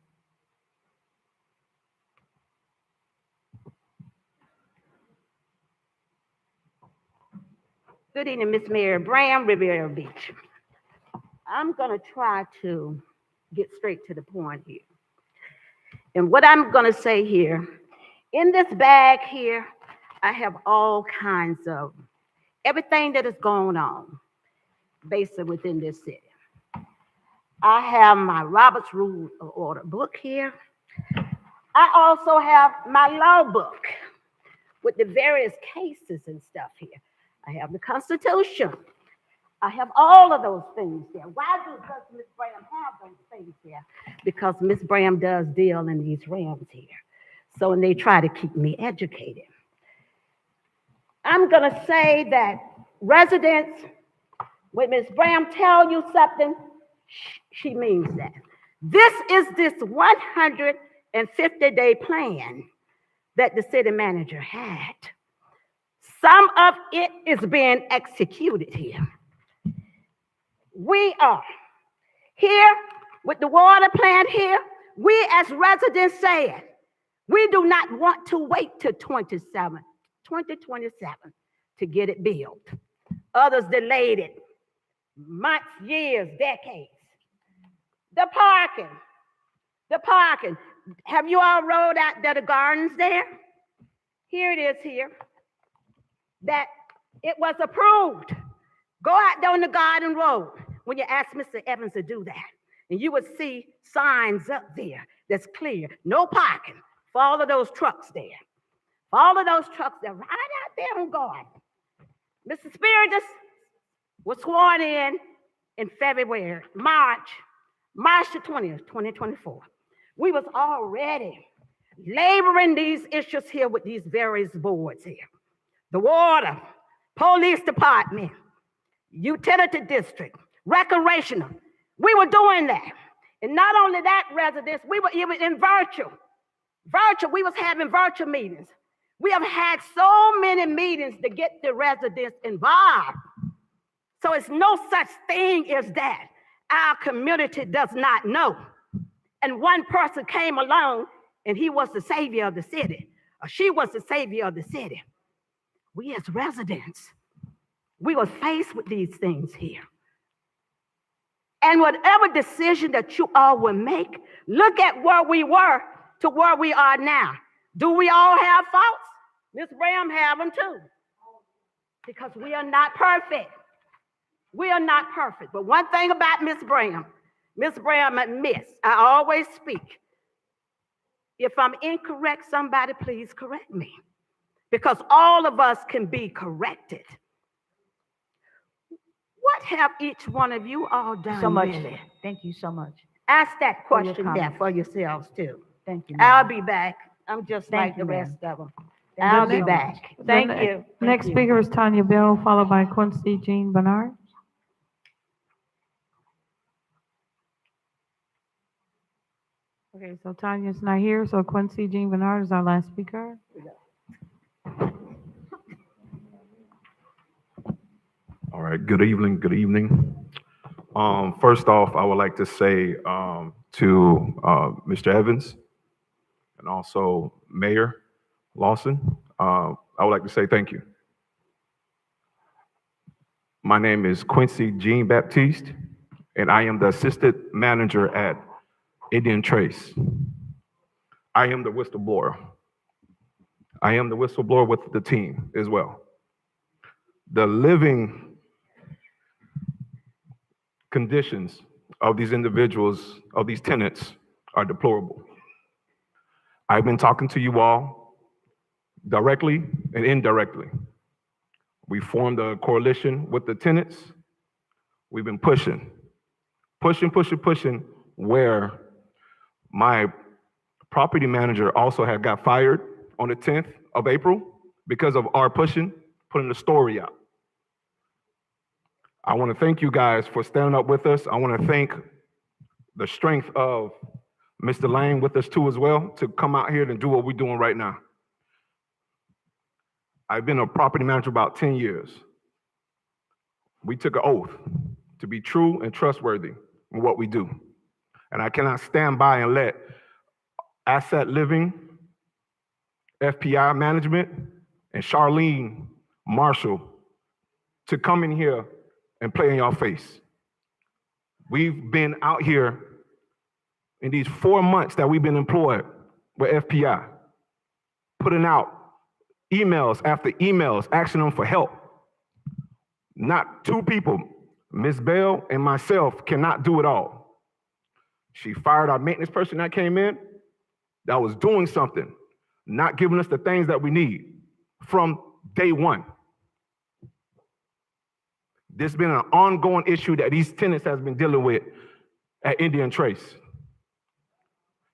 Good evening, Miss Mary Brown, Riviera Beach. I'm gonna try to get straight to the point here. And what I'm gonna say here, in this bag here, I have all kinds of everything that is going on, basically within this city. I have my Robert's Rule of Order book here. I also have my law book with the various cases and stuff here. I have the Constitution. I have all of those things there. Why does Miss Bram have those things there? Because Miss Bram does deal in these realms here. So, and they try to keep me educated. I'm gonna say that residents, when Miss Bram tell you something, she means that. This is this 150-day plan that the city manager had. Some of it is being executed here. We are here with the water plant here. We as residents said, we do not want to wait till 2027 to get it built. Others delayed it months, years, decades. The parking. Have you all rode out there, the gardens there? Here it is here, that it was approved. Go out there on the garden road when you ask Mr. Evans to do that, and you would see signs up there that's clear, no parking for all of those trucks there. For all of those trucks that right out there on guard. Mr. Spiritus was sworn in February, March the 20th, 2024. We was already laboring these issues here with these various boards here. The water, police department, utility district, recreational. We were doing that. And not only that, residents, we were even in virtual. We was having virtual meetings. We have had so many meetings to get the residents involved. So it's no such thing as that our community does not know. And one person came along and he was the savior of the city, or she was the savior of the city. We as residents, we were faced with these things here. And whatever decision that you all will make, look at where we were to where we are now. Do we all have faults? Miss Bram have them too. Because we are not perfect. We are not perfect. But one thing about Miss Bram admits, I always speak. If I'm incorrect, somebody please correct me. Because all of us can be corrected. What have each one of you all done? So much. Really? Thank you so much. Ask that For your question there comments. for yourselves too. Thank you. I'll be back. I'm just Thank like you, the ma'am. rest of them. Thank you I'll be so back. much. Thank The you. Next Thank you. speaker is Tanya Bell, followed by Quincy Jean Bernard. Okay, so Tanya's not here, so Quincy Jean Bernard is our last speaker. All right, good evening, good evening. First off, I would like to say to Mr. Evans and also Mayor Lawson, I would like to say thank you. My name is Quincy Jean Baptiste, and I am the assistant manager at Indian Trace. I am the whistleblower. I am the whistleblower with the team as well. The living conditions of these individuals, of these tenants, are deplorable. I've been talking to you all directly and indirectly. We formed a coalition with the tenants. We've been pushing where my property manager also had got fired on the 10th of April because of our pushing, putting the story out. I want to thank you guys for standing up with us. I want to thank the strength of Mr. Lane with us too as well to come out here and do what we're doing right now. I've been a property manager about 10 years. We took an oath to be true and trustworthy in what we do. And I cannot stand by and let Asset Living, FPI Management, and Charlene Marshall to come in here and play in your face. We've been out here in these 4 months that we've been employed with FPI, putting out emails after emails, asking them for help. Not two people, Ms. Bell and myself, cannot do it all. She fired our maintenance person that came in, that was doing something, not giving us the things that we need from day one. This has been an ongoing issue that these tenants have been dealing with at Indian Trace,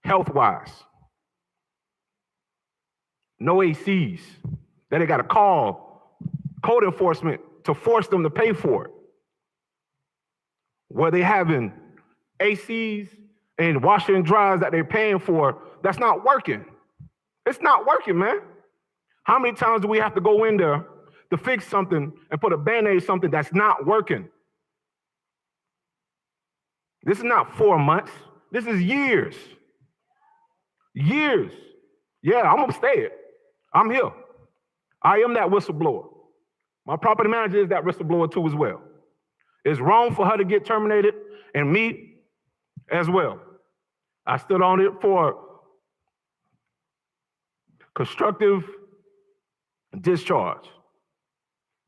health-wise. No ACs, that they got to call code enforcement to force them to pay for it. Where they having ACs and washer and dryers that they're paying for, that's not working. It's not working, man. How many times do we have to go in there to fix something and put a Band-Aid something that's not working? This is not 4 months. This is years. Years. Yeah, I'm gonna say it. I'm here. I am that whistleblower. My property manager is that whistleblower too as well. It's wrong for her to get terminated and me as well. I stood on it for constructive discharge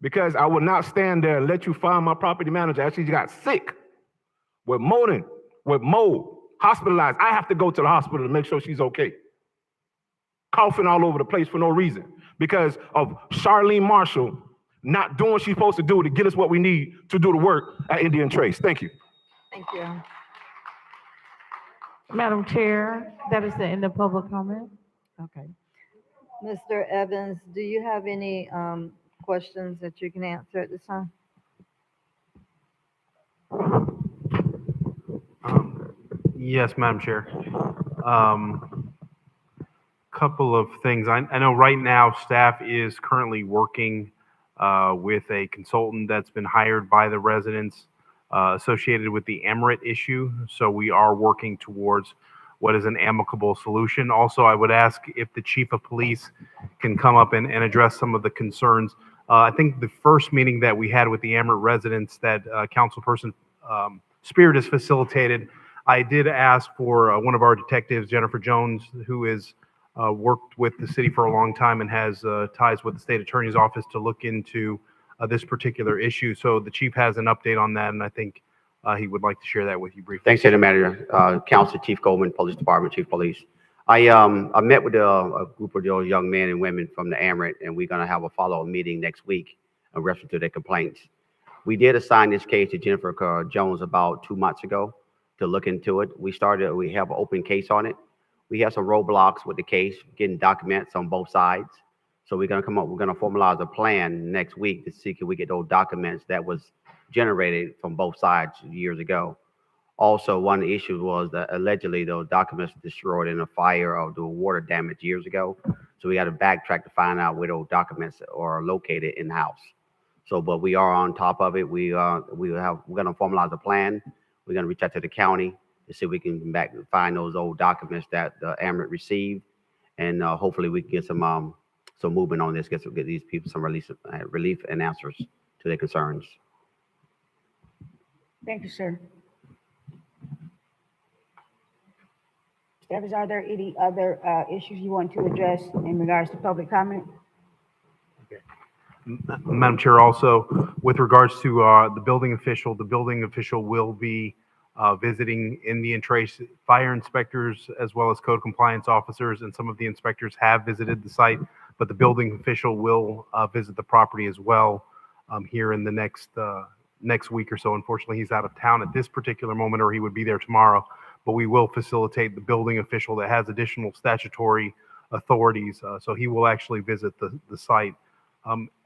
because I would not stand there and let you fire my property manager as she got sick with mold, hospitalized. I have to go to the hospital to make sure she's okay. Coughing all over the place for no reason because of Charlene Marshall not doing what she's supposed to do to get us what we need to do the work at Indian Trace. Thank you. Thank you. Madam Chair, that is the end of public comment. Okay. Mr. Evans, do you have any questions that you can answer at this time? Yes, Madam Chair. Couple of things. I know right now staff is currently working with a consultant that's been hired by the residents associated with the Emirate issue. So we are working towards what is an amicable solution. Also, I would ask if the chief of police can come up and address some of the concerns. I think the first meeting that we had with the Emirate residents that Councilperson Spirit has facilitated, I did ask for one of our detectives, Jennifer Jones, who is worked with the city for a long time and has ties with the state attorney's office to look into this particular issue. So the chief has an update on that, and I think he would like to share that with you briefly. Thanks, City Manager. Council Chief Goldman, Police Department, Chief Police. I met with a group of those young men and women from the Emirate, and we're going to have a follow-up meeting next week in reference to their complaints. We did assign this case to Jennifer Jones about 2 months ago to look into it. We have an open case on it. We have some roadblocks with the case, getting documents on both sides. So we're going to formalize a plan next week to see can we get those documents that was generated from both sides years ago. Also, one of the issues was that allegedly those documents were destroyed in a fire or the water damage years ago. So we got to backtrack to find out where those documents are located in-house. So, but we are on top of it. We're going to formalize a plan. We're going to reach out to the county to see if we can find those old documents that the Emirate received, and hopefully we can get some movement on this, get these people some relief and answers to their concerns. Thank you, sir. Staffers, are there any other issues you want to address in regards to public comment? Madam Chair, also with regards to the building official will be visiting Indian Trace. Fire inspectors as well as code compliance officers and some of the inspectors have visited the site, but the building official will visit the property as well here in the next week or so. Unfortunately, he's out of town at this particular moment, or he would be there tomorrow, but we will facilitate the building official that has additional statutory authorities. So he will actually visit the site.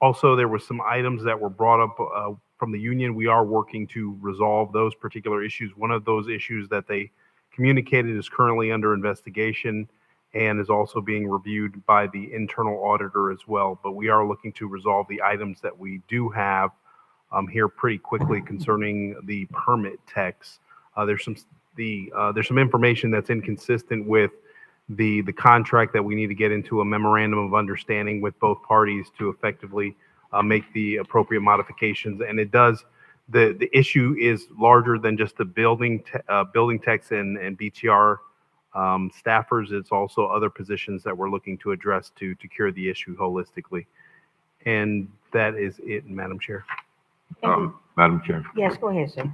Also, there were some items that were brought up from the union. We are working to resolve those particular issues. One of those issues that they communicated is currently under investigation and is also being reviewed by the internal auditor as well. But we are looking to resolve the items that we do have here pretty quickly concerning the permit text. There's some information that's inconsistent with the contract that we need to get into a memorandum of understanding with both parties to effectively make the appropriate modifications. And it does, the issue is larger than just the building techs and BTR staffers. It's also other positions that we're looking to address to cure the issue holistically. And that is it, Madam Chair. Madam Chair, Yes, go ahead, sir.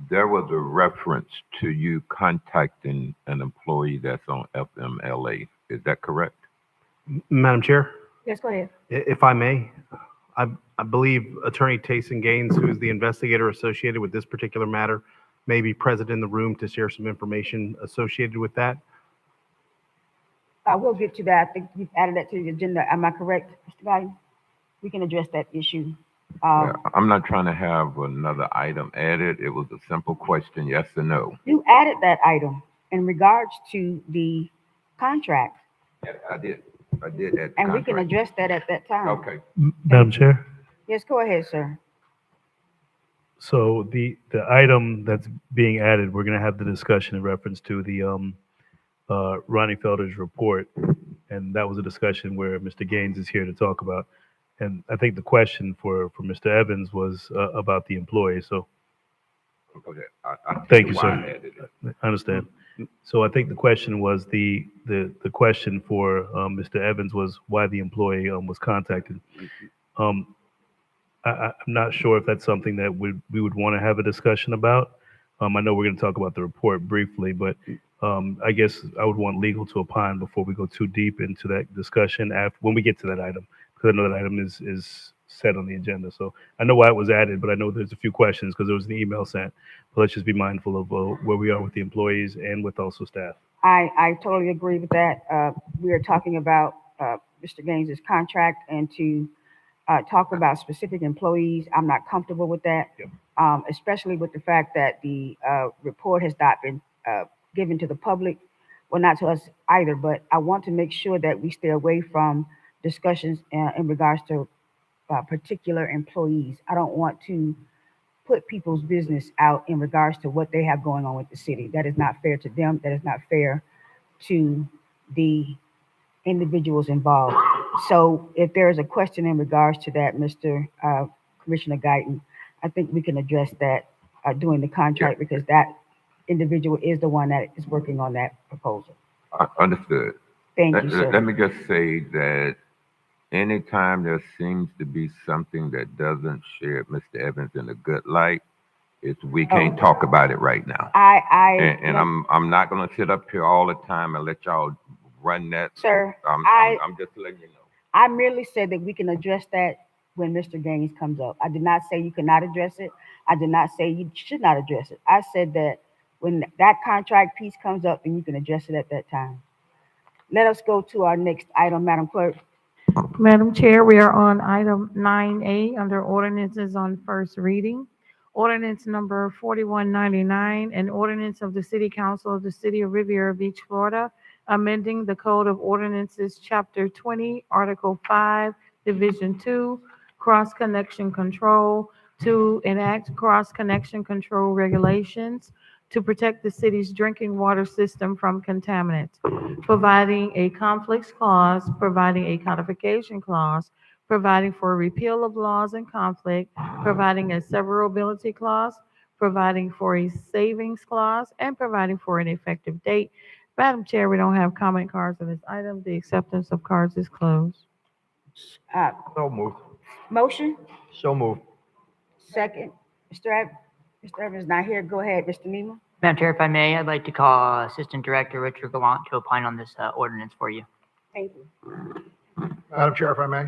there was a reference to you contacting an employee that's on FMLA. Is that correct? Madam Chair, Yes, go ahead. if I may, I believe Attorney Tayson Gaines, who is the investigator associated with this particular matter, may be present in the room to share some information associated with that. I will get to that. I think you've added that to the agenda. Am I correct, Mr. Guy? We can address that issue. Yeah, I'm not trying to have another item added. It was a simple question, yes or no. You added that item in regards to the contract, Yeah, I did. I did add the and we can contract. address that at that time. Okay. Madam Chair, Yes, go ahead, sir. so the item that's being added, we're gonna have the discussion in reference to the Ronnie Felder's report. And that was a discussion where Mr. Gaines is here to talk about. And I think the question for Mr. Evans was about the employee, so. Okay. I Thank you, why sir. I added it. I understand. So I think the question was, the question for Mr. Evans was why the employee was contacted. I'm not sure if that's something that we would want to have a discussion about. I know we're going to talk about the report briefly, but I guess I would want legal to opine before we go too deep into that discussion when we get to that item, because I know that item is set on the agenda. So I know why it was added, but I know there's a few questions because there was an email sent. But let's just be mindful of where we are with the employees and with also staff. I totally agree with that. We are talking about Mr. Gaines's contract, and to talk about specific employees, I'm not comfortable with that. Especially with the fact that the report has not been given to the public, well, not to us either, but I want to make sure that we stay away from discussions in regards to particular employees. I don't want to put people's business out in regards to what they have going on with the city. That is not fair to them. That is not fair to the individuals involved. So if there is a question in regards to that, Mr. Commissioner Guyton, I think we can address that during the contract, because that individual is the one that is working on that proposal. Understood. Thank you, sir. Let me just say that anytime there seems to be something that doesn't share Mr. Evans in a good light, we can't talk about it right now. And I'm not gonna sit up here all the time and let y'all run that. Sir, I'm just letting you know. I merely said that we can address that when Mr. Gaines comes up. I did not say you cannot address it. I did not say you should not address it. I said that when that contract piece comes up, then you can address it at that time. Let us go to our next item, Madam Clerk. Madam Chair, we are on item 9A under ordinances on first reading. Ordinance number 4199, an ordinance of the City Council of the City of Riviera Beach, Florida, amending the Code of Ordinances, Chapter 20, Article 5, Division 2, Cross Connection Control, to enact cross connection control regulations to protect the city's drinking water system from contaminants, providing a conflicts clause, providing a codification clause, providing for a repeal of laws in conflict, providing a severability clause, providing for a savings clause, and providing for an effective date. Madam Chair, we don't have comment cards on this item. The acceptance of cards is closed. So moved. Motion, So moved. second. Mr. Evans is not here. Go ahead, Mr. Nemo. Madam Chair, if I may, I'd like to call Assistant Director Richard Gallant to opine on this ordinance for you. Thank you. Madam Chair, if I may.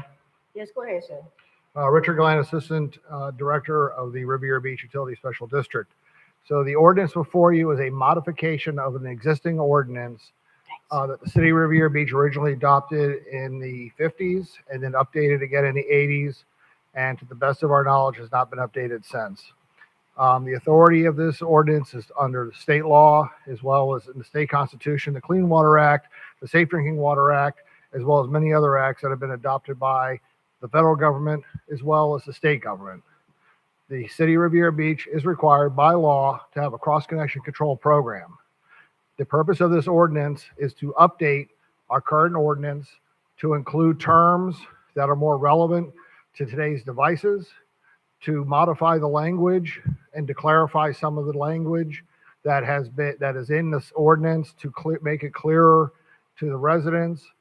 Yes, go ahead, sir. Richard Glenn, Assistant Director of the Riviera Beach Utility Special District. So the ordinance before you is a modification of an existing ordinance that the city of Riviera Beach originally adopted in the 50s and then updated again in the 80s, and to the best of our knowledge has not been updated since. The authority of this ordinance is under the state law, as well as in the state constitution, the Clean Water Act, the Safe Drinking Water Act, as well as many other acts that have been adopted by the federal government, as well as the state government. The city of Riviera Beach is required by law to have a cross-connection control program. The purpose of this ordinance is to update our current ordinance to include terms that are more relevant to today's devices, to modify the language and to clarify some of the language that is in this ordinance to make it clearer to the residents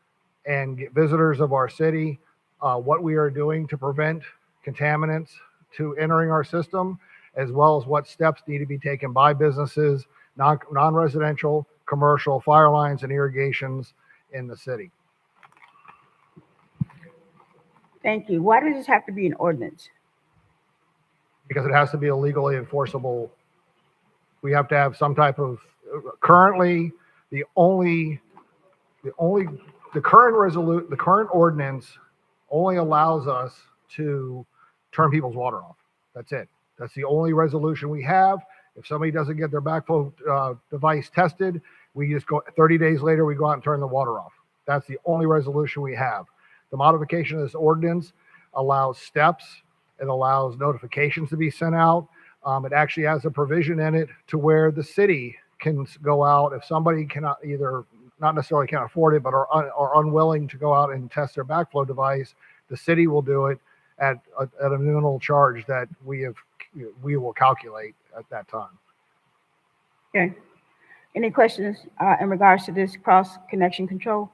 and visitors of our city what we are doing to prevent contaminants to entering our system, as well as what steps need to be taken by businesses, non-residential, commercial, fire lines and irrigations in the city. Thank you. Why does this have to be an ordinance? Because it has to be a legally enforceable. We have to have some type of, currently, the current ordinance only allows us to turn people's water off. That's it. That's the only resolution we have. If somebody doesn't get their backflow device tested, we just go 30 days later, we go out and turn the water off. That's the only resolution we have. The modification of this ordinance allows steps. It allows notifications to be sent out. It actually has a provision in it to where the city can go out if somebody cannot either, not necessarily can't afford it, but are unwilling to go out and test their backflow device. The city will do it at a minimal charge that we will calculate at that time. Okay. Any questions in regards to this cross connection control?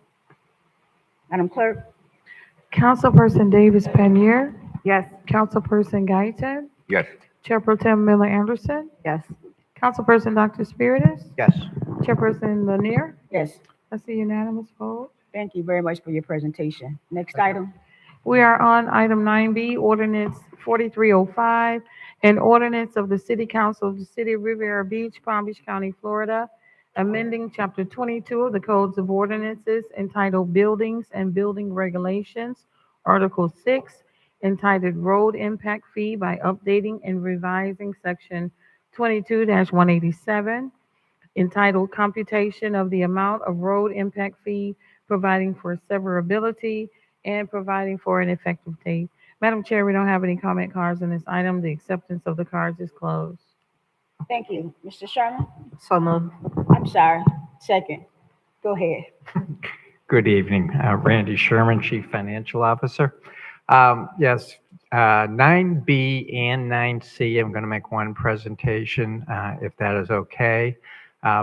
Madam Clerk? Councilperson Davis Panier, Yes. Councilperson Guyton, Yes. Chair Pro Tem Miller Anderson, Yes. Councilperson Dr. Spiritus, Yes. Chairperson Lanier. Yes. That's a unanimous vote. Thank you very much for your presentation. Next item. We are on item 9B, ordinance 4305, an ordinance of the City Council of the City of Riviera Beach, Palm Beach County, Florida, amending Chapter 22 of the Codes of Ordinances entitled Buildings and Building Regulations, Article 6, entitled Road Impact Fee by updating and revising Section 22-187, entitled Computation of the Amount of Road Impact Fee, providing for severability, and providing for an effective date. Madam Chair, we don't have any comment cards in this item. The acceptance of the cards is closed. Thank you. Mr. Sherman? So moved. I'm sorry. Second. Go ahead. Good evening. Randy Sherman, Chief Financial Officer. Yes, 9B and 9C, I'm going to make one presentation, if that is okay.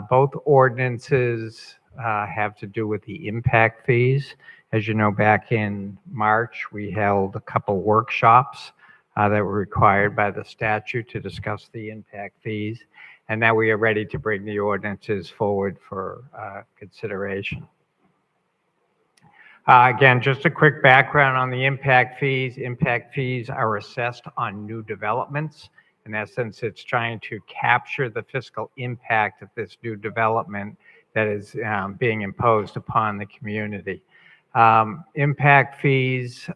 Both ordinances have to do with the impact fees. As you know, back in March, we held a couple workshops that were required by the statute to discuss the impact fees. And now we are ready to bring the ordinances forward for consideration. Again, just a quick background on the impact fees. Impact fees are assessed on new developments. In essence, it's trying to capture the fiscal impact of this new development that is being imposed upon the community. Impact fees,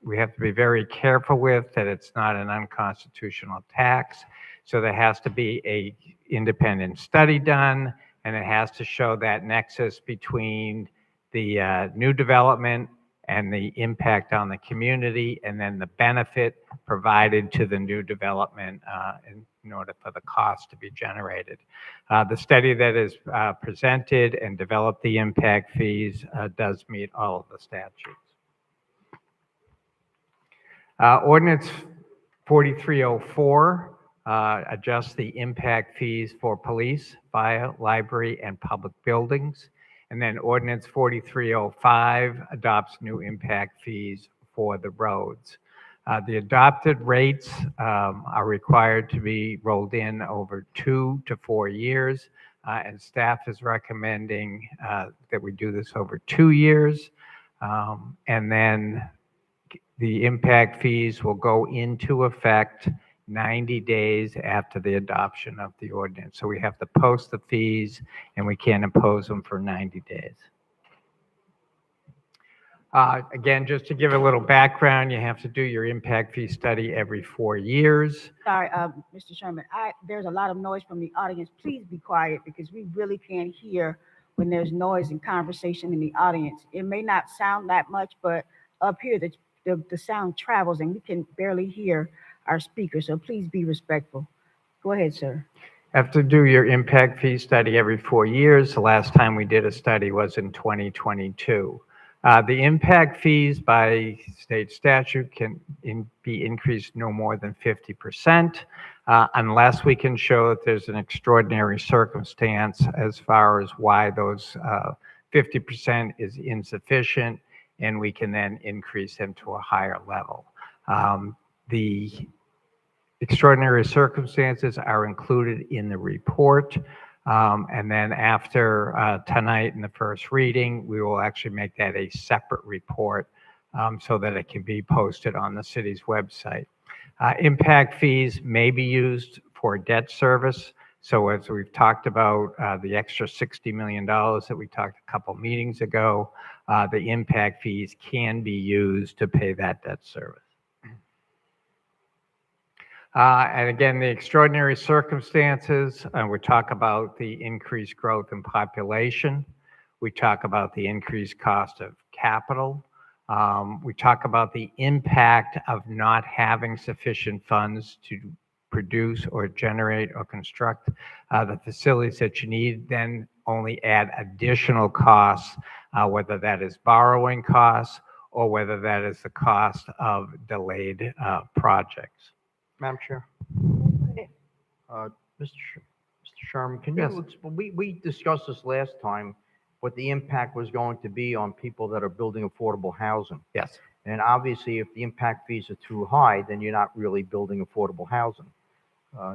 we have to be very careful with that it's not an unconstitutional tax. So there has to be an independent study done, and it has to show that nexus between the new development and the impact on the community, and then the benefit provided to the new development in order for the cost to be generated. The study that is presented and developed the impact fees does meet all of the statutes. Ordinance 4304 adjusts the impact fees for police, fire, library, and public buildings. And then Ordinance 4305 adopts new impact fees for the roads. The adopted rates are required to be rolled in over 2 to 4 years, and staff is recommending that we do this over 2 years. And then the impact fees will go into effect 90 days after the adoption of the ordinance. So we have to post the fees and we can't impose them for 90 days. Again, just to give a little background, you have to do your impact fee study every 4 years. Sorry, Mr. Sherman, there's a lot of noise from the audience. Please be quiet because we really can't hear when there's noise and conversation in the audience. It may not sound that much, but up here the sound travels and we can barely hear our speakers, so please be respectful. Go ahead, sir. Have to do your impact fee study every 4 years. The last time we did a study was in 2022. The impact fees by state statute can be increased no more than 50%, unless we can show that there's an extraordinary circumstance as far as why those 50% is insufficient, and we can then increase them to a higher level. The extraordinary circumstances are included in the report. And then after tonight in the first reading, we will actually make that a separate report so that it can be posted on the city's website. Impact fees may be used for debt service. So as we've talked about the extra $60 million that we talked a couple meetings ago, the impact fees can be used to pay that debt service. And again, the extraordinary circumstances, we talk about the increased growth in population. We talk about the increased cost of capital. We talk about the impact of not having sufficient funds to produce or generate or construct the facilities that you need, then only add additional costs, whether that is borrowing costs or whether that is the cost of delayed projects. Madam Chair. Mr. Sherman, can Yes. you, we discussed this last time, what the impact was going to be on people that are building affordable housing. Yes. And obviously, if the impact fees are too high, then you're not really building affordable housing.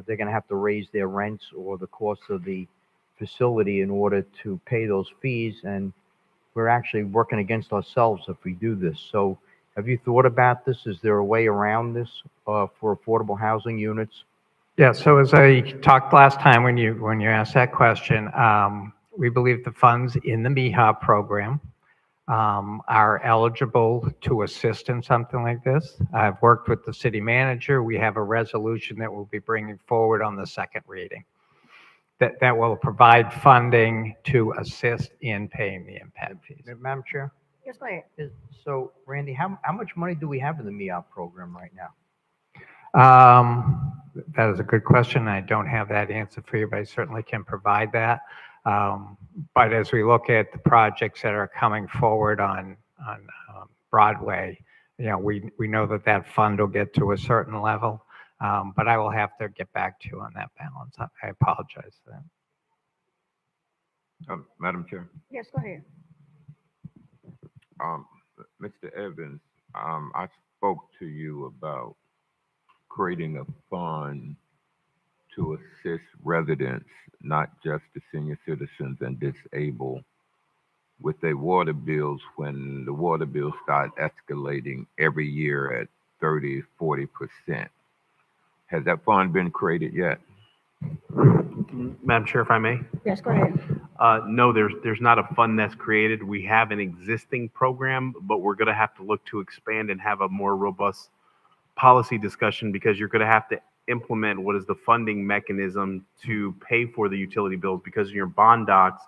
They're going to have to raise their rents or the cost of the facility in order to pay those fees, and we're actually working against ourselves if we do this. So have you thought about this? Is there a way around this for affordable housing units? Yeah, so as I talked last time when you asked that question, we believe the funds in the MEHA program are eligible to assist in something like this. I've worked with the city manager. We have a resolution that we'll be bringing forward on the second reading that will provide funding to assist in paying the impact fees. Madam Chair? Yes, go ahead. So, Randy, how much money do we have in the MEOP program right now? That is a good question. I don't have that answer for you, but I certainly can provide that. But as we look at the projects that are coming forward on Broadway, you know, we know that fund will get to a certain level, but I will have to get back to you on that balance. I apologize for that. Madam Chair. Yes, go ahead. Mr. Evans, I spoke to you about creating a fund to assist residents, not just the senior citizens and disabled, with their water bills when the water bills start escalating every year at 30-40%. Has that fund been created yet? Madam Chair, if I may? Yes, go ahead. No, there's not a fund that's created. We have an existing program, but we're going to have to look to expand and have a more robust policy discussion, because you're going to have to implement what is the funding mechanism to pay for the utility bills, because in your bond docs,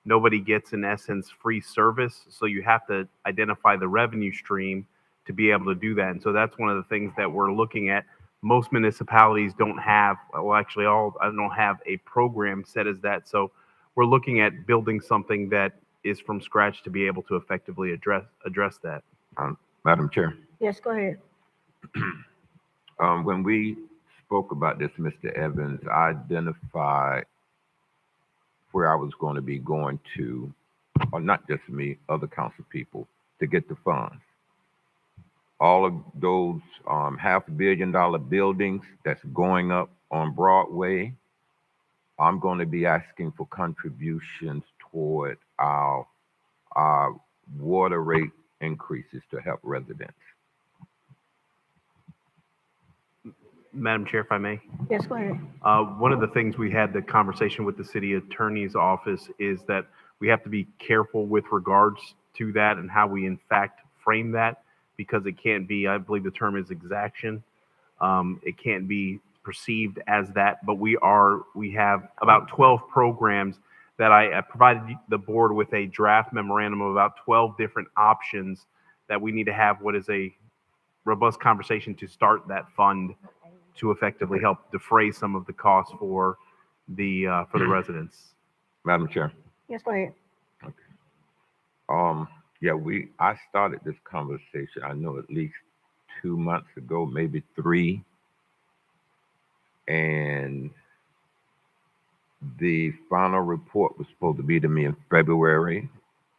nobody gets, in essence, free service. So you have to identify the revenue stream to be able to do that. And so that's one of the things that we're looking at. Most municipalities don't have, well, actually all don't have a program set as that. So we're looking at building something that is from scratch to be able to effectively address that. Madam Chair. Yes, go ahead. When we spoke about this, Mr. Evans, I identified where I was going to be going to, or not just me, other council people, to get the funds. All of those $500 million buildings that's going up on Broadway, I'm going to be asking for contributions toward our water rate increases to help residents. Madam Chair, if I may. Yes, go ahead. One of the things we had the conversation with the city attorney's office is that we have to be careful with regards to that and how we in fact frame that, because it can't be, I believe the term is exaction. It can't be perceived as that, but we have about 12 programs that I provided the board with a draft memorandum of about 12 different options that we need to have what is a robust conversation to start that fund to effectively help defray some of the costs for the residents. Madam Chair. Yes, go ahead. Yeah, I started this conversation, I know at least 2 months ago, maybe 3. And the final report was supposed to be to me in February.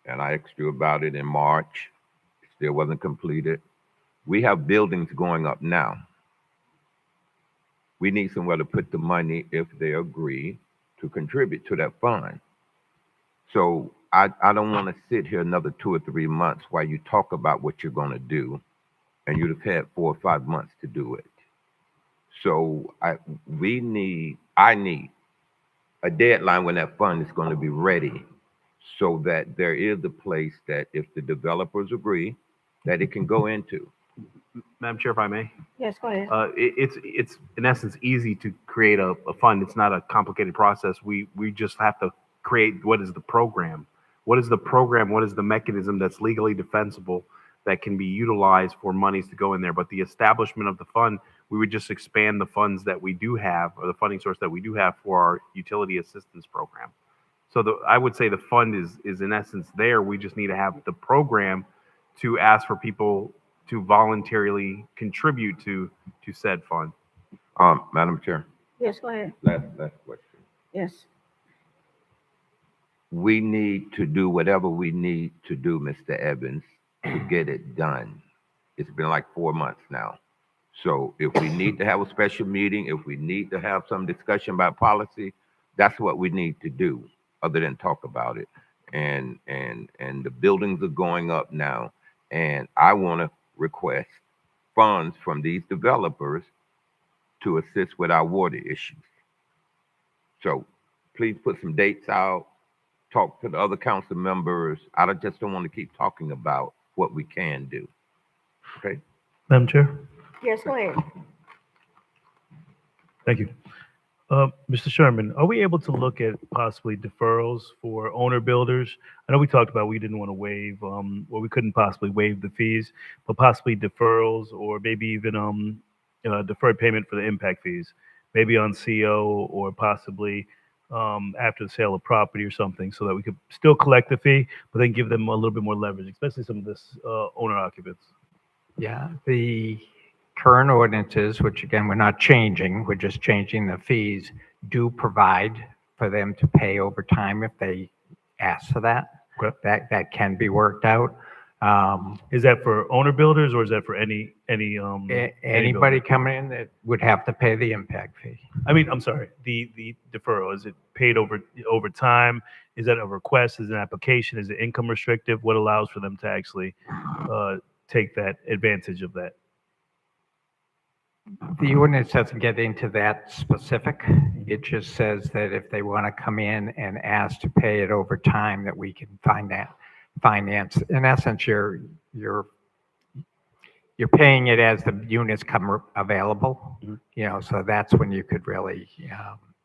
And I asked you about it in March. Still wasn't completed. We have buildings going up now. We need somewhere to put the money if they agree to contribute to that fund. So I don't want to sit here another 2 or 3 months while you talk about what you're going to do, and you'd have had 4 or 5 months to do it. So I need a deadline when that fund is going to be ready, so that there is a place that if the developers agree, that it can go into. Madam Chair, if I may. Yes, go ahead. It's in essence easy to create a fund. It's not a complicated process. We just have to create what is the program. What is the program? What is the mechanism that's legally defensible that can be utilized for monies to go in there? But the establishment of the fund, we would just expand the funds that we do have, or the funding source that we do have for our utility assistance program. So I would say the fund is in essence there. We just need to have the program to ask for people to voluntarily contribute to said fund. Madam Chair. Yes, go ahead. Last question. Yes. We need to do whatever we need to do, Mr. Evans, to get it done. It's been like 4 months now. So if we need to have a special meeting, if we need to have some discussion about policy, that's what we need to do, other than talk about it. And the buildings are going up now, and I want to request funds from these developers to assist with our water issues. So please put some dates out, talk to the other council members. I just don't want to keep talking about what we can do. Okay? Madam Chair? Yes, go ahead. Thank you. Mr. Sherman, are we able to look at possibly deferrals for owner builders? I know we talked about we didn't want to waive, or we couldn't possibly waive the fees, but possibly deferrals or maybe even deferred payment for the impact fees, maybe on CO or possibly after the sale of property or something, so that we could still collect the fee, but then give them a little bit more leverage, especially some of this owner occupants. Yeah, the current ordinances, which again, we're not changing, we're just changing the fees, do provide for them to pay over time if they ask for that. Okay. That can be worked out. Is that for owner builders or is that for any Anybody builder? coming in that would have to pay the impact fee. I mean, I'm sorry, the deferral, is it paid over time? Is that a request? Is it an application? Is it income restrictive? What allows for them to actually take that advantage of that? The ordinance doesn't get into that specific. It just says that if they want to come in and ask to pay it over time, that we can finance. In essence, you're paying it as the units come available. So that's when you could really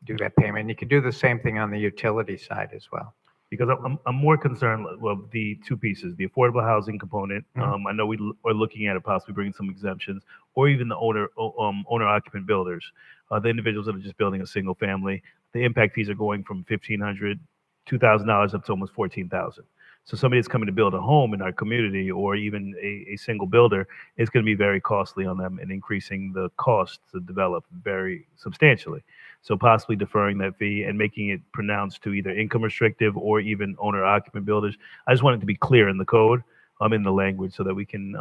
do that payment. You could do the same thing on the utility side as well. Because I'm more concerned, well, the two pieces, the affordable housing component. I know we are looking at it possibly bringing some exemptions, or even the owner occupant builders, the individuals that are just building a single family. The impact fees are going from $1,500, $2,000 up to almost $14,000. So somebody that's coming to build a home in our community, or even a single builder, it's going to be very costly on them and increasing the cost to develop very substantially. So possibly deferring that fee and making it pronounced to either income restrictive or even owner occupant builders. I just want it to be clear in the code, in the language, so that we can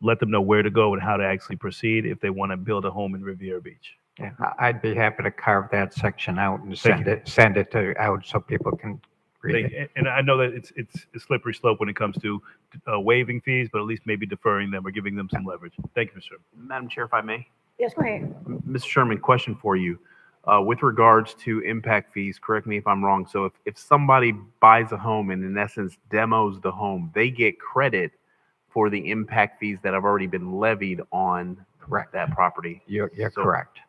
let them know where to go and how to actually proceed if they want to build a home in Riviera Beach. Yeah, I'd be happy to carve that section out and send it out so people can read it. And I know that it's a slippery slope when it comes to waiving fees, but at least maybe deferring them or giving them some leverage. Thank you, Mr. Sherman. Madam Chair, if I may. Yes, go ahead. Mr. Sherman, question for you. With regards to impact fees, correct me if I'm wrong. So if somebody buys a home and in essence demos the home, they get credit for the impact fees that have already been levied on that property. You're correct.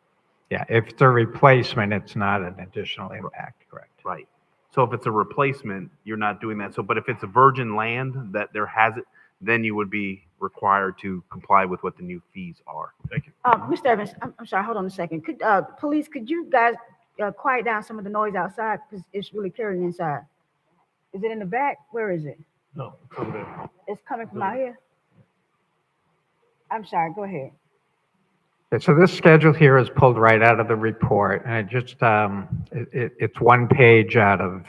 Yeah, if it's a replacement, it's not an additional impact, correct? Right. So if it's a replacement, you're not doing that. So, but if it's a virgin land that there has it, then you would be required to comply with what the new fees are. Thank you. Mr. Evans, I'm sorry, hold on a second. Police, could you guys quiet down some of the noise outside, because it's really clearing inside? Is it in the back? Where is it? No, it's over there. It's coming from out here. I'm sorry, go ahead. Yeah, so this schedule here is pulled right out of the report, and it just, it's one page out of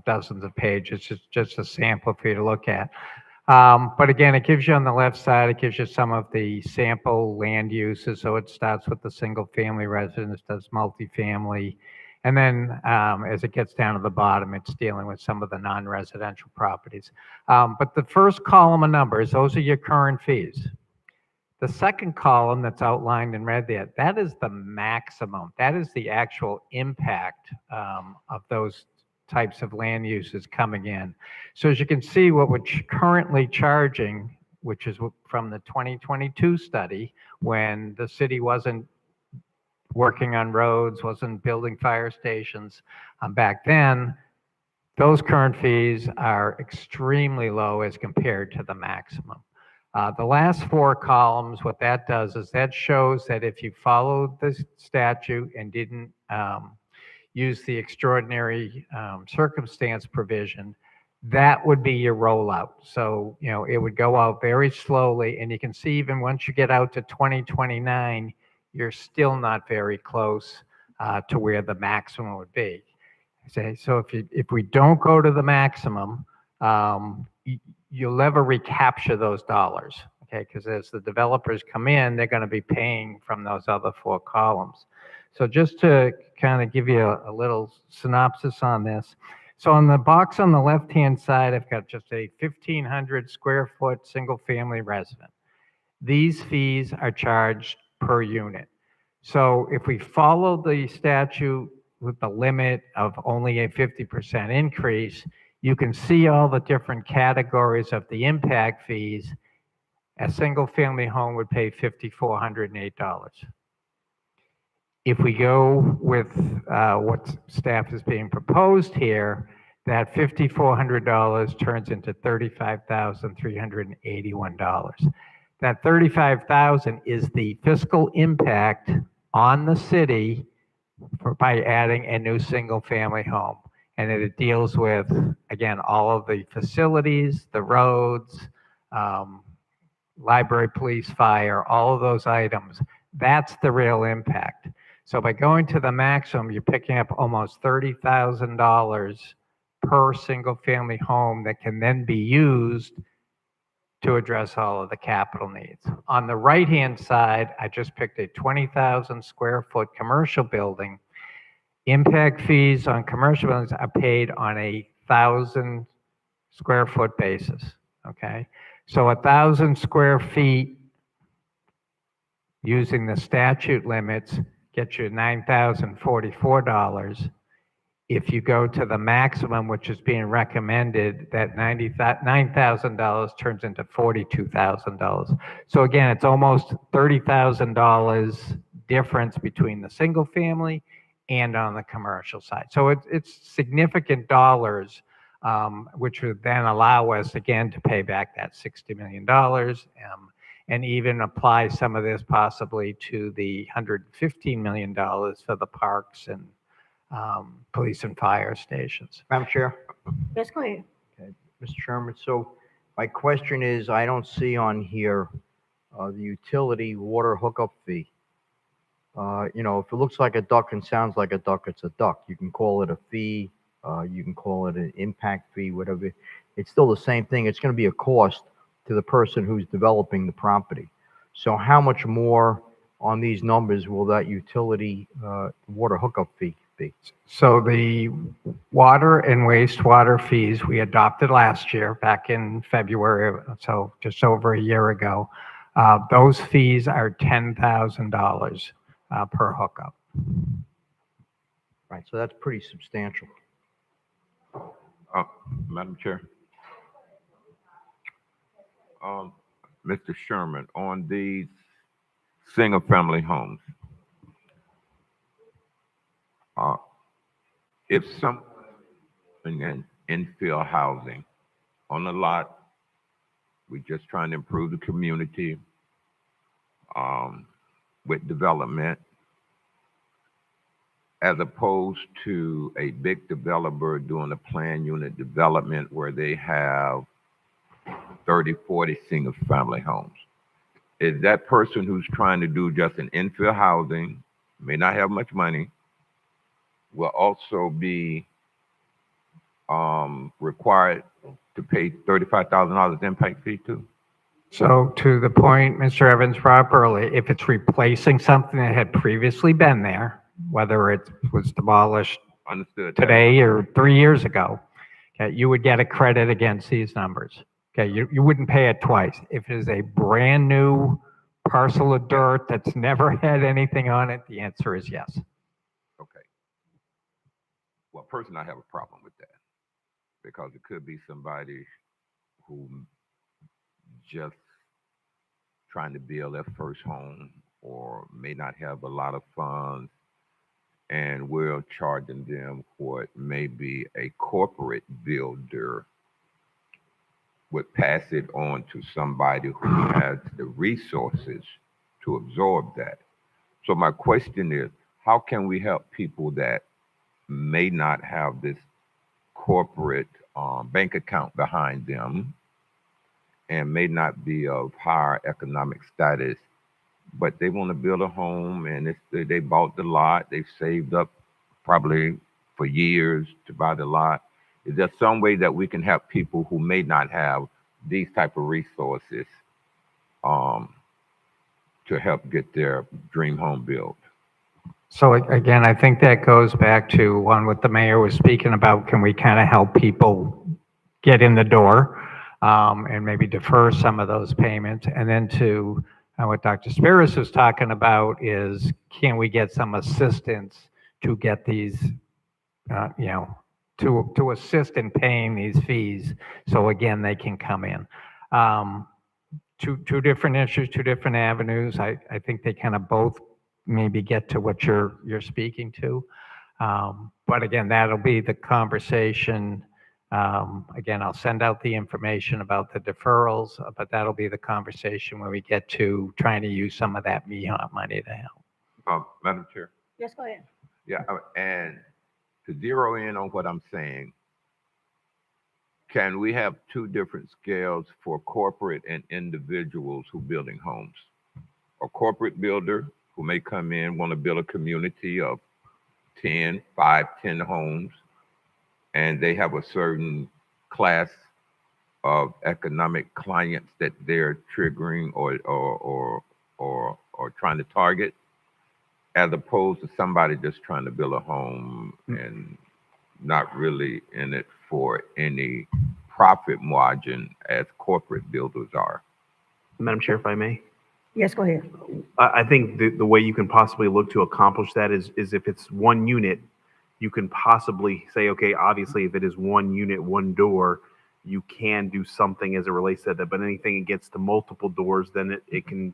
dozens of pages, it's just a sample for you to look at. But again, it gives you on the left side, it gives you some of the sample land uses. So it starts with the single family residence, does multifamily. And then as it gets down to the bottom, it's dealing with some of the non-residential properties. But the first column of numbers, those are your current fees. The second column that's outlined in red there, that is the maximum. That is the actual impact of those types of land uses coming in. So as you can see, what we're currently charging, which is from the 2022 study, when the city wasn't working on roads, wasn't building fire stations back then, those current fees are extremely low as compared to the maximum. The last four columns, what that does is that shows that if you followed the statute and didn't use the extraordinary circumstance provision, that would be your rollout. So, you know, it would go out very slowly, and you can see even once you get out to 2029, you're still not very close to where the maximum would be. So if we don't go to the maximum, you'll never recapture those dollars, okay? Because as the developers come in, they're going to be paying from those other four columns. So just to kind of give you a little synopsis on this. So on the box on the left-hand side, I've got just a 1,500 square foot single family resident. These fees are charged per unit. So if we follow the statute with the limit of only a 50% increase, you can see all the different categories of the impact fees. A single family home would pay $5,408. If we go with what staff is being proposed here, that $5,400 turns into $35,381. That $35,000 is the fiscal impact on the city by adding a new single family home. And it deals with, again, all of the facilities, the roads, library, police, fire, all of those items. That's the real impact. So by going to the maximum, you're picking up almost $30,000 per single family home that can then be used to address all of the capital needs. On the right-hand side, I just picked a 20,000 square foot commercial building. Impact fees on commercial buildings are paid on a 1,000 square foot basis, okay? So 1,000 square feet using the statute limits gets you $9,044. If you go to the maximum, which is being recommended, that $9,000 turns into $42,000. So again, it's almost $30,000 difference between the single family and on the commercial side. So it's significant dollars, which would then allow us, again, to pay back that $60 million and even apply some of this possibly to the $115 million for the parks and police and fire stations. Madam Chair? Yes, go ahead. Okay, Mr. Chairman, so my question is, I don't see on here the utility water hookup fee. You know, if it looks like a duck and sounds like a duck, it's a duck. You can call it a fee, you can call it an impact fee, whatever. It's still the same thing. It's going to be a cost to the person who's developing the property. So how much more on these numbers will that utility water hookup fee be? So the water and wastewater fees we adopted last year, back in February, so just over a year ago, those fees are $10,000 per hookup. Right, so that's pretty substantial. Madam Chair. Mr. Sherman, on these single-family homes, if someone in infill housing on a lot, we're just trying to improve the community with development, as opposed to a big developer doing a planned unit development where they have 30, 40 single family homes. Is that person who's trying to do just an infill housing, may not have much money, will also be required to pay $35,000 impact fee too? So to the point Mr. Evans brought up earlier, if it's replacing something that had previously been there, whether it was demolished Understood. today or 3 years ago, okay, you would get a credit against these numbers. Okay, you wouldn't pay it twice. If it is a brand new parcel of dirt that's never had anything on it, the answer is yes. Okay. Well, personally, I have a problem with that because it could be somebody who just trying to build their first home or may not have a lot of funds, and we're charging them what may be a corporate builder would pass it on to somebody who has the resources to absorb that. So my question is, how can we help people that may not have this corporate bank account behind them and may not be of higher economic status, but they want to build a home and they bought the lot, they've saved up probably for years to buy the lot. Is there some way that we can help people who may not have these type of resources to help get their dream home built? So again, I think that goes back to one what the mayor was speaking about. Can we kind of help people get in the door and maybe defer some of those payments? And then to what Dr. Spiros was talking about is, can we get some assistance to get these, to assist in paying these fees, so again, they can come in. Two different issues, two different avenues. I think they kind of both maybe get to what you're speaking to. But again, that'll be the conversation. Again, I'll send out the information about the deferrals, but that'll be the conversation when we get to trying to use some of that MEHA money to help. Madam Chair. Yes, go ahead. Yeah, and to zero in on what I'm saying, can we have two different scales for corporate and individuals who building homes? A corporate builder who may come in, want to build a community of 10 homes, and they have a certain class of economic clients that they're triggering or trying to target, as opposed to somebody just trying to build a home and not really in it for any profit margin as corporate builders are. Madam Chair, if I may. Yes, go ahead. I think the way you can possibly look to accomplish that is if it's one unit, you can possibly say, okay, obviously if it is one unit, one door, you can do something as it relates to that. But anything it gets to multiple doors, then it can,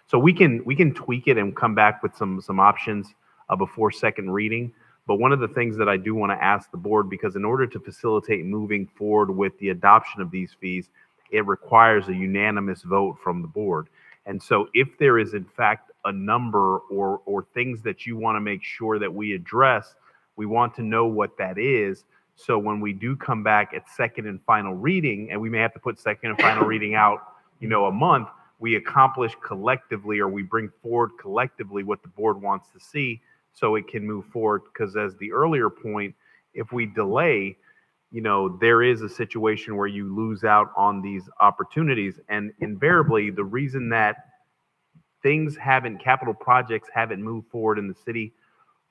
so we can tweak it and come back with some options before second reading. But one of the things that I do want to ask the board, because in order to facilitate moving forward with the adoption of these fees, it requires a unanimous vote from the board. And so if there is in fact a number or things that you want to make sure that we address, we want to know what that is. So when we do come back at second and final reading, and we may have to put second and final reading out, a month, we accomplish collectively, or we bring forward collectively what the board wants to see so it can move forward. Because as the earlier point, if we delay, there is a situation where you lose out on these opportunities. And invariably, the reason that capital projects haven't moved forward in the city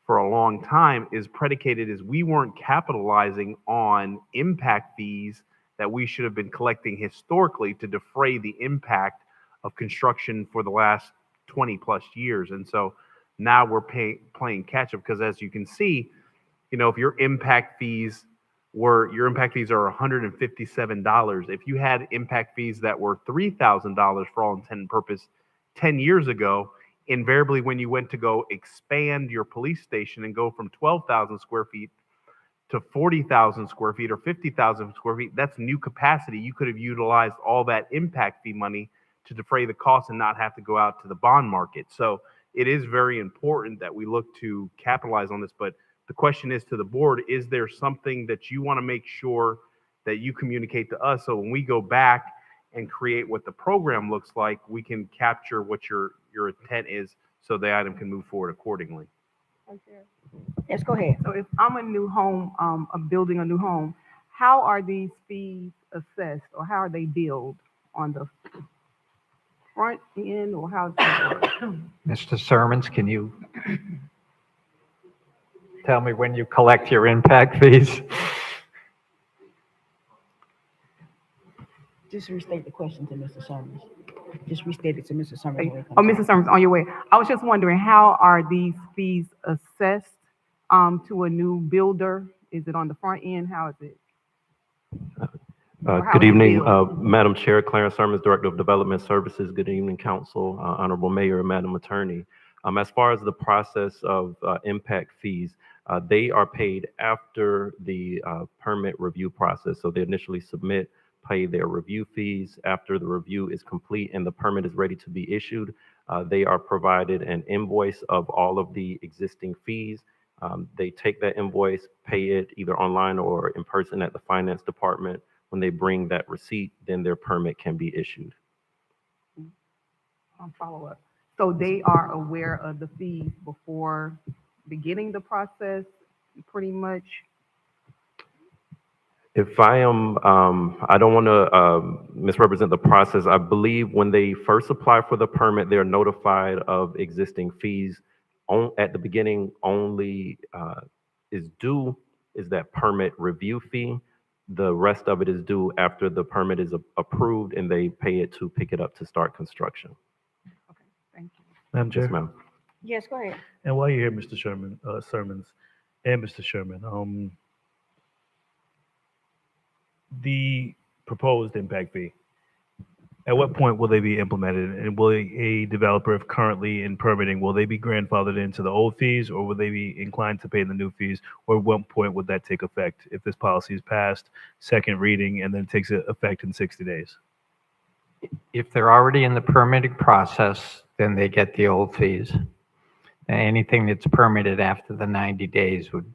for a long time is predicated as we weren't capitalizing on impact fees that we should have been collecting historically to defray the impact of construction for the last 20 plus years. And so now we're playing catch up, because as you can see, if your impact fees are $157, if you had impact fees that were $3,000 for all intent and purpose 10 years ago, invariably when you went to go expand your police station and go from 12,000 square feet to 40,000 square feet or 50,000 square feet, that's new capacity. You could have utilized all that impact fee money to defray the cost and not have to go out to the bond market. So it is very important that we look to capitalize on this. But the question is to the board, is there something that you want to make sure that you communicate to us, so when we go back and create what the program looks like, we can capture what your intent is so the item can move forward accordingly. Yes, go ahead. So if I'm a new home, I'm building a new home, how are these fees assessed or how are they billed on the front end or how? Mr. Sermons, can you tell me when you collect your impact fees? Just restate the question to Mr. Summers. Just restate it to Mr. Summers. Oh, Mr. Summers, on your way. I was just wondering, how are these fees assessed to a new builder? Is it on the front end? How is it? Good evening, Madam Chair, Clarence Sermons, Director of Development Services. Good evening, Council, Honorable Mayor, and Madam Attorney. As far as the process of impact fees, they are paid after the permit review process. So they initially submit, pay their review fees. After the review is complete and the permit is ready to be issued, they are provided an invoice of all of the existing fees. They take that invoice, pay it either online or in person at the finance department. When they bring that receipt, then their permit can be issued. Follow up. So they are aware of the fees before beginning the process, pretty much? If I am, I don't want to misrepresent the process. I believe when they first apply for the permit, they're notified of existing fees. At the beginning, only is due is that permit review fee. The rest of it is due after the permit is approved and they pay it to pick it up to start construction. Okay, thank you. Madam Chair? Yes, ma'am. Yes, go ahead. And while you're here, Mr. Sherman, Sermons, and Mr. Sherman, the proposed impact fee, at what point will they be implemented? And will a developer, if currently in permitting, will they be grandfathered into the old fees, or will they be inclined to pay the new fees? Or at what point would that take effect if this policy is passed, second reading, and then takes effect in 60 days? If they're already in the permitting process, then they get the old fees. And anything that's permitted after the 90 days would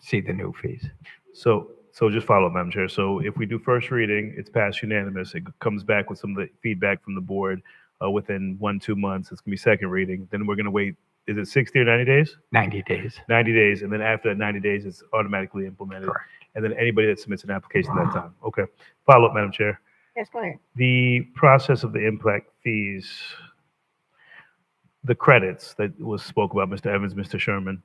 see the new fees. So just follow up, Madam Chair. So if we do first reading, it's passed unanimous. It comes back with some of the feedback from the board within 1-2 months. It's gonna be second reading. Then we're gonna wait, is it 60 or 90 days? 90 days. 90 days. And then after that 90 days, it's automatically implemented. Correct. And then anybody that submits an application at that time. Okay. Follow up, Madam Chair. Yes, go ahead. The process of the impact fees, the credits that was spoke about, Mr. Evans, Mr. Sherman,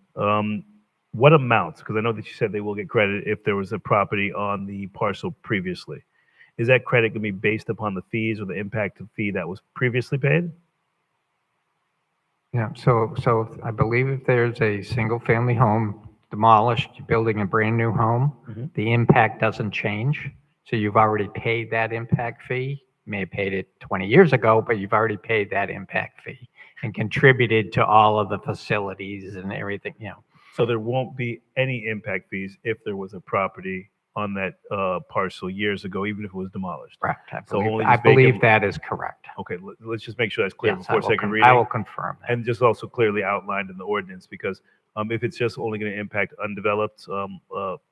what amounts? Because I know that you said they will get credit if there was a property on the parcel previously. Is that credit going to be based upon the fees or the impact of fee that was previously paid? Yeah, so I believe if there's a single family home demolished, you're building a brand new home, the impact doesn't change. So you've already paid that impact fee. You may have paid it 20 years ago, but you've already paid that impact fee and contributed to all of the facilities and everything, you know. So there won't be any impact fees if there was a property on that parcel years ago, even if it was demolished. Correct. I I believe that is correct. Okay, let's just make sure that's clear Yes, before second reading. I will confirm that. And just also clearly outlined in the ordinance, because if it's just only going to impact undeveloped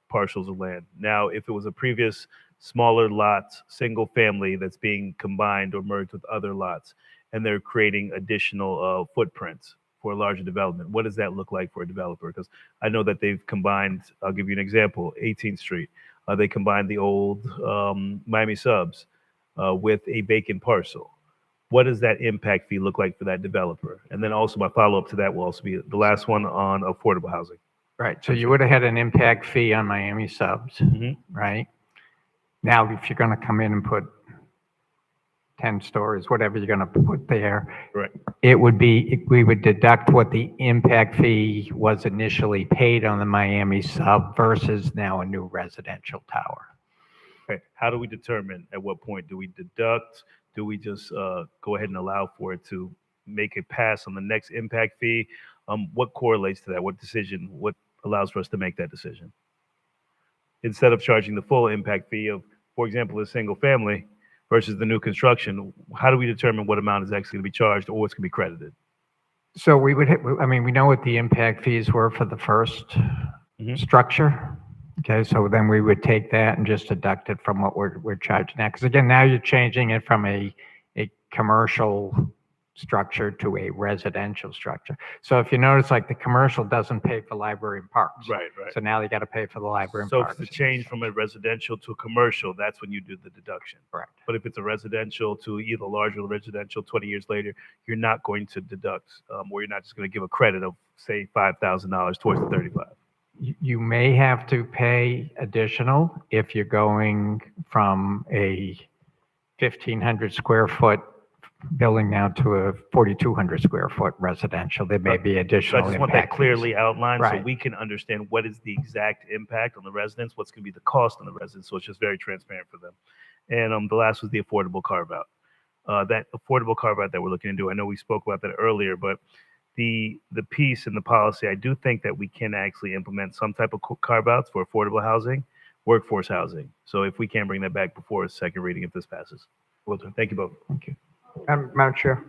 parcels of land. Now, if it was a previous smaller lot, single family that's being combined or merged with other lots, and they're creating additional footprints for a larger development, what does that look like for a developer? Because I know that they've combined, I'll give you an example, 18th Street. They combined the old Miami Subs with a vacant parcel. What does that impact fee look like for that developer? And then also my follow-up to that will also be the last one on affordable housing. Right, so you would have had an impact fee on Miami Subs, right? Now, if you're gonna come in and put 10 stories, whatever you're gonna put there, right, it would be, we would deduct what the impact fee was initially paid on the Miami Sub versus now a new residential tower. Okay, how do we determine at what point do we deduct? Do we just go ahead and allow for it to make a pass on the next impact fee? What correlates to that? What decision, what allows for us to make that decision? Instead of charging the full impact fee of, for example, a single family versus the new construction, how do we determine what amount is actually going to be charged or what's going to be credited? So we would, I mean, we know what the impact fees were for the first structure, Okay, so then we would take that and just deduct it from what we're charging now. Because again, now you're changing it from a commercial structure to a residential structure. So if you notice, like the commercial doesn't pay for library and parks. Right, right. So now they got to pay for the library and So if parks. it's a change from a residential to a commercial, that's when you do the deduction. Correct. But if it's a residential to either larger residential 20 years later, you're not going to deduct, or you're not just going to give a credit of, say, $5,000 towards the 35. You may have to pay additional if you're going from a 1,500 square foot building now to a 4,200 square foot residential. There may be So I additional just want that impact fees. clearly outlined so Right. we can understand what is the exact impact on the residents, what's going to be the cost on the residents, so it's just very transparent for them. And the last was the affordable carve-out. That affordable carve-out that we're looking into, I know we spoke about that earlier, but the piece in the policy, I do think that we can actually implement some type of carve-outs for affordable housing, workforce housing. So if we can bring that back before a second reading, if this passes. Will do. Thank you both. Thank you. Madam Chair,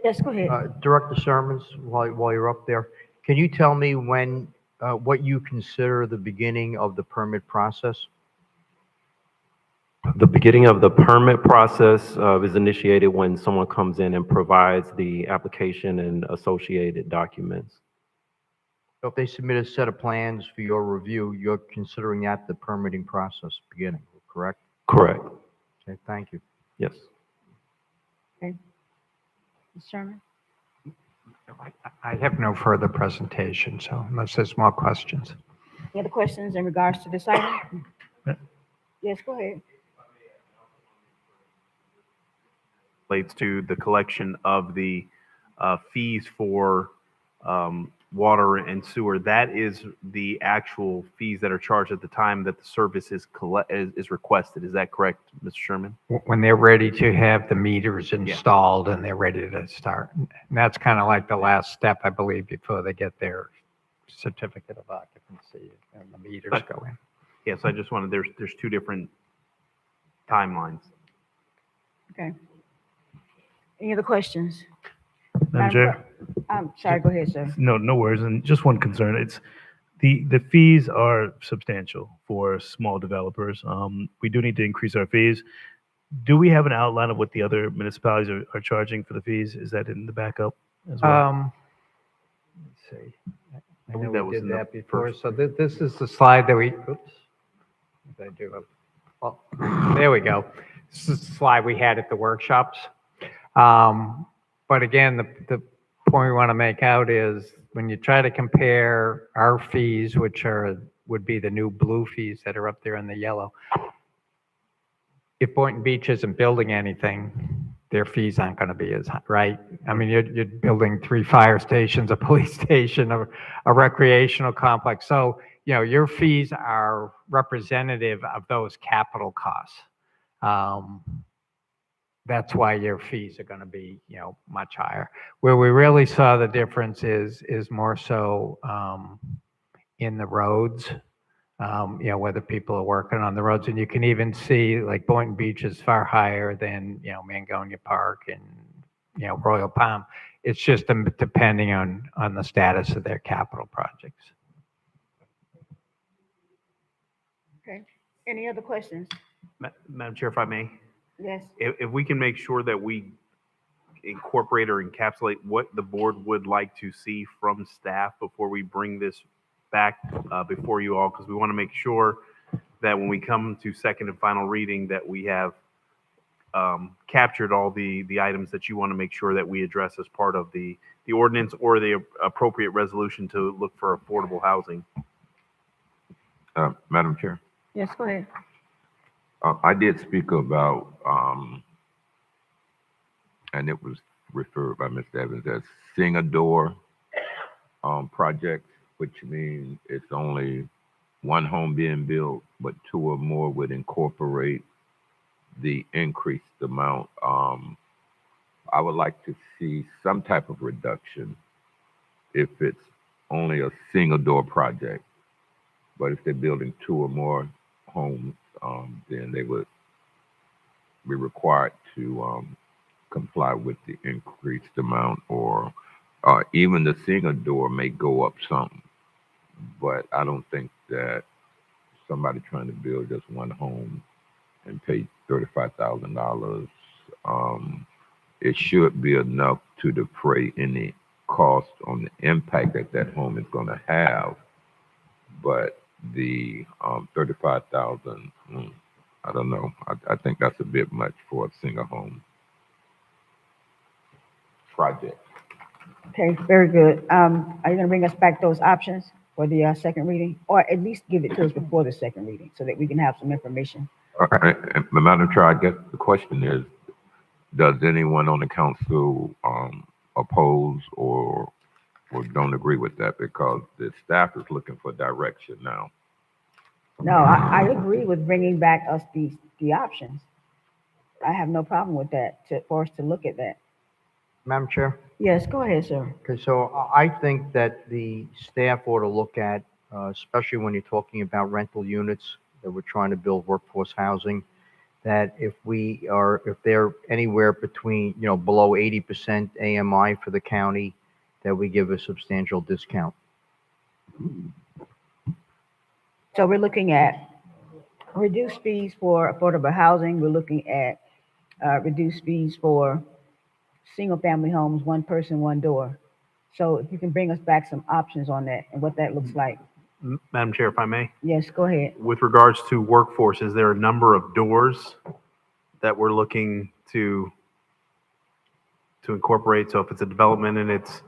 Yes, go ahead. Director Sermons, while you're up there, can you tell me when, what you consider the beginning of the permit process? The beginning of the permit process is initiated when someone comes in and provides the application and associated documents. So if they submit a set of plans for your review, you're considering that the permitting process beginning, correct? Correct. Okay, thank you. Yes. Okay. Mr. Sherman? I have no further presentation, so unless there's more questions. Any other questions in regards to this item? Yes, go ahead. Relates to the collection of the fees for water and sewer. That is the actual fees that are charged at the time that the service is requested. Is that correct, Mr. Sherman? When they're ready to have the meters installed and they're ready to start. And that's kind of like the last step, I believe, before they get their certificate of occupancy and the meters go in. Yes, I just wanted, there's two different timelines. Okay. Any other questions? Madam Chair? I'm sorry, go ahead, sir. No worries. And just one concern, it's the fees are substantial for small developers. We do need to increase our fees. Do we have an outline of what the other municipalities are charging for the fees? Is that in the backup as well? Let's see. I believe know that we was did in the that before. So this is the slide that we, oops. Did I do it? Well, there we go. This is the slide we had at the workshops. But again, the point we want to make out is when you try to compare our fees, which would be the new blue fees that are up there in the yellow. If Boynton Beach isn't building anything, their fees aren't going to be as high, right? I mean, you're building 3 fire stations, a police station, a recreational complex. So, you know, your fees are representative of those capital costs. That's why your fees are going to be, you know, much higher. Where we really saw the difference is more so in the roads, you know, whether people are working on the roads. And you can even see like Boynton Beach is far higher than, you know, Mangonia Park and, you know, Royal Palm. It's just depending on the status of their capital projects. Okay. Any other questions? Madam Chair, if I may. Yes. If we can make sure that we incorporate or encapsulate what the board would like to see from staff before we bring this back before you all, because we want to make sure that when we come to second and final reading that we have captured all the items that you want to make sure that we address as part of the ordinance or the appropriate resolution to look for affordable housing. Madam Chair. Yes, go ahead. I did speak about, and it was referred by Mr. Evans as sing-a-door project, which means it's only one home being built, but 2 or more would incorporate the increased amount. I would like to see some type of reduction if it's only a single-door project, but if they're building 2 or more homes, then they would be required to comply with the increased amount, or even the single door may go up some, but I don't think that somebody trying to build just one home and pay $35,000, it should be enough to defray any cost on the impact that that home is going to have. But the 35,000, I don't know. I think that's a bit much for a single home project. Okay, very good. Are you gonna bring us back those options for the second reading? Or at least give it to us before the second reading so that we can have some information? Madam Chair, I guess the question is, does anyone on the council oppose or don't agree with that? Because the staff is looking for direction now. No, I agree with bringing back us the options. I have no problem with that, for us to look at that. Madam Chair? Yes, go ahead, sir. Okay, so I think that the staff ought to look at, especially when you're talking about rental units, that we're trying to build workforce housing, that if they're anywhere between, below 80% AMI for the county, that we give a substantial discount. So we're looking at reduced fees for affordable housing. We're looking at reduced fees for single-family homes, one person, one door. So if you can bring us back some options on that and what that looks like. Madam Chair, if I may, Yes, go ahead. with regards to workforce, is there a number of doors that we're looking to incorporate? So if it's a development and it's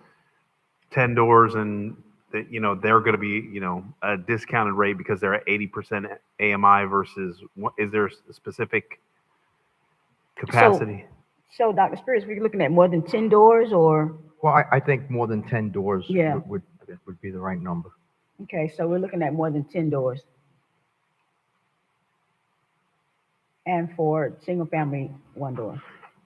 10 doors and they're going to be, a discounted rate because they're at 80% AMI versus, is there a specific capacity? So Dr. Spears, we're looking at more than 10 doors or? Well, I think more than 10 doors Yeah. would be the right number. Okay, so we're looking at more than 10 doors. And for single family, one door.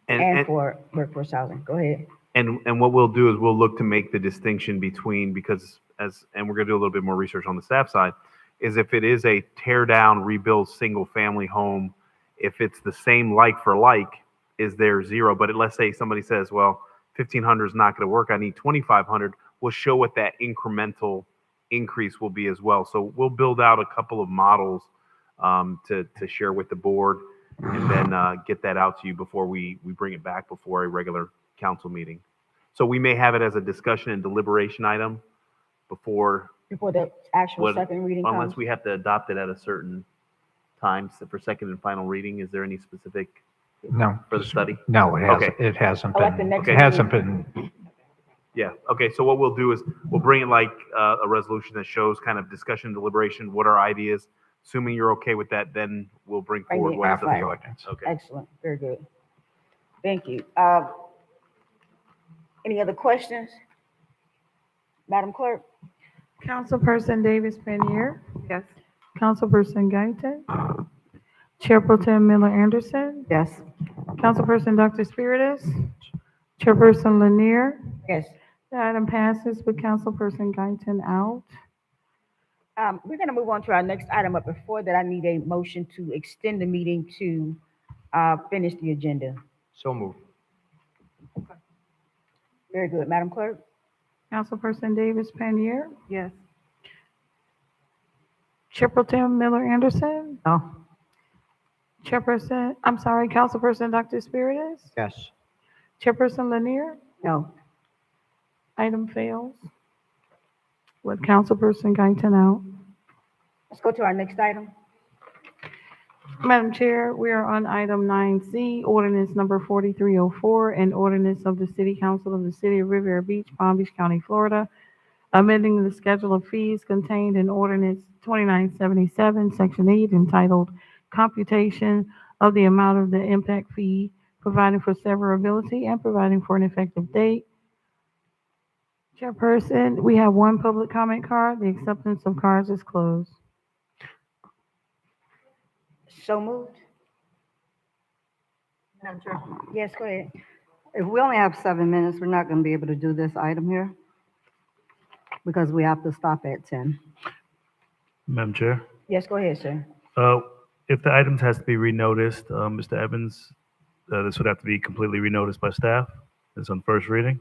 And for workforce housing. Go ahead. And what we'll do is we'll look to make the distinction between, because and we're going to do a little bit more research on the staff side, is if it is a tear down, rebuild single family home, if it's the same like for like, is there zero? But let's say somebody says, well, 1,500 is not going to work. I need 2,500. We'll show what that incremental increase will be as well. So we'll build out a couple of models to share with the board and then get that out to you before we bring it back before a regular council meeting. So we may have it as a discussion and deliberation item before the actual second reading comes. Unless we have to adopt it at a certain time for second and final reading. Is there any specific No. for the study? No, it hasn't. Okay. It hasn't Like the been. next It hasn't been. Yeah. Okay. So what we'll do is we'll bring it like a resolution that shows kind of discussion, deliberation, what our ideas. Assuming you're okay with that, then we'll bring forward it what is after the the ordinance. Okay. Excellent, very good. Thank you. Any other questions? Madam Clerk? Councilperson Davis Panier, Yes. Councilperson Guyton, Chair Pro Tem Miller Anderson, Yes. Councilperson Dr. Spiritus, Chairperson Lanier. Yes. The item passes with Councilperson Guyton out. We're going to move on to our next item, but before that, I need a motion to extend the meeting to finish the agenda. So moved. Very good. Madam Clerk? Councilperson Davis Panier, Yes. Chair Pro Tem Miller Anderson, No. Councilperson Dr. Spiritus, Yes. Chairperson Lanier. No. Item fails with Councilperson Guyton out. Let's go to our next item. Madam Chair, we are on item 9C, ordinance number 4304, an ordinance of the City Council of the City of Riviera Beach, Palm Beach County, Florida, amending the schedule of fees contained in ordinance 2977, section 8, entitled Computation of the Amount of the Impact Fee, providing for severability and providing for an effective date. Chairperson, we have one public comment card. The acceptance of cards is closed. So moved. Madam Chair, Yes, go ahead. if we only have 7 minutes, we're not going to be able to do this item here because we have to stop at 10. Madam Chair, Yes, go ahead, sir. if the items has to be renoticed, Mr. Evans, this would have to be completely renoticed by staff. It's on first reading.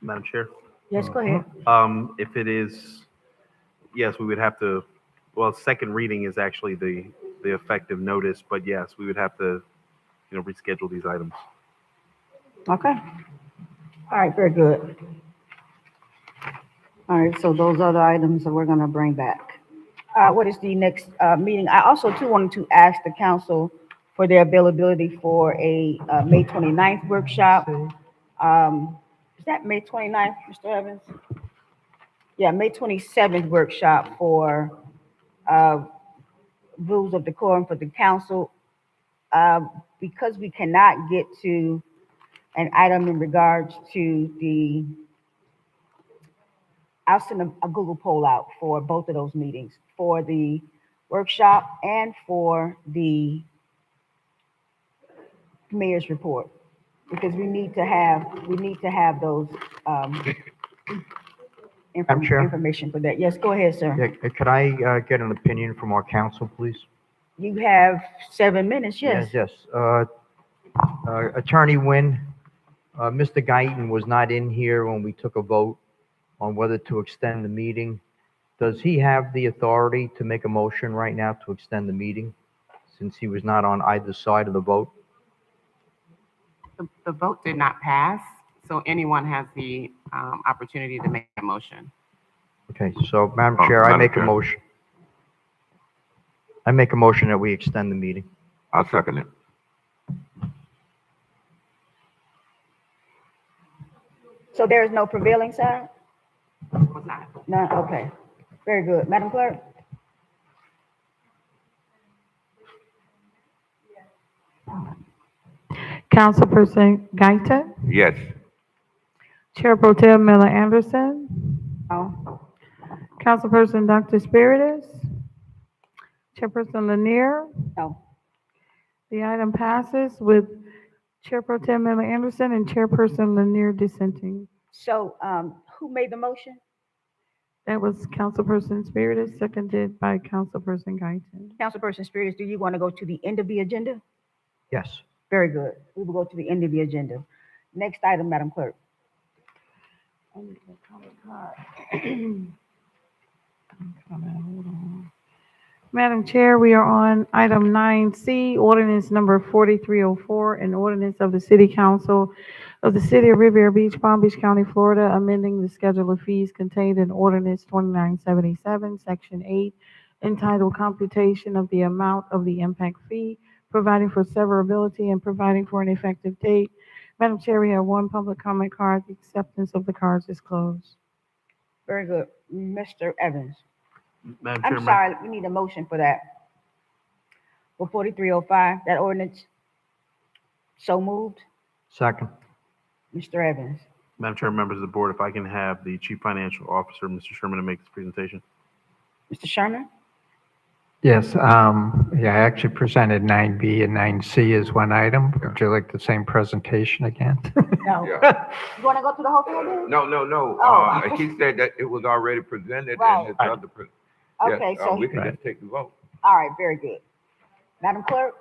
Madam Chair? Yes, go ahead. If it is, yes, we would have to well, second reading is actually the effective notice, but yes, we would have to, reschedule these items. Okay. All right, very good. All right, so those other items that we're gonna bring back. What is the next meeting? I also too wanted to ask the council for their availability for a May 29th workshop. Is that May 29th, Mr. Evans? Yeah, May 27th workshop for rules of decorum for the council. Because we cannot get to an item in regards to the, I'll send a Google poll out for both of those meetings, for the workshop and for the mayor's report, because we need to have those Madam Chair? information for that. Yes, go ahead, sir. Yeah, could I get an opinion from our council, please? You have 7 minutes, yes. Yes. Attorney Nguyen, Mr. Guyton was not in here when we took a vote on whether to extend the meeting. Does he have the authority to make a motion right now to extend the meeting, since he was not on either side of the vote? The vote did not pass, so anyone has the opportunity to make a motion. Okay, so Madam Chair, I make a motion. I make a motion that we extend the meeting. I'll second it. So there is no prevailing side? Was not. No, okay. Very good. Madam Clerk? Councilperson Guyton, Yes. Chair Pro Tem Miller Anderson, No. Councilperson Dr. Spiritus, Chairperson Lanier. No. The item passes with Chair Pro Tem Miller Anderson and Chairperson Lanier dissenting. So, who made the motion? That was Councilperson Spiritus, seconded by Councilperson Guyton. Councilperson Spears, do you want to go to the end of the agenda? Yes. Very good. We will go to the end of the agenda. Next item, Madam Clerk. Madam Chair, we are on item 9C, ordinance number 4304, an ordinance of the City Council of the City of Riviera Beach, Palm Beach County, Florida, amending the schedule of fees contained in ordinance 2977, section 8, entitled Computation of the Amount of the Impact Fee, providing for severability and providing for an effective date. Madam Chair, we have one public comment card. The acceptance of the cards is closed. Very good. Mr. Evans. Madam I'm Chairman. sorry, we need a motion for that. For 4305, that ordinance. So moved. Second. Mr. Evans. Madam Chair, members of the board, if I can have the Chief Financial Officer, Mr. Sherman, to make this presentation. Mr. Sherman? Yes, I actually presented 9B and 9C as one item. Would you like the same presentation again? No. Yeah. You want to go through the whole thing again? No. Oh. He said that it was already presented Right. in his other. Okay, Yes, so. we can just take the vote. All right, very good. Madam Clerk?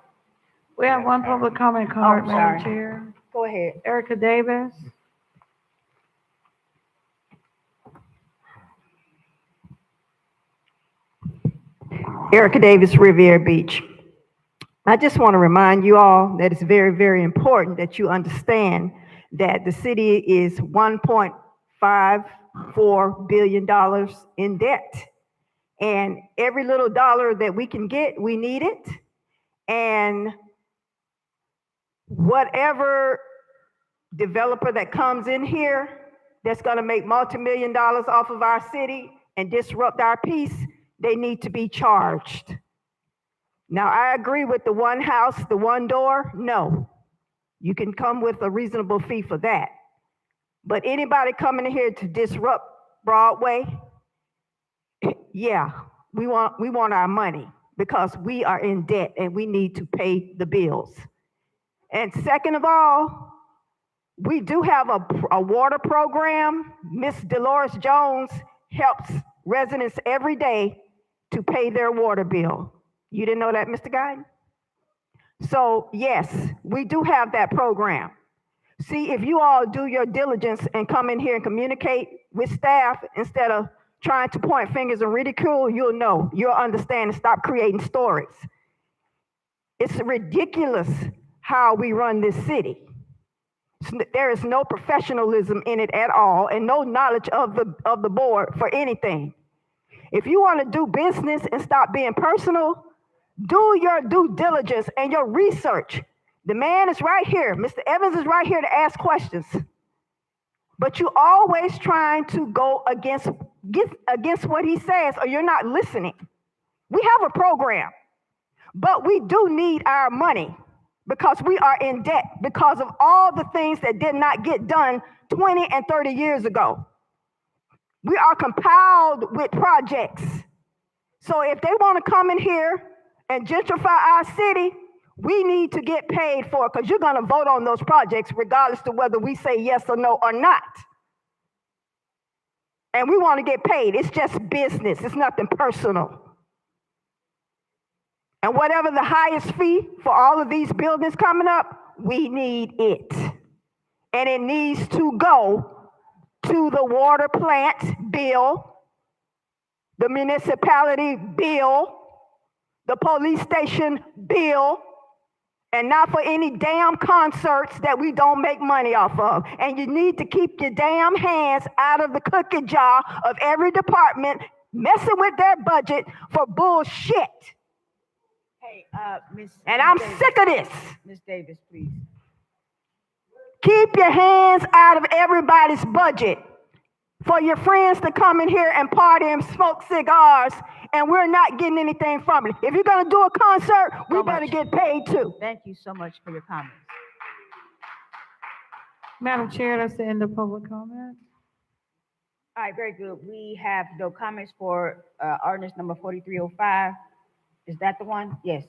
We have one public comment card, Oh, Madam sorry. Chair. Go ahead. Erica Davis. Erica Davis, Riviera Beach. I just want to remind you all that it's very, very important that you understand that the city is $1.54 billion in debt. And every little dollar that we can get, we need it. And whatever developer that comes in here that's going to make multi-million dollars off of our city and disrupt our peace, they need to be charged. Now, I agree with the one house, the one door. No, you can come with a reasonable fee for that. But anybody coming in here to disrupt Broadway, yeah, we want our money because we are in debt and we need to pay the bills. And second of all, we do have a water program. Miss Dolores Jones helps residents every day to pay their water bill. You didn't know that, Mr. Guy? So yes, we do have that program. See, if you all do your diligence and come in here and communicate with staff instead of trying to point fingers and ridicule, you'll know, you'll understand and stop creating stories. It's ridiculous how we run this city. There is no professionalism in it at all and no knowledge of the board for anything. If you want to do business and stop being personal, do your due diligence and your research. The man is right here. Mr. Evans is right here to ask questions. But you're always trying to go against what he says, or you're not listening. We have a program, but we do need our money because we are in debt because of all the things that did not get done 20 and 30 years ago. We are compiled with projects. So if they want to come in here and gentrify our city, we need to get paid for it because you're going to vote on those projects regardless of whether we say yes or no or not. And we want to get paid. It's just business. It's nothing personal. And whatever the highest fee for all of these buildings coming up, we need it. And it needs to go to the water plant bill, the municipality bill, the police station bill, and not for any damn concerts that we don't make money off of. And you need to keep your damn hands out of the cookie jar of every department messing with their budget for bullshit. Hey, Miss. And I'm sick of this. Ms. Davis, please. Keep your hands out of everybody's budget for your friends to come in here and party and smoke cigars, and we're not getting anything from it. If you're going to do a concert, we better get paid too. Thank you so much for your comments. Madam Chair, that's the end of public comment. All right, very good. We have no comments for ordinance number 4305. Is that the one? Yes.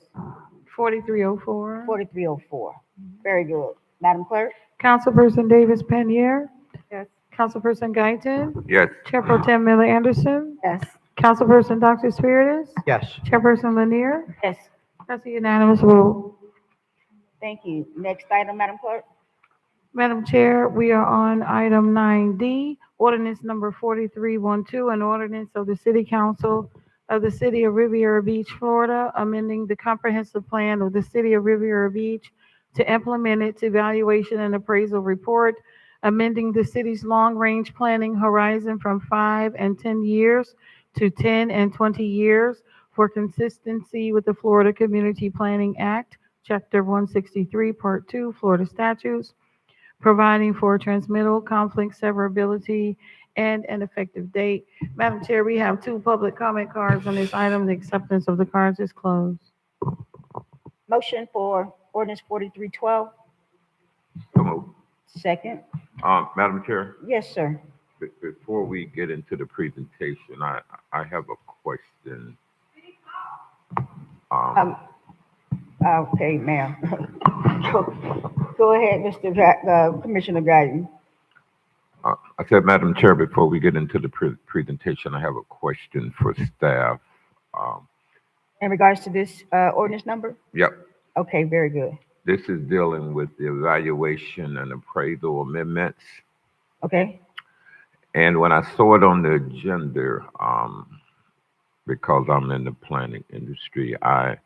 4304. 4304. Very good. Madam Clerk? Councilperson Davis Panier. Yes. Councilperson Guyton. Yes. Chair Pro Tem Miller Anderson. Yes. Councilperson Dr. Spiritus. Yes. Chairperson Lanier. Yes. That's a unanimous vote. Thank you. Next item, Madam Clerk? Madam Chair, we are on item 9D, ordinance number 4312, an ordinance of the City Council of the City of Riviera Beach, Florida, amending the comprehensive plan of the City of Riviera Beach to implement its evaluation and appraisal report, amending the city's long-range planning horizon from 5 and 10 years to 10 and 20 years for consistency with the Florida Community Planning Act, Chapter 163, Part 2, Florida statutes, providing for transmittal, conflict severability, and an effective date. Madam Chair, we have 2 public comment cards on this item. The acceptance of the cards is closed. Motion for ordinance 4312. So moved. Second. Madam Chair, Yes, sir. before we get into the presentation, I have a question. Okay, ma'am. Go ahead, Commissioner Guyton. I said, Madam Chair, before we get into the presentation, I have a question for staff. In regards to this ordinance number? Yep, Okay, very good. this is dealing with the evaluation and appraisal amendments. Okay. And when I saw it on the agenda, because I'm in the planning industry, I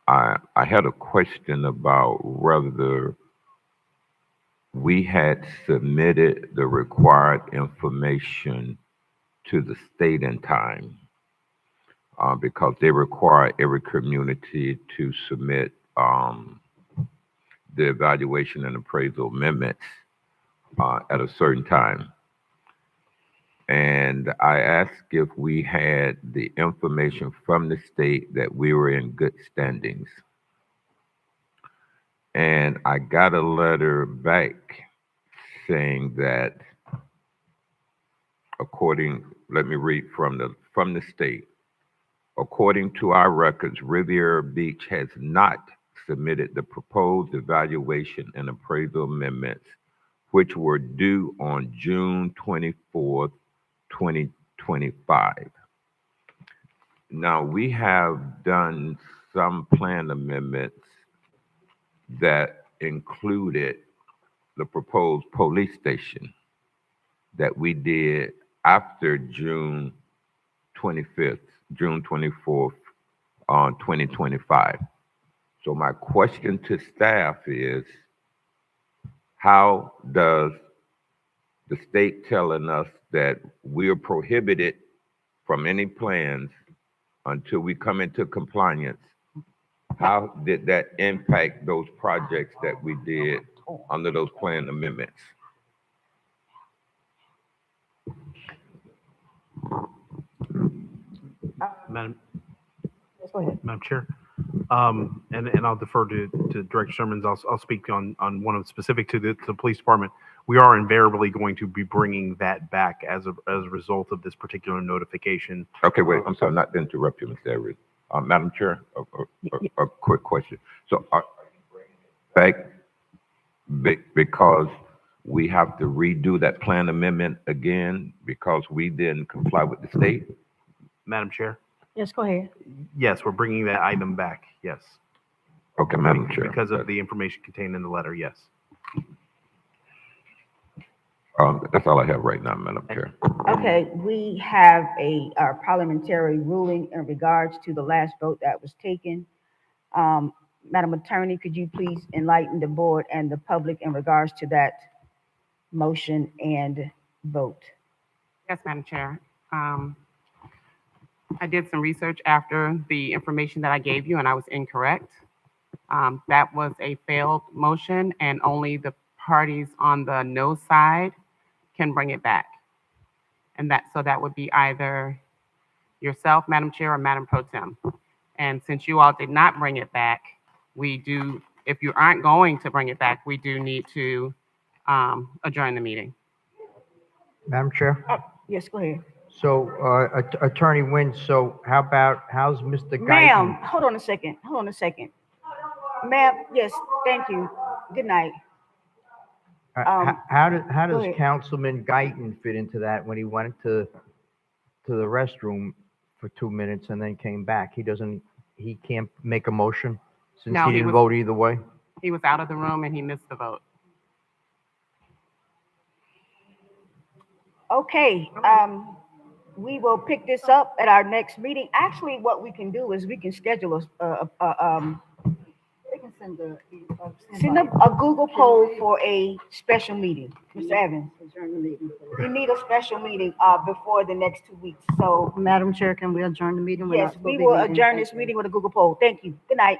had a question about whether we had submitted the required information to the state in time, because they require every community to submit the evaluation and appraisal amendments at a certain time. And I asked if we had the information from the state that we were in good standings. And I got a letter back saying that let me read from the state. According to our records, Riviera Beach has not submitted the proposed evaluation and appraisal amendments, which were due on June 24th, 2025. Now, we have done some plan amendments that included the proposed police station that we did after June 25th, June 24th, 2025. So my question to staff is, how does the state telling us that we are prohibited from any plans until we come into compliance? How did that impact those projects that we did under those plan amendments? Madam, Go ahead. Madam Chair, and I'll defer to Director Sherman's. I'll speak on one of specific to the police department. We are invariably going to be bringing that back as a result of this particular notification. Okay, wait, I'm sorry, not to interrupt you, Mr. Everett. Madam Chair, a quick question. So are you bringing it back because we have to redo that plan amendment again because we didn't comply with the state? Madam Chair? Yes, go ahead. Yes, we're bringing that item back, yes. Okay, Madam Chair. Because of the information contained in the letter, yes. That's all I have right now, Madam Chair. Okay, we have a parliamentary ruling in regards to the last vote that was taken. Madam Attorney, could you please enlighten the board and the public in regards to that motion and vote? Yes, Madam Chair. I did some research after the information that I gave you, and I was incorrect. That was a failed motion, and only the parties on the no side can bring it back. And that would be either yourself, Madam Chair, or Madam Pro Tem. And since you all did not bring it back, if you aren't going to bring it back, we do need to adjourn the meeting. Madam Chair? Yes, go ahead. So, Attorney Nguyen, so how's Mr. Guyton? Ma'am, hold on a second. Ma'am, yes, thank you. Good night. How does ahead. Councilman Guyton fit into that when he went to the restroom for 2 minutes and then came back? He can't make a motion since No, he didn't vote either way? He was out of the room and he missed the vote. Okay, we will pick this up at our next meeting. Actually, what we can do is we can schedule send a Google poll for a special meeting. Mr. Evans, we need a special meeting before the next 2 weeks. So, Madam Chair, can we adjourn the meeting? yes, we will adjourn this meeting with a Google poll. Thank you. Good night.